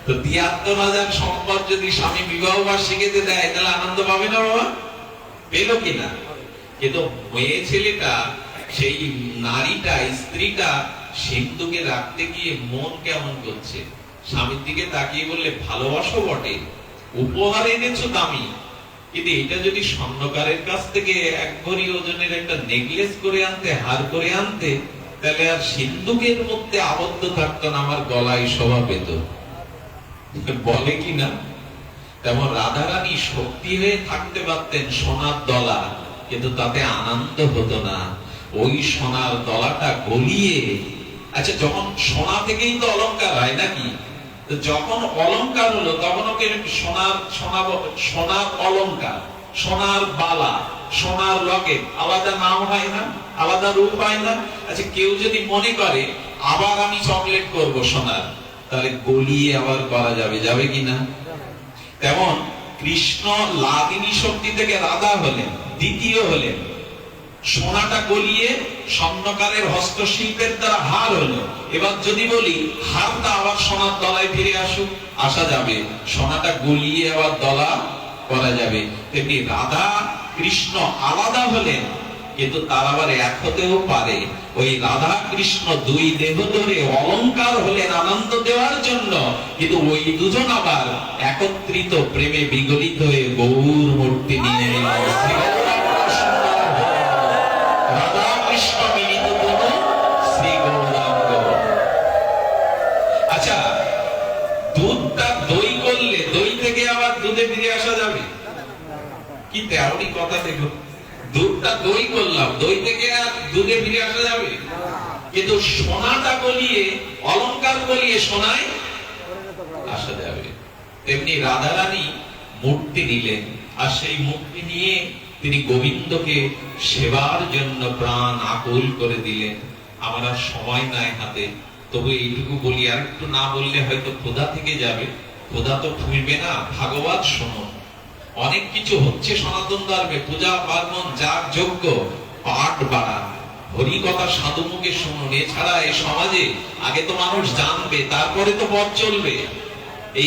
তো 73,000 সম্পদ যদি স্বামী বিবাহ বার্ষিকীতে দেয়, তাহলে আনন্দ পাবে না বাবা? পেল কিনা? কিন্তু মেয়ে ছেলেটা, সেই নারীটা, স্ত্রীটা সিন্ধুকে রাখতে গিয়ে মন কেমন করছে, স্বামীর দিকে তাকিয়ে বললে, ভালোবাসো বটে, উপহার এনেছো দামি, কিন্তু এটা যদি স্বর্ণকারের কাছ থেকে 1 ভরি ওজনের একটা নেকলেস করে আনতে, হার করে আনতে, তাহলে আর সিন্ধুকের মধ্যে আবদ্ধ থাকতো না, আমার গলায় শোভা পেত। বলে কি না? তেমন রাধারানী শক্তি হয়ে থাকতে পারতেন সোনার দলা, কিন্তু তাতে আনন্দ হতো না। ওই সোনার দলাটা গলিয়ে, আচ্ছা, যখন সোনা থেকেই তো অলংকার হয় নাকি? যখন অলংকার হলো, তখন ওকে সোনার অলংকার, সোনার বালা, সোনার লকেট, আলাদা নাম হয় না, আলাদা রূপ হয় না? আচ্ছা, কেউ যদি মনে করে আবার আমি চকলেট করব সোনার, তাহলে গলিয়ে আবার করা যাবে, যাবে কিনা? তেমন কৃষ্ণ লাদিনী শক্তি থেকে রাধা হলেন, দ্বিতীয় হলেন। সোনাটা গলিয়ে স্বর্ণকারের হস্তশিল্পের দ্বারা হার হলো। এবার যদি বলি হারটা আবার সোনার দলায় ফিরে আসুক, আসা যাবে। সোনাটা গলিয়ে আবার দলা করা যাবে। তেমনি রাধা কৃষ্ণ আলাদা হলেন, কিন্তু তার আবার এক হতেও পারে। ওই রাধা কৃষ্ণ 2 দেহ ধরে অলংকার হলেন আনন্দ দেওয়ার জন্য, কিন্তু ওই দুজন আবার একত্রিত প্রেমে বিগলিত হয়ে গৌর মূর্তি নিয়ে রাধা কৃষ্ণ মিলিত তনু শ্রী গৌরাঙ্গ। আচ্ছা, দুধটা দই করলে দই থেকে আবার দুধে ফিরে আসা যাবে? কি তেমনই কথা। দেখো, দুধটা দই করলাম, দই থেকে আর দুধে ফিরে আসা যাবে? কিন্তু সোনাটা গলিয়ে, অলংকার গলিয়ে সোনায় আসা যাবে। তেমনি রাধারানী মূর্তি নিলেন, আর সেই মূর্তি নিয়ে তিনি গোবিন্দকে সেবার জন্য প্রাণ আকুল করে দিলেন। আমার আর সময় নাই হাতে, তবু এইটুকু বলি, আর একটু না বললে হয়তো ক্ষুধা থেকে যাবে। ক্ষুধা তো ফুরবে না। ভাগবত শোনো, অনেক কিছু হচ্ছে সনাতন ধর্মে, পূজা পার্বণ, যাগ যজ্ঞ, পাঠ বাড়া, হরি কথা সাধু মুখে শুনুন। এছাড়া এই সমাজে আগে তো মানুষ জানবে, তারপরে তো পথ চলবে।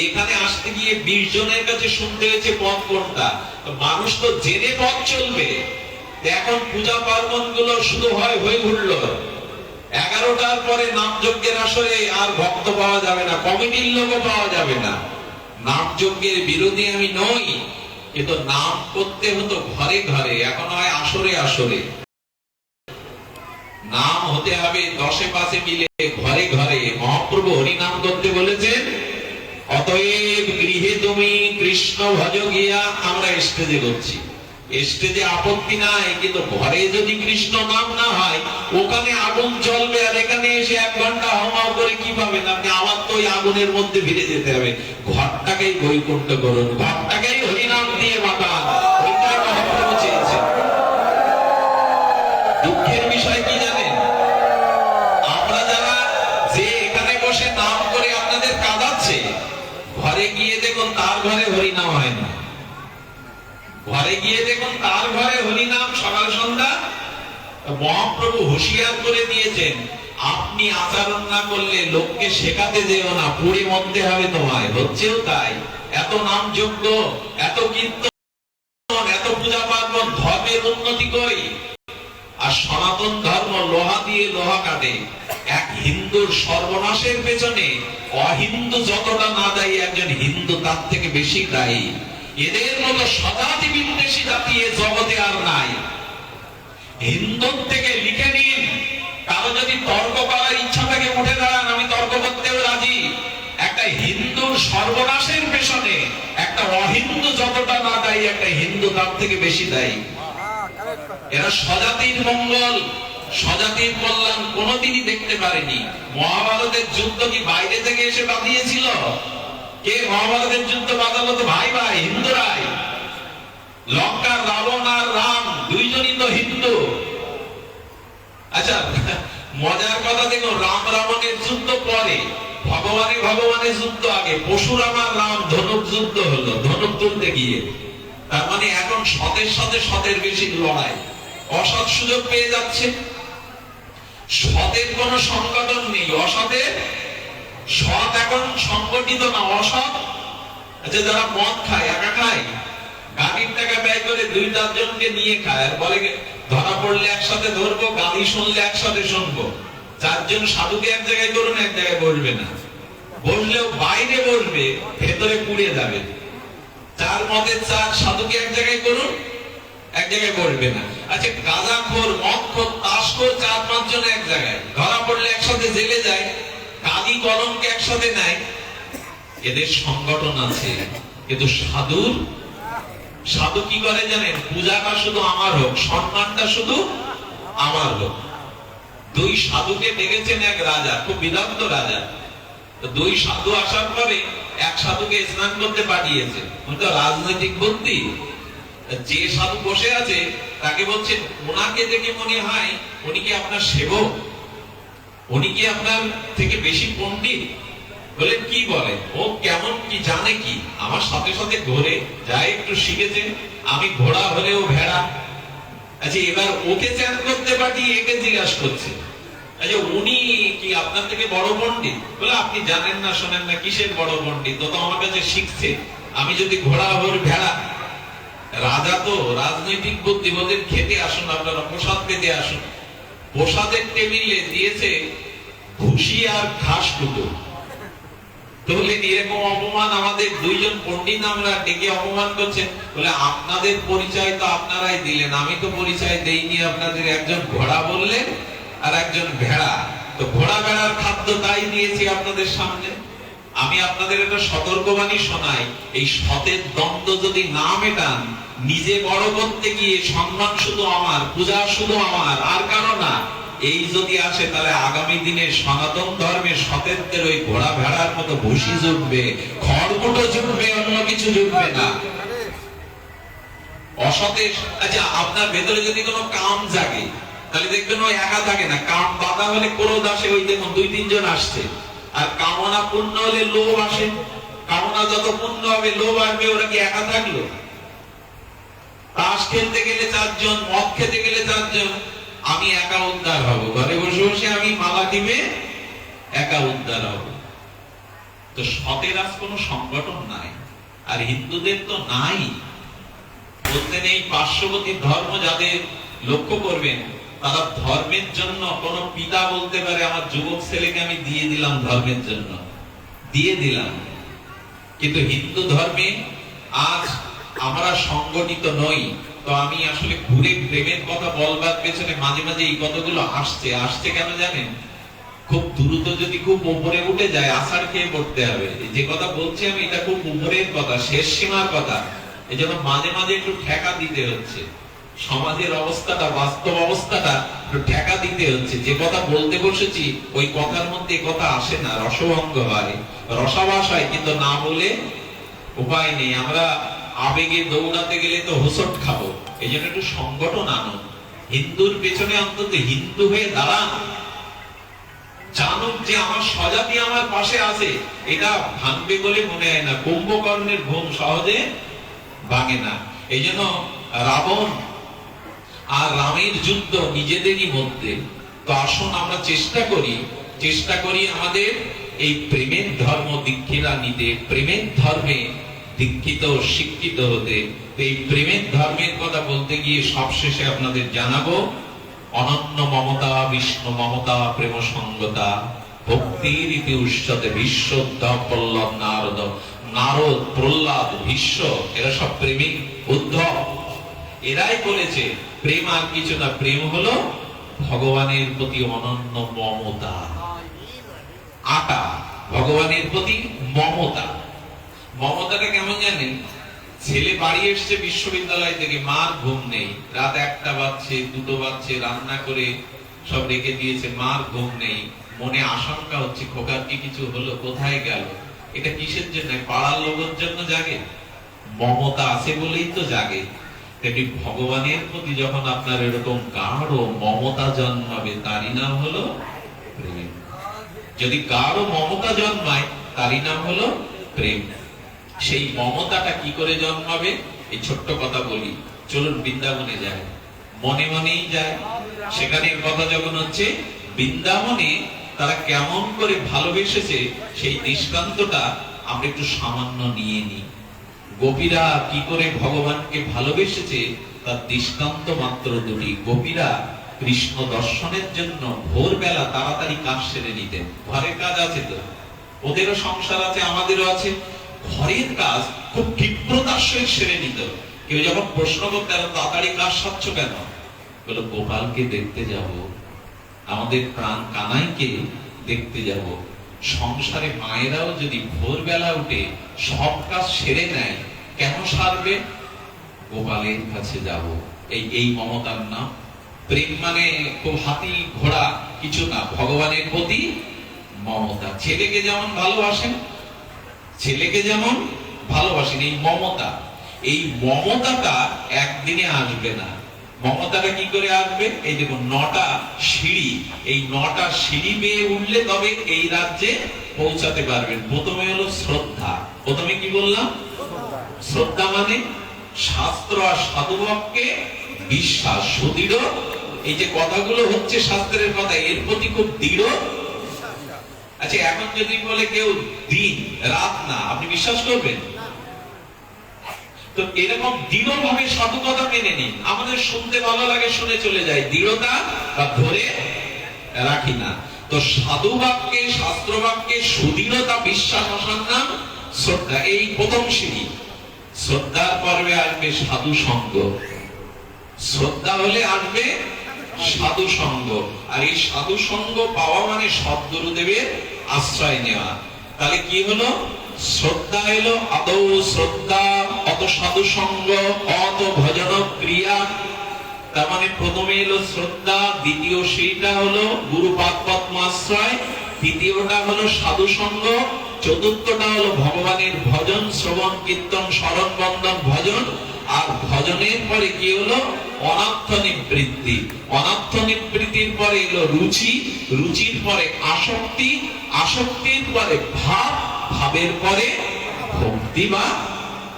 এখানে আসতে গিয়ে 20 জনের কাছে শুনতে হয়েছে পথ কোনটা। মানুষ তো জেনে পথ চলবে। এখন পূজা পার্বণ গুলো শুধু হয় হয়ে উঠলো, 11টার পরে নামযজ্ঞের আসরে আর ভক্ত পাওয়া যাবে না, কমিটির লোকও পাওয়া যাবে না। নামযজ্ঞের বিরোধী আমি নই, কিন্তু নাম করতে হতো ঘরে ঘরে, এখন হয় আসরে আসরে। নাম হতে হবে 10 পাশে মিলে ঘরে ঘরে। মহাপ্রভু হরি নাম করতে বলেছেন, অতএব গৃহে তুমি কৃষ্ণ ভজ গিয়া। আমরা স্টেজে করছি, স্টেজে আপত্তি নাই, কিন্তু ঘরে যদি কৃষ্ণ নাম না হয় ওখানে আগুন জ্বলবে, আর এখানে এসে 1 ঘন্টা হাওয়া করে কি পাবেন আপনি? আবার তো ওই আগুনের মধ্যে ফিরে যেতে হবে। ঘরটাকেই বৈকুণ্ঠ করুন, ঘরটাকেই হরিনাম দিয়ে মাতান, ওইটাই মহাপ্রভু চেয়েছেন। দুঃখের বিষয় কি জানেন, আমরা যারা যে এখানে বসে নাম করে আপনাদের কাঁদাচ্ছে, ঘরে গিয়ে দেখুন তার ঘরে হরিনাম হয় না। ঘরে গিয়ে দেখুন তার ঘরে হরিনাম সকাল সন্ধ্যা। মহাপ্রভু হুঁশিয়ার করে দিয়েছেন, আপনি আচরণ না করলে লোককে শেখাতে যেও না, পুড়ে মরতে হবে তোমায়। হচ্ছেও তাই। এত নাম যজ্ঞ, এত কীর্তন, এত পূজা পার্বণ, ধর্মের উন্নতি কই? আর সনাতন ধর্ম লোহা দিয়ে লোহা কাটে। এক হিন্দুর সর্বনাশের পেছনে অহিন্দু যতটা না দায়ী, একজন হিন্দু তার থেকে বেশি দায়ী। এদের মতো সজাতি বিদ্বেষী জাতি এ জগতে আর নাই। হিন্দুর থেকে লিখে নিন, কারো যদি তর্ক করার ইচ্ছা থাকে উঠে দাঁড়ান, আমি তর্ক করতেও রাজি। একটা হিন্দুর সর্বনাশের পেছনে একটা অহিন্দু যতটা না দায়ী, একটা হিন্দু তার থেকে বেশি দায়ী। এরা স্বজাতির মঙ্গল, স্বজাতির কল্যাণ কোনোদিনই দেখতে পারেনি। মহাভারতের যুদ্ধ কি বাইরে থেকে এসে বাঁধিয়েছিল? কে মহাভারতের যুদ্ধ বাঁধালো? তো ভাই ভাই হিন্দুরাই। লঙ্কার রাবণ আর রাম দুইজনই তো হিন্দু। আচ্ছা, মজার কথা দেখো, রাম রাবণের যুদ্ধ পরে, ভগবানের যুদ্ধ আগে। পরশুরাম আর রাম ধনুক যুদ্ধ হলো, ধনুক তুলতে গিয়ে। তার মানে এখন সতের সাথে সতের বেশি লড়াই। অসৎ সুযোগ পেয়ে যাচ্ছে। সতের কোন সংগঠন নেই, অসতের। সৎ এখন সংগঠিত না, অসৎ। আচ্ছা, যারা মদ খায়, একা খায়, গাড়ির টাকা ব্যয় করে 2-4 জনকে নিয়ে খায়, আর বলে ধরা পড়লে একসাথে ধরবো, গালি শুনলে একসাথে শুনবো। 4 জন সাধুকে এক জায়গায় করুন, এক জায়গায় বসবে না। বসলেও বাইরে বসবে, ভেতরে পুড়ে যাবে। 4 মদের 4 সাধুকে এক জায়গায় করুন, এক জায়গায় বসবে না। আচ্ছা, গাঁজাখোর, মদখোর, তাসখোর 4-5 জন এক জায়গায়, ধরা পড়লে একসাথে জেলে যায়, কালি কলমকে একসাথে নেয়। এদের সংগঠন আছে। কিন্তু সাধু কি করে জানেন? পূজাটা শুধু আমার হোক, সম্মানটা শুধু আমার হোক। 2 সাধুকে ডেকেছেন এক রাজা, খুব বিদগ্ধ রাজা। 2 সাধু আসার পরে এক সাধুকে স্নান করতে পাঠিয়েছে। উনি তো রাজনৈতিক বুদ্ধি। যে সাধু বসে আছে তাকে বলছেন, ওনাকে দেখে মনে হয় উনি কি আপনার সেবক? উনি কি আপনার থেকে বেশি পণ্ডিত? বলেন, কি বলে? ও কেমন, কি জানে কি? আমার সাথে সাথে ঘোরে, যাই একটু শিখেছে। আমি ঘোড়া হলেও ভেড়া। আচ্ছা, এবার ওকে চ্যান করতে পাঠিয়ে একে জিজ্ঞাসা করছে, আচ্ছা উনি কি আপনার থেকে বড় পণ্ডিত? বলে, আপনি জানেন না, শোনেন না, কিসের বড় পণ্ডিত? তো আমার কাছে শিখছে। আমি যদি ঘোড়া হই ভেড়া। রাজা তো রাজনৈতিক বুদ্ধি, বলেন খেতে আসুন, আপনারা প্রসাদ পেতে আসুন। প্রসাদের টেবিলে দিয়েছে ভুসি আর ঘাস কুটো। তো বলে, এরকম অপমান আমাদের 2 জন পণ্ডিত আমরা ডেকে অপমান করছেন। বলে, আপনাদের পরিচয় তো আপনারাই দিলেন, আমি তো পরিচয় দেইনি আপনাদের। একজন ঘোড়া বললেন আর একজন ভেড়া। তো ঘোড়া ভেড়ার খাদ্য তাই দিয়েছি আপনাদের সামনে। আমি আপনাদের একটা সতর্কবাণী শোনাই, এই সতের দ্বন্দ্ব যদি না মেটান, নিজে বড় করতে গিয়ে সম্মান শুধু আমার, পূজা শুধু আমার, আর কারো না, এই যদি আসে, তাহলে আগামী দিনে সনাতন ধর্মের সতেরদের ওই ঘোড়া ভেড়ার মতো ভুসি জুটবে, খড়কুটো জুটবে, অন্য কিছু জুটবে না। অসতে, আচ্ছা আপনার ভেতরে যদি কোনো কাম জাগে, তাহলে দেখবেন ওই একা থাকে না। কাম বাধা হলে ক্রোধ আসে, ওই দেখুন 2-3 জন আসছে। আর কামনা পূর্ণ হলে লোভ আসে। কামনা যত পূর্ণ হবে, লোভ আসবে। ওরা কি একা থাকলো? তাস খেলতে গেলে 4 জন, মদ খেতে গেলে 4 জন। আমি একা উদ্ধার হব, ঘরে বসে বসে আমি মালা টিপে একা উদ্ধার হব। তো সতের আজ কোনো সংগঠন নাই, আর হিন্দুদের তো নাই বলতে নেই। পার্শ্ববর্তী ধর্ম যাদের লক্ষ্য করবেন, তারা ধর্মের জন্য কোন পিতা বলতে পারে আমার যুবক ছেলেকে আমি দিয়ে দিলাম ধর্মের জন্য, দিয়ে দিলাম। কিন্তু হিন্দু ধর্মে আজ আমরা সংগঠিত নই। তো আমি আসলে ঘুরে প্রেমের কথা বলবার পেছনে মাঝে মাঝে এই কথাগুলো আসছে কেন জানেন? খুব দ্রুত যদি খুব উপরে উঠে যায় আষাঢ় খেয়ে পড়তে হবে। যে কথা বলছি আমি, এটা খুব উপরের কথা, শেষ সীমার কথা। এই জন্য মাঝে মাঝে একটু ঠেকা দিতে হচ্ছে, সমাজের অবস্থাটা, বাস্তব অবস্থাটা একটু ঠেকা দিতে হচ্ছে। যে কথা বলতে বসেছি ওই কথার মধ্যে কথা আসে না, রসভঙ্গ হয়, রসাভাস হয়, কিন্তু না বলে উপায় নেই। আমরা আবেগে দৌড়াতে গেলে তো হোঁচট খাবো। এই জন্য একটু সংগঠন আনো, হিন্দুর পেছনে অন্তত হিন্দু হয়ে দাঁড়ান, জানুক যে আমার স্বজাতি আমার পাশে আছে। এটা ভাঙবে বলে মনে হয় না, কুম্ভকর্ণের ঘুম সহজে ভাঙে না। এই জন্য রাবণ আর রামের যুদ্ধ নিজেদেরই মধ্যে। তো আসুন আমরা চেষ্টা করি আমাদের এই প্রেমের ধর্ম দীক্ষিতা নিতে, প্রেমের ধর্মে দীক্ষিত শিক্ষিত হতে। এই প্রেমের ধর্মের কথা বলতে গিয়ে সবশেষে আপনাদের জানাবো, অনন্য মমতা বিষ্ণু মমতা প্রেম সঙ্গতা ভক্তির ইতি উচ্চতে বিশ্বোদ্ধব প্রহ্লাদ নারদ প্রহ্লাদ ভীষ্ম, এরা সব প্রেমিক উদ্ধব। এরাই বলেছে প্রেম আর কিছু না, প্রেম হলো ভগবানের প্রতি অনন্য মমতা। আটা ভগবানের প্রতি মমতা। মমতাটা কেমন জানেন? ছেলে বাড়ি এসছে বিশ্ববিদ্যালয় থেকে, মার ঘুম নেই, রাত 1টা বাজছে 2টো বাজছে, রান্না করে সব রেখে দিয়েছে, মার ঘুম নেই, মনে আশঙ্কা হচ্ছে খোকার কি কিছু হলো, কোথায় গেল। এটা কিসের জন্য? পাড়ার লোকের জন্য জাগে, মমতা আছে বলেই তো জাগে। তেমনি ভগবানের প্রতি যখন আপনার এরকম গাঢ় মমতা জন্মাবে, তারই নাম হলো প্রেম। যদি গাঢ় মমতা জন্মায়, তারই নাম হলো প্রেম। সেই মমতাটা কি করে জন্মাবে? এই ছোট্ট কথা বলি, চলুন বৃন্দাবনে যায়, মনে মনেই যায়। সেখানে কথা যখন হচ্ছে বৃন্দাবনে তারা কেমন করে ভালোবেসেছে, সেই দৃষ্টান্তটা আমরা একটু সামান্য নিয়ে নিই। গোপীরা কি করে ভগবানকে ভালোবেসেছে তার দৃষ্টান্ত মাত্র দুটি। গোপীরা কৃষ্ণ দর্শনের জন্য ভোরবেলা তাড়াতাড়ি কাজ সেরে নিতেন। ঘরের কাজ আছে তো, ওদেরও সংসার আছে, আমাদেরও আছে। ঘরের কাজ খুব তীব্রতার সহিত সেরে নিত। কেউ যখন প্রশ্ন করতে, তাড়াতাড়ি কাজ সারছ কেন? বলো, গোপালকে দেখতে যাব, আমাদের প্রাণ কানাইকে দেখতে যাব। সংসারে মায়েরাও যদি ভোরবেলা উঠে সব কাজ সেরে নেয়, কেন সারবে? গোপালের কাছে যাব। এই মমতার নাম প্রেম। মানে খুব হাতি ঘোড়া কিছু না, ভগবানের প্রতি মমতা। ছেলেকে যেমন ভালোবাসেন, এই মমতা, এই মমতাটা একদিনে আসবে না। মমতাটা কি করে আসবে? এই দেখুন 9টা সিঁড়ি, এই 9টা সিঁড়ি বেয়ে উঠলে তবে এই রাজ্যে পৌঁছাতে পারবেন। প্রথমে হলো শ্রদ্ধা। প্রথমে কি বললাম? শ্রদ্ধা মানে শাস্ত্র আর সাধুবাক্যে বিশ্বাস, সুদৃঢ়। এই যে কথাগুলো হচ্ছে শাস্ত্রের কথা, এর প্রতি খুব দৃঢ়। আচ্ছা, এখন যদি বলে কেউ দিন রাত না, আপনি বিশ্বাস করবেন? তো এরকম দৃঢ়ভাবে সাধুকতা মেনে নিন। আমাদের শুনতে ভালো লাগে, শুনে চলে যায়, দৃঢ়তা বা ধরে রাখি না। তো সাধু বাক্যে, শাস্ত্র বাক্যে সুদৃঢ়তা, বিশ্বাস, আসার নাম শ্রদ্ধা। এই প্রথম সিঁড়ি। শ্রদ্ধার পর্বে আসবে সাধু সঙ্গ। শ্রদ্ধা হলে আসবে সাধু সঙ্গ। আর এই সাধু সঙ্গ পাওয়া মানে সদ্গুরুদেবের আশ্রয় নেওয়া। তাহলে কি হলো? শ্রদ্ধা এলো, আদৌ শ্রদ্ধা, অত সাধু সঙ্গ, অত ভজন ক্রিয়া। তার মানে প্রথমে এলো শ্রদ্ধা, দ্বিতীয় সেইটা হলো গুরুপাদ পদ্মাশ্রয়, তৃতীয়টা হলো সাধু সঙ্গ, চতুর্থটা হলো ভগবানের ভজন, শ্রবণ কীর্তন স্মরণ বন্দন ভজন। আর ভজনের পরে কি হলো? অনর্থ নিবৃত্তি। অনর্থ নিবৃত্তির পরে এলো রুচি, রুচির পরে আসক্তি, আসক্তির পরে ভাব, ভাবের পরে ভক্তি বা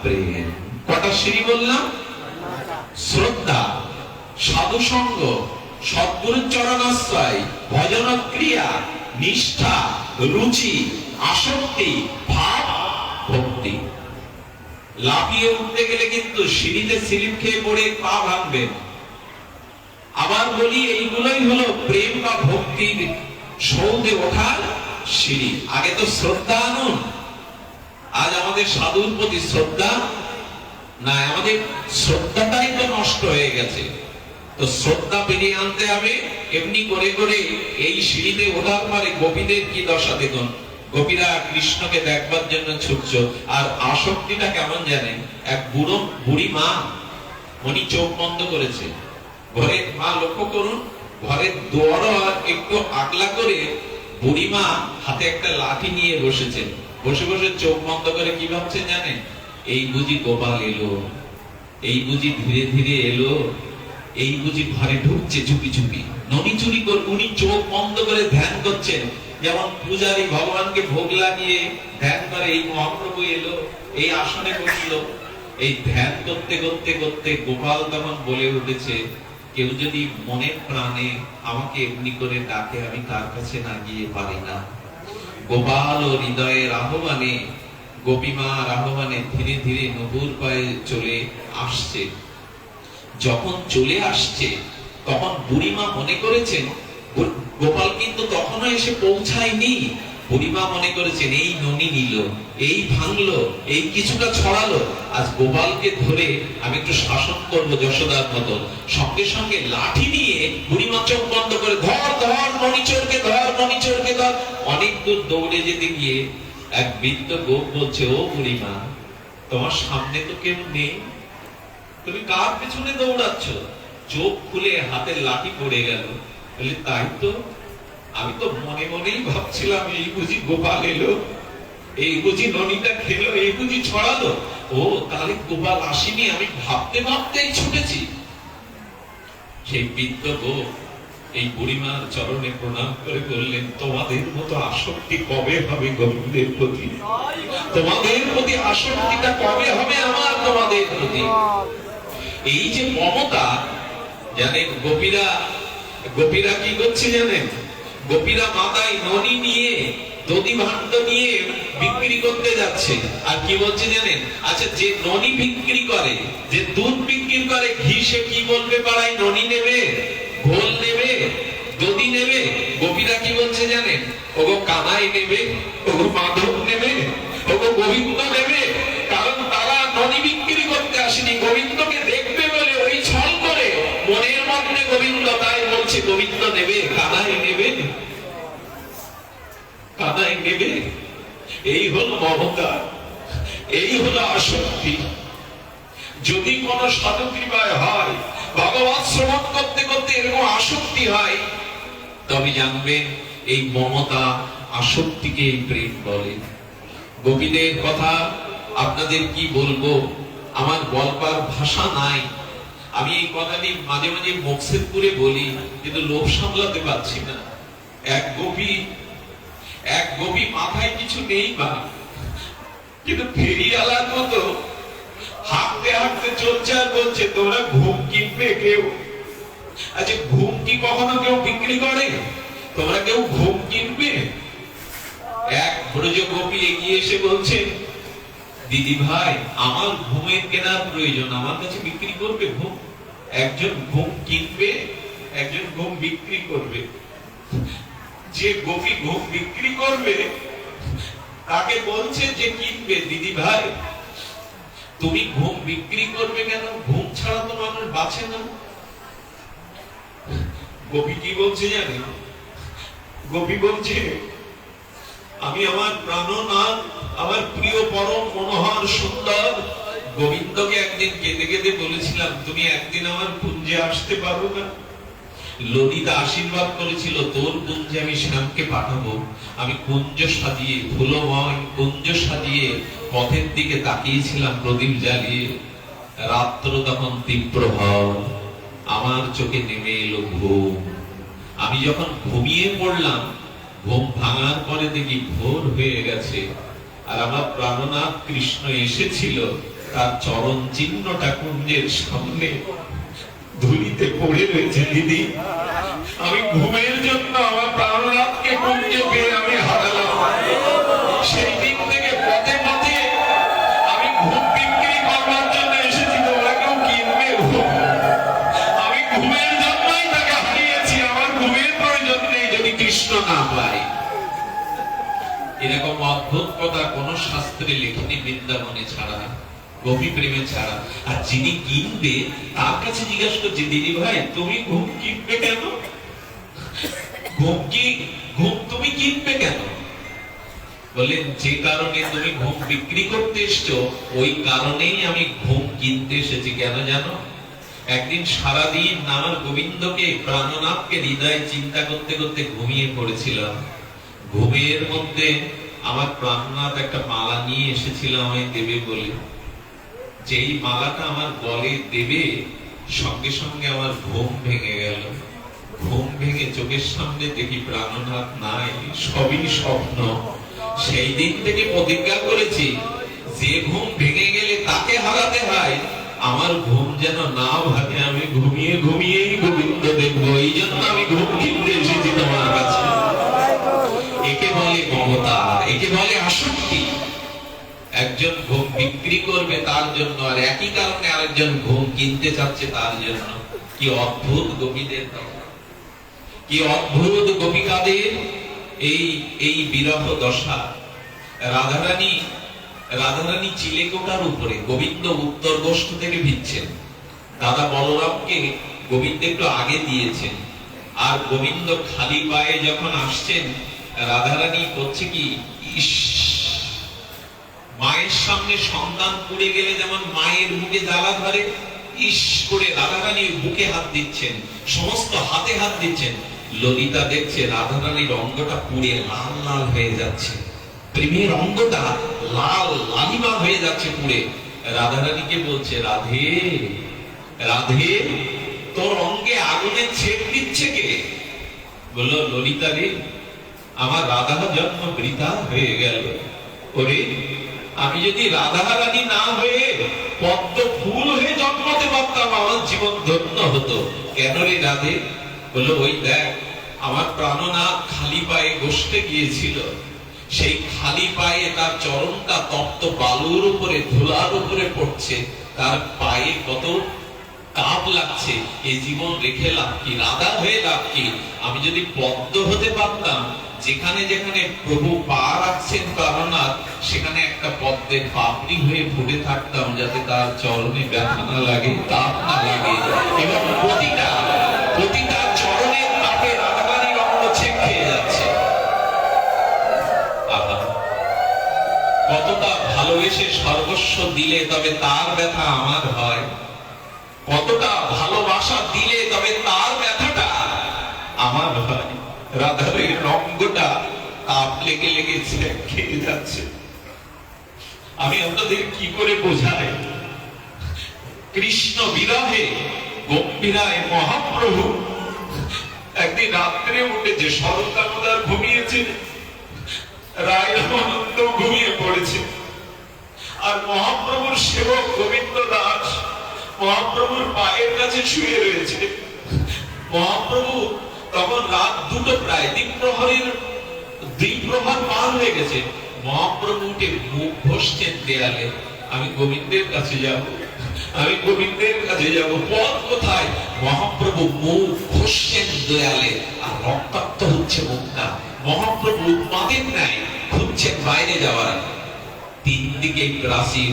প্রেম। কটা সিঁড়ি বললাম? শ্রদ্ধা, সাধু সঙ্গ, সদ্গুরুর চরণাশ্রয়, ভজন ক্রিয়া, নিষ্ঠা, রুচি, আসক্তি, ভক্তি। লাফিয়ে উঠতে গেলে কিন্তু সিঁড়িতে স্লিপ খেয়ে পড়ে পা ভাঙবেন। আবার বলি, এইগুলোই হলো প্রেম বা ভক্তির সৌধে ওঠার সিঁড়ি। আগে তো শ্রদ্ধা আনুন। আজ আমাদের সাধুর প্রতি শ্রদ্ধা না, আমাদের শ্রদ্ধাটাই তো নষ্ট হয়ে গেছে। তো শ্রদ্ধা ফিরিয়ে আনতে হবে। এমনি করে করে এই সিঁড়িতে ওঠার পরে গোপীদের কি দশা দেখুন। গোপীরা কৃষ্ণকে দেখবার জন্য ছুটছ। আর আসক্তিটা কেমন জানেন? এক বুড়ি মা, উনি চোখ বন্ধ করেছে। ঘরে মা লক্ষ্য করুন, ঘরের দুয়ারও একটু আগলা করে বুড়িমা হাতে একটা লাঠি নিয়ে বসেছেন। বসে বসে চোখ বন্ধ করে কি ভাবছেন জানেন? এই বুঝি গোপাল এলো, এই বুঝি ধীরে ধীরে এলো, এই বুঝি ঘরে ঢুকছে চুপি চুপি। ননি চুরি করে উনি চোখ বন্ধ করে ধ্যান করছেন। যেমন পূজারী ভগবানকে ভোগ লাগিয়ে ধ্যান করে, এই মহাপ্রভু এলো, এই আসনে বসলো। এই ধ্যান করতে করতে করতে গোপাল তখন বলে উঠেছে, কেউ যদি মনে প্রাণে আমাকে এমনি করে ডাকে, আমি তার কাছে না গিয়ে পারি না। গোপাল ও হৃদয়ের আহ্বানে, গোপীমার আহ্বানে ধীরে ধীরে নবুর পায়ে চলে আসছে। যখন চলে আসছে তখন বুড়িমা মনে করেছেন গোপাল কিন্তু তখনও এসে পৌঁছায়নি। বুড়িমা মনে করেছেন এই ননি নিল, এই ভাঙলো, এই কিছুটা ছড়ালো, আজ গোপালকে ধরে আমি একটু শাসন করবো যশোদার মতো। সঙ্গে সঙ্গে লাঠি নিয়ে বুড়িমা চোখ বন্ধ করে ধর ধর ননিচোরকে ধর, ননিচোরকে ধর। অনেক দূর দৌড়ে যেতে গিয়ে এক বৃদ্ধ গোপ বলছে, ও বুড়িমা, তোমার সামনে তো কেউ নেই, তুমি কার পেছনে দৌড়াচ্ছ? চোখ খুলে হাতের লাঠি পড়ে গেল। বলে, তাই তো, আমি তো মনে মনেই ভাবছিলাম এই বুঝি গোপাল এলো, এই বুঝি ননিটা খেলো, এই বুঝি ছড়ালো। ও তাহলে গোপাল আসেনি, আমি ভাবতে ভাবতেই ছুটেছি। সেই বৃদ্ধ গোপ এই বুড়িমার চরণে প্রণাম করে বললেন, তোমাদের মতো আসক্তি কবে হবে গোবিন্দের প্রতি? তোমাদের প্রতি আসক্তিটা কবে হবে আমার তোমাদের প্রতি? এই যে মমতা, জানেন গোপীরা কি করছে জানেন? গোপীরা মাথায় ননি নিয়ে, দধি ভাণ্ড নিয়ে বিক্রি করতে যাচ্ছে। আর কি বলছে জানেন? আচ্ছা, যে ননি বিক্রি করে, যে দুধ বিক্রি করে, ঘি, সে কি বলবে পাড়ায়? ননি নেবে, ঘোল নেবে, দধি নেবে। গোপীরা কি বলছে জানেন? ওগো কানাই নেবে, ওগো মাধব নেবে, ওগো গোবিন্দ নেবে। কারণ তারা ননি বিক্রি করতে আসেনি, গোবিন্দকে দেখবে বলে ওই ছল করে মনের মধ্যে গোবিন্দ, তাই বলছে গোবিন্দ নেবে, কানাই নেবে, কানাই নেবে। এই হলো মমতা, এই হলো আসক্তি। যদি কোন সাধু কৃপায় হয়, ভগবত শ্রবণ করতে করতে এরকম আসক্তি হয়, তবে জানবেন এই মমতা আসক্তিকে এই প্রেম বলে। গোপীদের কথা আপনাদের কি বলবো, আমার বলবার ভাষা নাই। আমি এই কথাটি মাঝে মাঝে মকসেদপুরে বলি, কিন্তু লোভ সামলাতে পারছি না। এক গোপী মাথায় কিছু নেই বা, কিন্তু ফেরিওয়ালার মতো হাঁটতে হাঁটতে চলছে আর বলছে, তোমরা ঘুম কিনবে কেউ? আচ্ছা, ঘুম কি কখনো কেউ বিক্রি করে? তোমরা কেউ ঘুম কিনবে? এক ব্রজ গোপী এগিয়ে এসে বলছে, দিদি ভাই, আমার ঘুমের কেনার প্রয়োজন, আমার কাছে বিক্রি করবে ঘুম? একজন ঘুম কিনবে, একজন ঘুম বিক্রি করবে। যে গোপী ঘুম বিক্রি করবে তাকে বলছে যে কিনবে, দিদি ভাই তুমি ঘুম বিক্রি করবে কেন? ঘুম ছাড়া তো মানুষ বাঁচে না। গোপী কি বলছে জানেন? গোপী বলছে, আমি আমার প্রাণনাথ, আমার প্রিয় পরম মনোহর সুন্দর গোবিন্দকে একদিন কেঁদে কেঁদে বলেছিলাম, তুমি একদিন আমার কুঞ্জে আসতে পারো না? ললিতা আশীর্বাদ করেছিল, তোর কুঞ্জে আমি শ্যামকে পাঠাবো। আমি কুঞ্জ সাজিয়ে, ফুলময় কুঞ্জ সাজিয়ে পথের দিকে তাকিয়েছিলাম প্রদীপ জ্বালিয়ে। রাত্র তখন তীব্র হয়, আমার চোখে নেমে এলো ঘুম। আমি যখন ঘুমিয়ে পড়লাম, ঘুম ভাঙার পরে দেখি ভোর হয়ে গেছে। আর আমার প্রাণনাথ কৃষ্ণ এসেছিল, তার চরণ চিহ্নটা কুঞ্জের সামনে ধুলিতে পড়ে রয়েছে। দিদি, আমি ঘুমের জন্য আমার প্রাণনাথকে কুঞ্জে পেয়ে আমি হারালাম। সেই দিন থেকে পথে পথে এরকম অদ্ভুত কথা কোন শাস্ত্রে লেখেনি বৃন্দাবনে ছাড়া, গোপী প্রেমে ছাড়া। আর যিনি কিনবে তার কাছে জিজ্ঞাসা করছে, দিদি ভাই তুমি ঘুম কিনবে কেন? ঘুম তুমি কিনবে কেন? বললেন, যে কারণে তুমি ঘুম বিক্রি করতে এসছো ওই কারণেই আমি ঘুম কিনতে এসেছি। কেন জানো? একদিন সারাদিন আমার গোবিন্দকে, প্রাণনাথকে হৃদয়ে চিন্তা করতে করতে ঘুমিয়ে পড়েছিলাম। ঘুমের মধ্যে আমার প্রাণনাথ একটা মালা নিয়ে এসেছিল আমায় দেবে বলে। যেই মালাটা আমার গলে দেবে সঙ্গে সঙ্গে আমার ঘুম ভেঙে গেল। ঘুম ভেঙে চোখের সামনে দেখি প্রাণনাথ নাই, সবই স্বপ্ন। সেই দিন থেকে প্রতিজ্ঞা করেছি, যে ঘুম ভেঙে গেলে তাকে হারাতে হয়, আমার ঘুম যেন না ভাঙে। আমি ঘুমিয়ে ঘুমিয়েই গোবিন্দ দেখবো। এই জন্য আমি ঘুম কিনতে এসেছি তোমার কাছে। একে বলে মমতা, একে বলে আসক্তি। একজন ঘুম বিক্রি করবে তার জন্য, আর একই কারণে আরেকজন ঘুম কিনতে চাচ্ছে তার জন্য। কি অদ্ভুত গোপীদের, কি অদ্ভুত গোপিকাদের এই বিরহ দশা। রাধারানী চিলেকোটার উপরে, গোবিন্দ উত্তর গোষ্ঠ থেকে ভিড়ছেন। দাদা বলরামকে গোবিন্দ একটু আগে দিয়েছেন, আর গোবিন্দ খালি পায়ে যখন আসছেন, রাধারানী করছে কি, ইস, মায়ের সামনে সন্তান পড়ে গেলে যেমন মায়ের বুকে জ্বালা ধরে, ইস করে রাধারানীর বুকে হাত দিচ্ছেন, সমস্ত হাতে হাত দিচ্ছেন। ললিতা দেখছে রাধারানীর অঙ্গটা পুড়ে লাল লাল হয়ে যাচ্ছে, প্রেমের অঙ্গটা লাল লালিমা হয়ে যাচ্ছে পুড়ে। রাধারানীকে বলছে, রাধে রাধে, তোর অঙ্গে আগুনের ছেদ দিচ্ছে কে? বললো, ললিতা রে, আমার রাধা জন্ম বৃথা হয়ে গেল। ওরে, আমি যদি রাধা রানী না হয়ে পদ্ম ফুল হয়ে জন্মাতে পারতাম, আমার জীবন ধন্য হতো। কেন রে রাধে? বললো, ওই দেখ, আমার প্রাণনাথ খালি পায়ে গোষ্ঠে গিয়েছিল, সেই খালি পায়ে তার চরণটা তপ্ত বালুর উপরে, ধুলার উপরে পড়ছে, তার পায়ে কত তাপ লাগছে। এই জীবন রেখে লাভ কি? রাধা হয়ে লাভ কি? আমি যদি পদ্ম হতে পারতাম, যেখানে যেখানে প্রভু পা রাখছেন প্রাণনাথ, সেখানে একটা পদ্মের পাপড়ি হয়ে ফুটে থাকতাম, যাতে তার চরণে ব্যথা না লাগে, তাপ না লাগে। এবং প্রতিটা চরণের তাপে রাধারানীর অঙ্গ ছেক খেয়ে যাচ্ছে। কতটা ভালোবেসে সর্বস্ব দিলে তবে তার ব্যথা আমার হয়, কতটা ভালোবাসা দিলে তবে তার ব্যথাটা আমার হয়। রাধার এই রঙ্গটা তাপ লেগে লেগে খেয়ে যাচ্ছে। আমি আপনাদের কি করে বোঝাই? কৃষ্ণ বিরহে গম্ভীরায় মহাপ্রভু একদিন রাত্রে উঠেছে, শরৎ ঘুমিয়েছে, রায় রামানন্দ ঘুমিয়ে পড়েছে, আর মহাপ্রভুর সেবক গোবিন্দ দাস মহাপ্রভুর পায়ের কাছে শুয়ে রয়েছে। মহাপ্রভু তখন রাত দুটো, প্রায় দ্বিপ্রহর পার হয়ে গেছে। মহাপ্রভু উঠে মুখ ঘষছেন দেয়ালে, আমি গোবিন্দের কাছে যাব, আমি গোবিন্দের কাছে যাব। পথ কোথায়? মহাপ্রভু মুখ ঘষছেন দেয়ালে, আর রক্তাক্ত হচ্ছে মুখটা। মহাপ্রভু উন্মাদের ন্যায় খুঁজছেন বাইরে যাওয়ার। তিন দিকে প্রাচীর,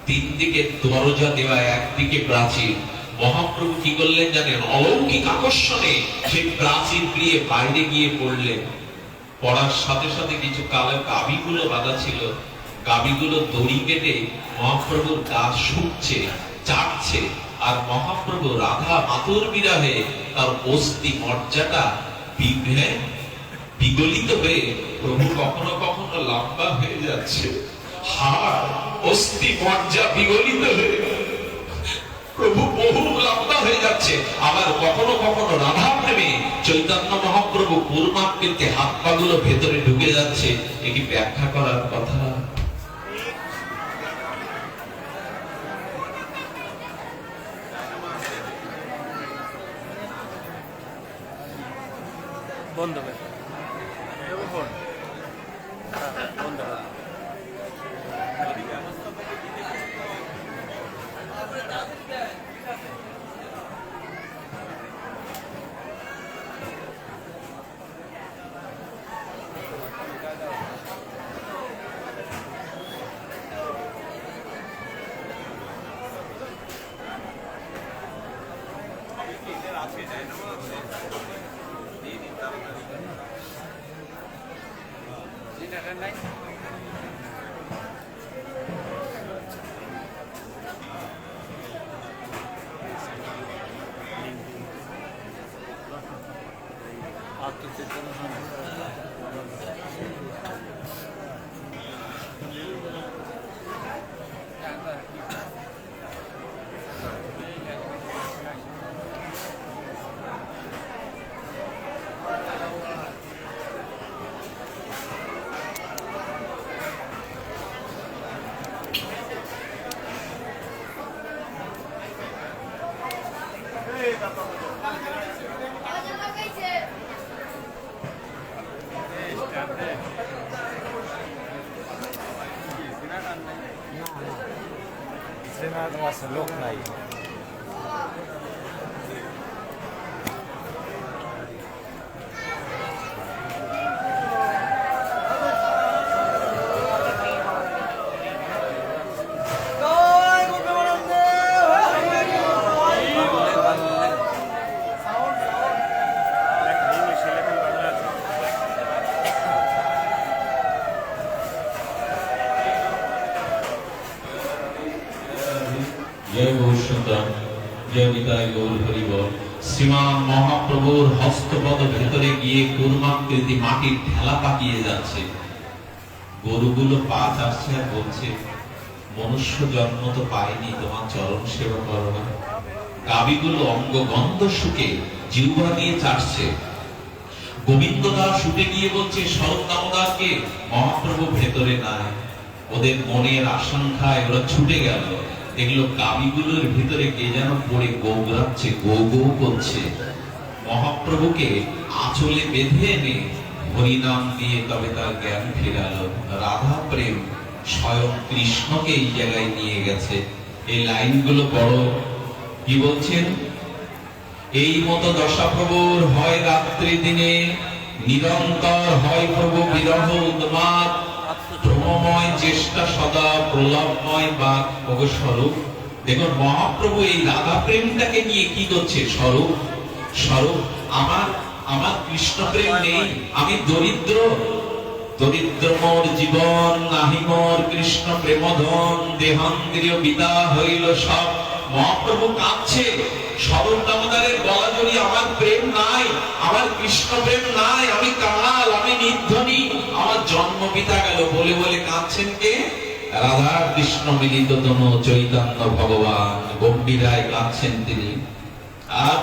তিন দিকে দরজা দেওয়া, একদিকে প্রাচীর। মহাপ্রভু কি করলেন জানেন? অলৌকিক আকর্ষণে সেই প্রাচীর দিয়ে বাইরে গিয়ে পড়লেন। পড়ার সাথে সাথে কিছু কালো গাভীগুলো বাঁধা ছিল, গাভীগুলো দড়ি কেটে মহাপ্রভুর গা শুকছে, চাটছে। আর মহাপ্রভু রাধা মাতুর বিরহে তার অস্থি মজ্জাটা বিগলিত হয়ে প্রভু কখনো কখনো লম্বা হয়ে যাচ্ছে, হাড় অস্থি মজ্জা বিগলিত হয়ে প্রভু বহু লম্বা হয়ে যাচ্ছে। আবার কখনো কখনো রাধা প্রেমে চৈতন্য মহাপ্রভু পূর্ণাকৃতি হাত পা গুলো ভেতরে ঢুকে যাচ্ছে। এটি ব্যাখ্যা করার কথা। বন্ধ লোক নাই শ্রীমান মহাপ্রভুর হস্তপদ ভেতরে গিয়ে কুর্মাকৃতি মাটির ঠেলা পাকিয়ে যাচ্ছে। গরুগুলো পা চাচ্ছে আর বলছে, মনুষ্য জন্ম তো পায়নি, তোমার চরণ সেবা করো না। গাভীগুলো অঙ্গ গন্ধ শুকে জিহ্বা দিয়ে চাটছে। গোবিন্দ দাস উঠে গিয়ে বলছে, শরৎ দামোদরকে মহাপ্রভু ভেতরে নাই। ওদের মনের আশঙ্কায় ওরা ছুটে গেল, দেখলো গাভীগুলোর ভিতরে কে যেন পড়ে গৌরাচ্ছে, গৌ গৌ করছে। মহাপ্রভুকে আঁচলে বেঁধে এনে হরিনাম দিয়ে তবে তার জ্ঞান ফেরালো। রাধা প্রেম স্বয়ং কৃষ্ণকে এই জায়গায় নিয়ে গেছে। এই লাইনগুলো বড়। কি বলছেন? এই মতো দশা প্রভুর হয় রাত্রি দিনে, নিরন্তর হয় প্রভু বিরহ উন্মাদ, ভ্রমময় চেষ্টা সদা প্রলাপময় বাক স্বরূপ। দেখুন মহাপ্রভু এই রাধা প্রেমটাকে নিয়ে কি করছে? স্বরূপ স্বরূপ আমার কৃষ্ণ প্রেম নেই, আমি দরিদ্র, দরিদ্র মোর জীবন, নাহি মোর কৃষ্ণ প্রেমধন, দেহান্দ্রিয় বিদা হইল সব। মহাপ্রভু কাঁদছে, শরৎ দামোদরের গলা জড়িয়ে, আমার প্রেম নাই, আমার কৃষ্ণ প্রেম নাই, আমি কাঙাল, আমি নির্ধনী, আমার জন্ম পিতা গেল। বলে বলে কাঁদছেন কে? রাধা কৃষ্ণ মিলিত তনু চৈতন্য ভগবান গম্ভীরায় কাঁদছেন তিনি। আর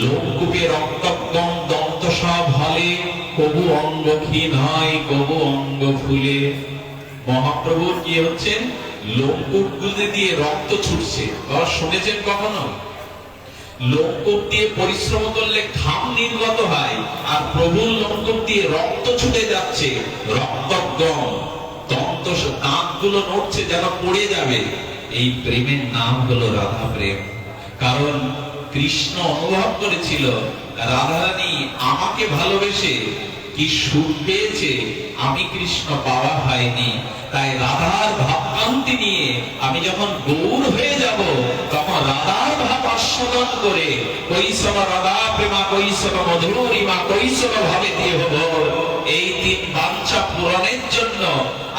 লোককূপে রক্তগম দন্ত সব হলে, কবু অঙ্গ ক্ষীণ হয়, কবু অঙ্গ ফুলে। মহাপ্রভুর কি হচ্ছেন? লোককূপগুলি দিয়ে রক্ত ছুটছে। শুনেছেন কখনো? লোককূপ দিয়ে পরিশ্রম করলে ঘাম নির্গত হয়, আর প্রভুর লোককূপ দিয়ে রক্ত ছুটে যাচ্ছে। রক্তগম দন্ত, দাঁতগুলো নড়ছে যেন পড়ে যাবে। এই প্রেমের নাম হলো রাধা প্রেম। কারণ কৃষ্ণ অনুভব করেছিল রাধারানী আমাকে ভালোবেসে কি সুখ পেয়েছে, আমি কৃষ্ণ পাওয়া হয়নি। তাই রাধার ভাবকান্তি নিয়ে আমি যখন গৌর হয়ে যাব, তখন রাধার ভাব আস্বাদন করে কৈশব রাধা প্রেমা, কৈশব মধুরিমা, কৈশব ভাবে দিয়ে হব। এই তিন বাঞ্ছা পূরণের জন্য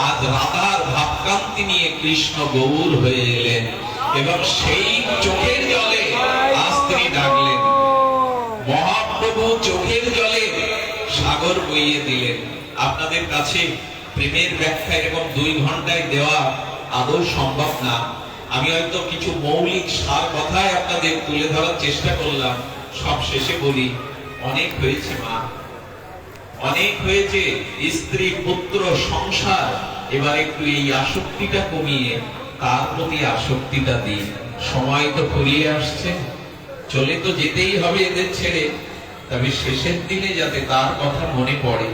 আজ রাধার ভাবকান্তি নিয়ে কৃষ্ণ গৌর হয়ে এলেন, এবং সেই চোখের জলে আজ তিনি ডাকলেন। মহাপ্রভু চোখের জলে সাগর বইয়ে দিলেন। আপনাদের কাছে প্রেমের ব্যাখ্যা এরকম 2 ঘন্টায় দেওয়া আদৌ সম্ভব না। আমি হয়তো কিছু মৌলিক সার কথায় আপনাদের তুলে ধরার চেষ্টা করলাম। সব শেষে বলি, অনেক হয়েছে মা, অনেক হয়েছে, স্ত্রী পুত্র সংসার। এবার একটু এই আসক্তিটা কমিয়ে তার প্রতি আসক্তিটা দিই। সময় তো ফুরিয়ে আসছে, চলে তো যেতেই হবে এদের ছেড়ে। তবে শেষের দিনে যাতে তার কথা মনে পড়ে,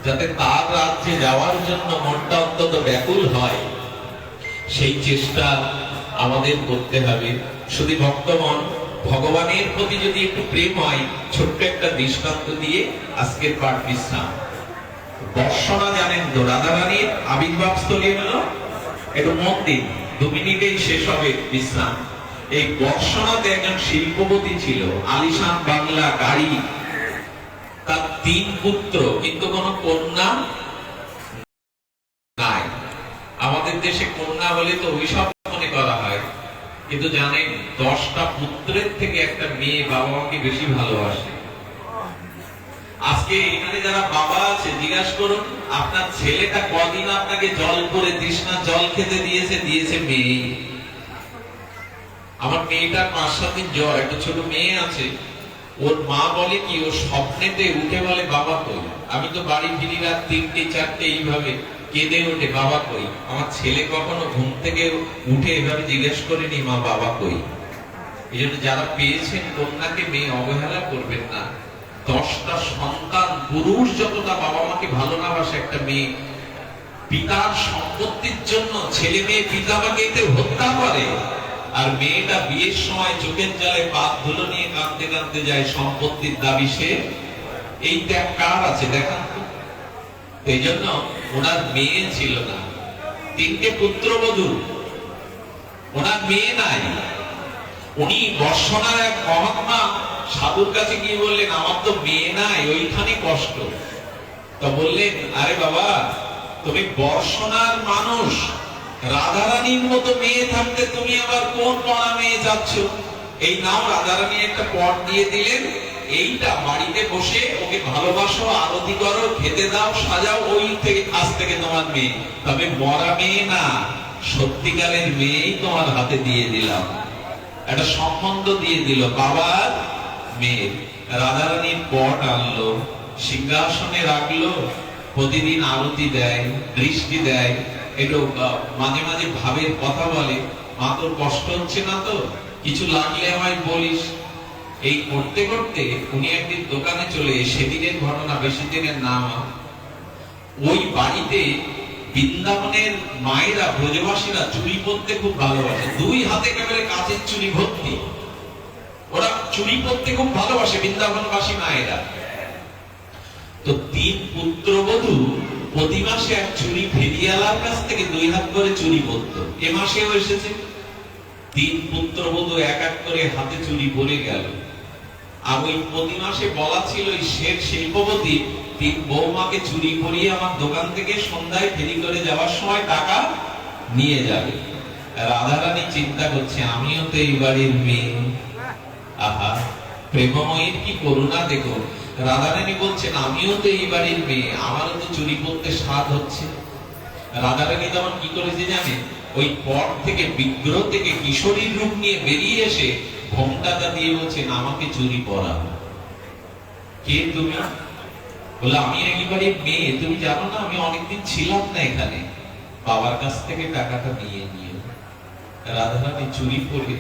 যাতে তার রাজ্যে যাওয়ার জন্য মনটা অন্তত ব্যাকুল হয়, সেই চেষ্টা আমাদের করতে হবে। শুধু ভক্তগণ, ভগবানের প্রতি যদি একটু প্রেম হয়, ছোট্ট একটা দৃষ্টান্ত দিয়ে আজকের পাঠ বিশ্রাম। বর্ষণা জানেন তো, রাধারানীর আবির্ভাব স্থলী হলো একটু মন দিন, 2 মিনিটেই শেষ হবে বিশ্রাম। এই বর্ষনাতে একজন শিল্পপতি ছিল, আলিশান বাংলা গাড়ি, তার 3 পুত্র কিন্তু কোনো কন্যা নাই। আমাদের দেশে কন্যা বলে তো অভিশাপ মনে করা হয়, কিন্তু জানেন 10টা পুত্রের থেকে একটা মেয়ে বাবা মাকে বেশি ভালোবাসে। আজকে এখানে যারা বাবা আছে জিজ্ঞাসা করুন, আপনার ছেলেটা কদিন আপনাকে জল করে তৃষ্ণা জল খেতে দিয়েছে? দিয়েছে মেয়ে। আমার মেয়েটার 5-7 দিন জ্বর, একটা ছোট মেয়ে আছে, ওর মা বলে কি, ও স্বপ্নেতে উঠে বলে বাবা কই। আমি তো বাড়ি ফিরি রাত 3টে-4টে, এইভাবে কেঁদে ওঠে বাবা কই। আমার ছেলে কখনো ঘুম থেকে উঠে এভাবে জিজ্ঞেস করেনি মা বাবা কই। এই জন্য যারা পেয়েছেন কন্যাকে, মেয়ে অবহেলা করবেন না। 10টা সন্তান, পুরুষ যতটা বাবা মাকে ভালো না বাসে, একটা মেয়ে পিতার সম্পত্তির জন্য ছেলে মেয়ে পিতা মাকে হত্যা করে, আর মেয়েটা বিয়ের সময় চোখের জলে পাত ধুলো নিয়ে কাঁদতে কাঁদতে যায় সম্পত্তির দাবি সে। এই ত্যাগ কার আছে দেখান তো। এই জন্য ওনার মেয়ে ছিল না, 3টে পুত্রবধূ, ওনার মেয়ে নাই। উনি বর্ষনার এক মহাত্মা সাধুর কাছে গিয়ে বললেন আমার তো মেয়ে নাই, ওইখানে কষ্ট। তো বললেন আরে বাবা, তুমি বর্ষনার মানুষ, রাধারানীর মতো মেয়ে থাকতে তুমি আবার কোন মরা মেয়ে যাচ্ছ? এই নাও রাধারানী একটা পট দিয়ে দিলেন, এইটা বাড়িতে বসে ওকে ভালোবাসো, আরতি করো, খেতে দাও, সাজাও, ওই থেকে আজ থেকে তোমার মেয়ে। তবে মরা মেয়ে না, সত্যিকারের মেয়েই তোমার হাতে দিয়ে দিলাম। একটা সম্বন্ধ দিয়ে দিল বাবার মেয়ে। রাধারানীর পট আনলো, সিংহাসনে রাখলো, প্রতিদিন আরতি দেয়, দৃষ্টি দেয়, একটু মাঝে মাঝে ভাবের কথা বলে, মা তোর কষ্ট হচ্ছে না তো, কিছু লাগলে আমায় বলিস। এই করতে করতে উনি একদিন দোকানে চলে, সেদিনের ঘটনা, বেশি দিনের না, ওই বাড়িতে বৃন্দাবনের মায়েরা, ব্রজবাসীরা চুরি পরতে খুব ভালোবাসে, 2 হাতে একেবারে কাচের চুরি ভর্তি, ওরা চুরি পরতে খুব ভালোবাসে বৃন্দাবনবাসী মায়েরা। তো 3 পুত্রবধূ প্রতি মাসে এক চুরি ফেরিয়ালার কাছ থেকে 2 হাত করে চুরি পরত। এ মাসেও এসেছে 3 পুত্রবধূ এক এক করে হাতে চুরি পরে গেল। আর ওই প্রতি মাসে বলা ছিল ওই শেঠ শিল্পপতি 3 বৌমাকে চুরি পরিয়ে আমার দোকান থেকে সন্ধ্যায় ফেরি করে যাওয়ার সময় টাকা নিয়ে যাবে। রাধারানী চিন্তা করছে আমিও তো এই বাড়ির মেয়ে। আহা, প্রেমময়ীর কি করুণা দেখো। রাধারানী বলছেন আমিও তো এই বাড়ির মেয়ে, আমারও তো চুরি করতে স্বাদ হচ্ছে। রাধারানী তখন কি করেছে জানেন, ওই পট থেকে, বিগ্রহ থেকে কিশোরীর রূপ নিয়ে বেরিয়ে এসে ঘোমটাটা দিয়ে বলছেন আমাকে চুরি পরা। কে তুমি? বলে আমি এই বাড়ির মেয়ে, তুমি জানো না আমি অনেকদিন ছিলাম না এখানে, বাবার কাছ থেকে টাকাটা নিয়ে নিও। রাধারানী চুরি করে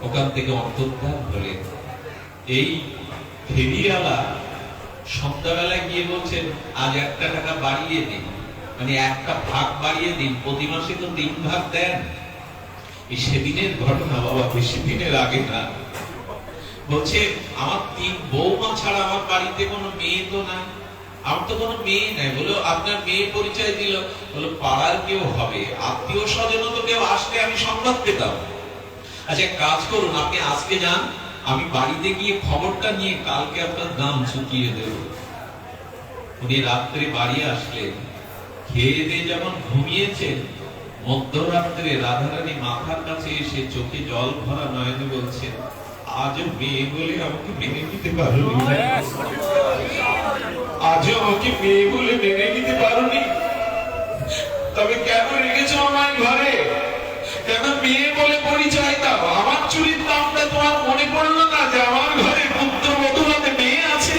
ওখান থেকে অন্তর্ধান করে। এই ফেরিওয়ালা সন্ধ্যাবেলায় গিয়ে বলছেন আজ 1টা টাকা বাড়িয়ে দিন, মানে 1টা ভাগ বাড়িয়ে দিন, প্রতি মাসে তো 3 ভাগ দেন। এই সেদিনের ঘটনা বাবা, বেশি দিনের আগে না। বলছে আমার 3 বৌমা ছাড়া আমার বাড়িতে কোনো মেয়ে তো নাই, আমার তো কোনো মেয়ে নাই। বলো আপনার মেয়ে পরিচয় দিল, বলো পাড়ার কেউ হবে, আত্মীয় স্বজন তো কেউ আসলে আমি সংবাদ পেতাম। আচ্ছা কাজ করুন, আপনি আজকে যান, আমি বাড়িতে গিয়ে খবরটা নিয়ে কালকে আপনার দাম চুকিয়ে দেব। উনি রাত্রে বাড়ি আসলেন, খেয়ে দিয়ে যখন ঘুমিয়েছেন, মধ্যরাত্রে রাধারানী মাথার কাছে এসে চোখে জল ভরা নয়নে বলছেন আজও মেয়ে বলে আমাকে মেনে নিতে পারোনি, আজও আমাকে মেয়ে বলে মেনে নিতে পারোনি। তবে কেন রেখেছো আমার ঘরে? কেন মেয়ে বলে পরিচয় দাও? আমার চুরির দামটা তোমার মনে পড়লো না যে আমার ঘরে পুত্রবধূ হাতে মেয়ে আছে?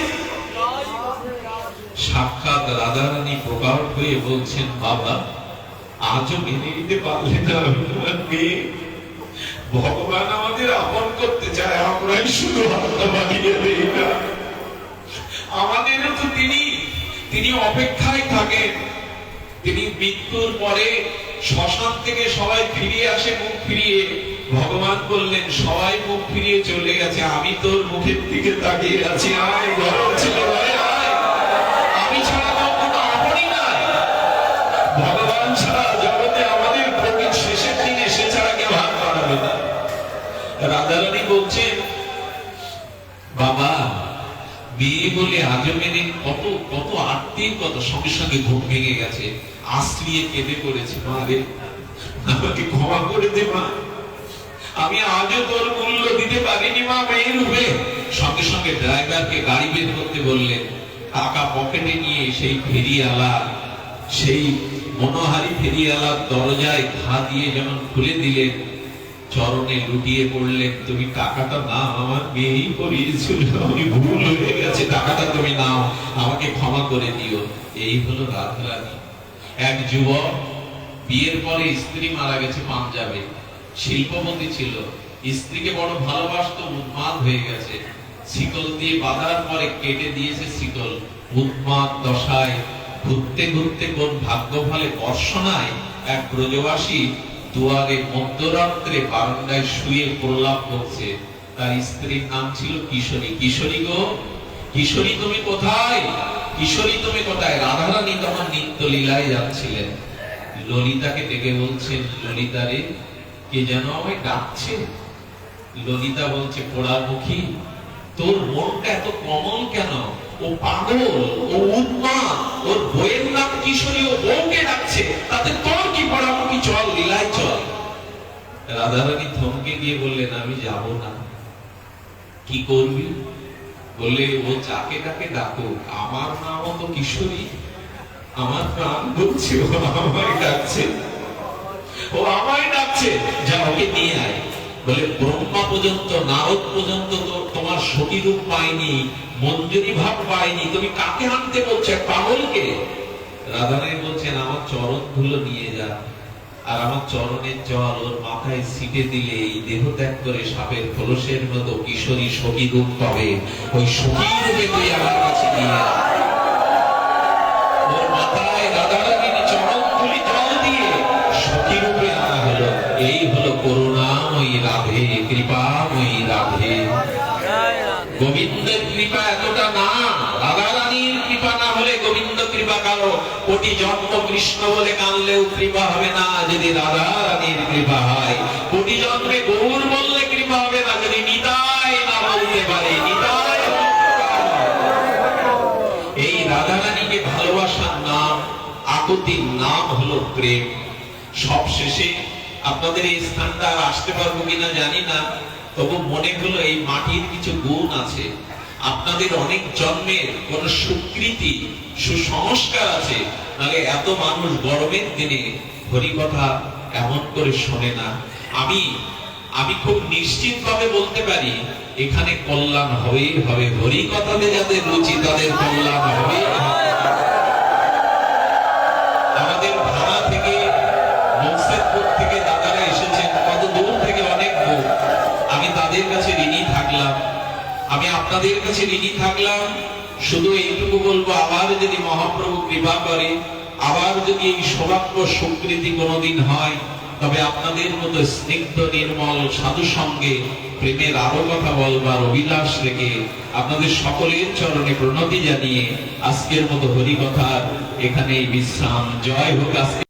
সাক্ষাৎ রাধারানী প্রকট হয়ে বলছেন বাবা আজও মেনে নিতে পারলে না মেয়ে। ভগবান আমাদের আপন করতে চায়, আমরাই শুধু হাতটা বাড়িয়ে দেই না। আমাদেরও তো তিনি অপেক্ষায় থাকেন। তিনি মৃত্যুর পরে শ্মশান থেকে সবাই ফিরে আসে মুখ ফিরিয়ে। ভগবান বললেন সবাই মুখ ফিরিয়ে চলে গেছে, আমি তোর মুখের দিকে তাকিয়ে আছি, আয় ঘর ছিল আমি ছাড়া তোর কোনো আপনই নাই। ভগবান ছাড়া জগতে আমাদের প্রকৃত শেষের দিনে সে ছাড়া কেউ হাত বাড়াবে না। বাবা বিয়ে বলে আজও মেনে কত কত আত্মীয় কত সঙ্গে সঙ্গে ঘুম ভেঙে গেছে, আশ্রিয়ে কেঁদে পড়েছে, মা রে আমাকে ক্ষমা করে দে মা, আমি আজও তোর মূল্য দিতে পারিনি মা মেয়ের রূপে। সঙ্গে সঙ্গে ড্রাইভারকে গাড়ি বের করতে বললেন। টাকা পকেটে নিয়ে সেই ফেরিওয়ালা, সেই মনোহারী ফেরিওয়ালার দরজায় ঘা দিয়ে যেমন খুলে দিলেন, চরণে লুটিয়ে পড়লেন, তুমি টাকাটা নাও, আমার মেয়েই করিয়েছিল, আমি ভুল হয়ে গেছে, টাকাটা তুমি নাও, আমাকে ক্ষমা করে দিও। এই হলো রাধারানী। এক যুবক বিয়ের পরে স্ত্রী মারা গেছে পাঞ্জাবে, শিল্পপতি ছিল, স্ত্রীকে বড় ভালোবাসতো, উন্মাদ হয়ে গেছে, শিকল দিয়ে বাঁধার পরে কেটে দিয়েছে শিকল। উন্মাদ দশায় ঘুরতে ঘুরতে কোন ভাগ্য ফলে বর্ষণায় এক ব্রজবাসী দুয়ারে মধ্যরাত্রে বারান্দায় শুয়ে প্রলাপ করছে। তার স্ত্রীর নাম ছিল কিশোরী। কিশোরী গো, কিশোরী তুমি কোথায়, কিশোরী তুমি কোথায়? রাধারানী তখন নিত্য লীলায় যাচ্ছিলেন। ললিতাকে ডেকে বলছেন, ললিতা রে, কে যেন আমায় ডাকছে। ললিতা বলছে, পোড়ামুখী, তোর মনটা এত কমল কেন? ও পাগল, ও উন্মাদ, ওর বইয়ের নাম কিশোরী, ও বউকে ডাকছে, তাতে তোর কি? পোড়ামুখী, চল লীলায় চল। রাধারানী থমকে গিয়ে বললেন, আমি যাব না। কি করবি? বললে, ও যাকে ডাকে ডাকুক, আমার নামও তো কিশোরী, আমার প্রাণ বলছে, ও আমায় ডাকছে, ও আমায় ডাকছে, যা ওকে নিয়ে আয়। বলে, ব্রহ্মা পর্যন্ত, নারদ পর্যন্ত তো তোমার সতী রূপ পায়নি, মঞ্জুরি ভাব পায়নি, তুমি কাকে আনতে বলছো? পাগলকে। রাধারানী বলছেন, আমার চরণ ধুলো নিয়ে যা, আর আমার চরণের জল ওর মাথায় ছিটে দিলে এই দেহ ত্যাগ করে সাপের খোলসের মতো কিশোরী সখী রূপ পাবে। ওই সখী রূপে তুই আমার কাছে নিয়ে আয়। ওর মাথায় রাধারানীর চরণ ধুলি জল দিয়ে সখী রূপে আনা হলো। এই হলো করুণাময়ী রাধে, কৃপাময়ী রাধে। গোবিন্দের কৃপা এতটা না, রাধারানীর কৃপা না হলে গোবিন্দ কৃপা কারো। কোটি জন্ম কৃষ্ণ বলে কানলেও কৃপা হবে না যদি রাধারানীর কৃপা হয়। কোটি জন্মে গৌর বললে কৃপা হবে না যদি নিতাই না বলতে পারে। নিতাই এই রাধারানীকে ভালোবাসার নাম, আকুতির নাম হলো প্রেম। সব শেষে আপনাদের এই স্থানটা আর আসতে পারবো কিনা জানি না, তবু মনে হলো এই মাটির কিছু গুণ আছে। আপনাদের অনেক জন্মের কোন সুকৃতি, সুসংস্কার আছে, নাহলে এত মানুষ গরমের দিনে হরিকথা এমন করে শোনে না। আমি খুব নিশ্চিত ভাবে বলতে পারি, এখানে কল্যাণ হবেই হবে। হরিকথাতে যাদের রুচি তাদের কল্যাণ হবে। আমাদের ভাড়া থেকে, মকসেদপুর থেকে দাদারা এসেছেন, কত দূর থেকে, অনেক দূর। আমি তাদের কাছে ঋণী থাকলাম, আমি আপনাদের কাছে ঋণী থাকলাম। শুধু এইটুকু বলবো, আবার যদি মহাপ্রভু কৃপা করে, আবার যদি এই সৌভাগ্য সুকৃতি কোনোদিন হয়, তবে আপনাদের মতো স্নিগ্ধ নির্মল সাধু সঙ্গে প্রেমের আরো কথা বলবার অভিলাষ রেখে আপনাদের সকলের চরণে প্রণতি জানিয়ে আজকের মতো হরিকথার এখানেই বিশ্রাম। জয় হোক। আজকে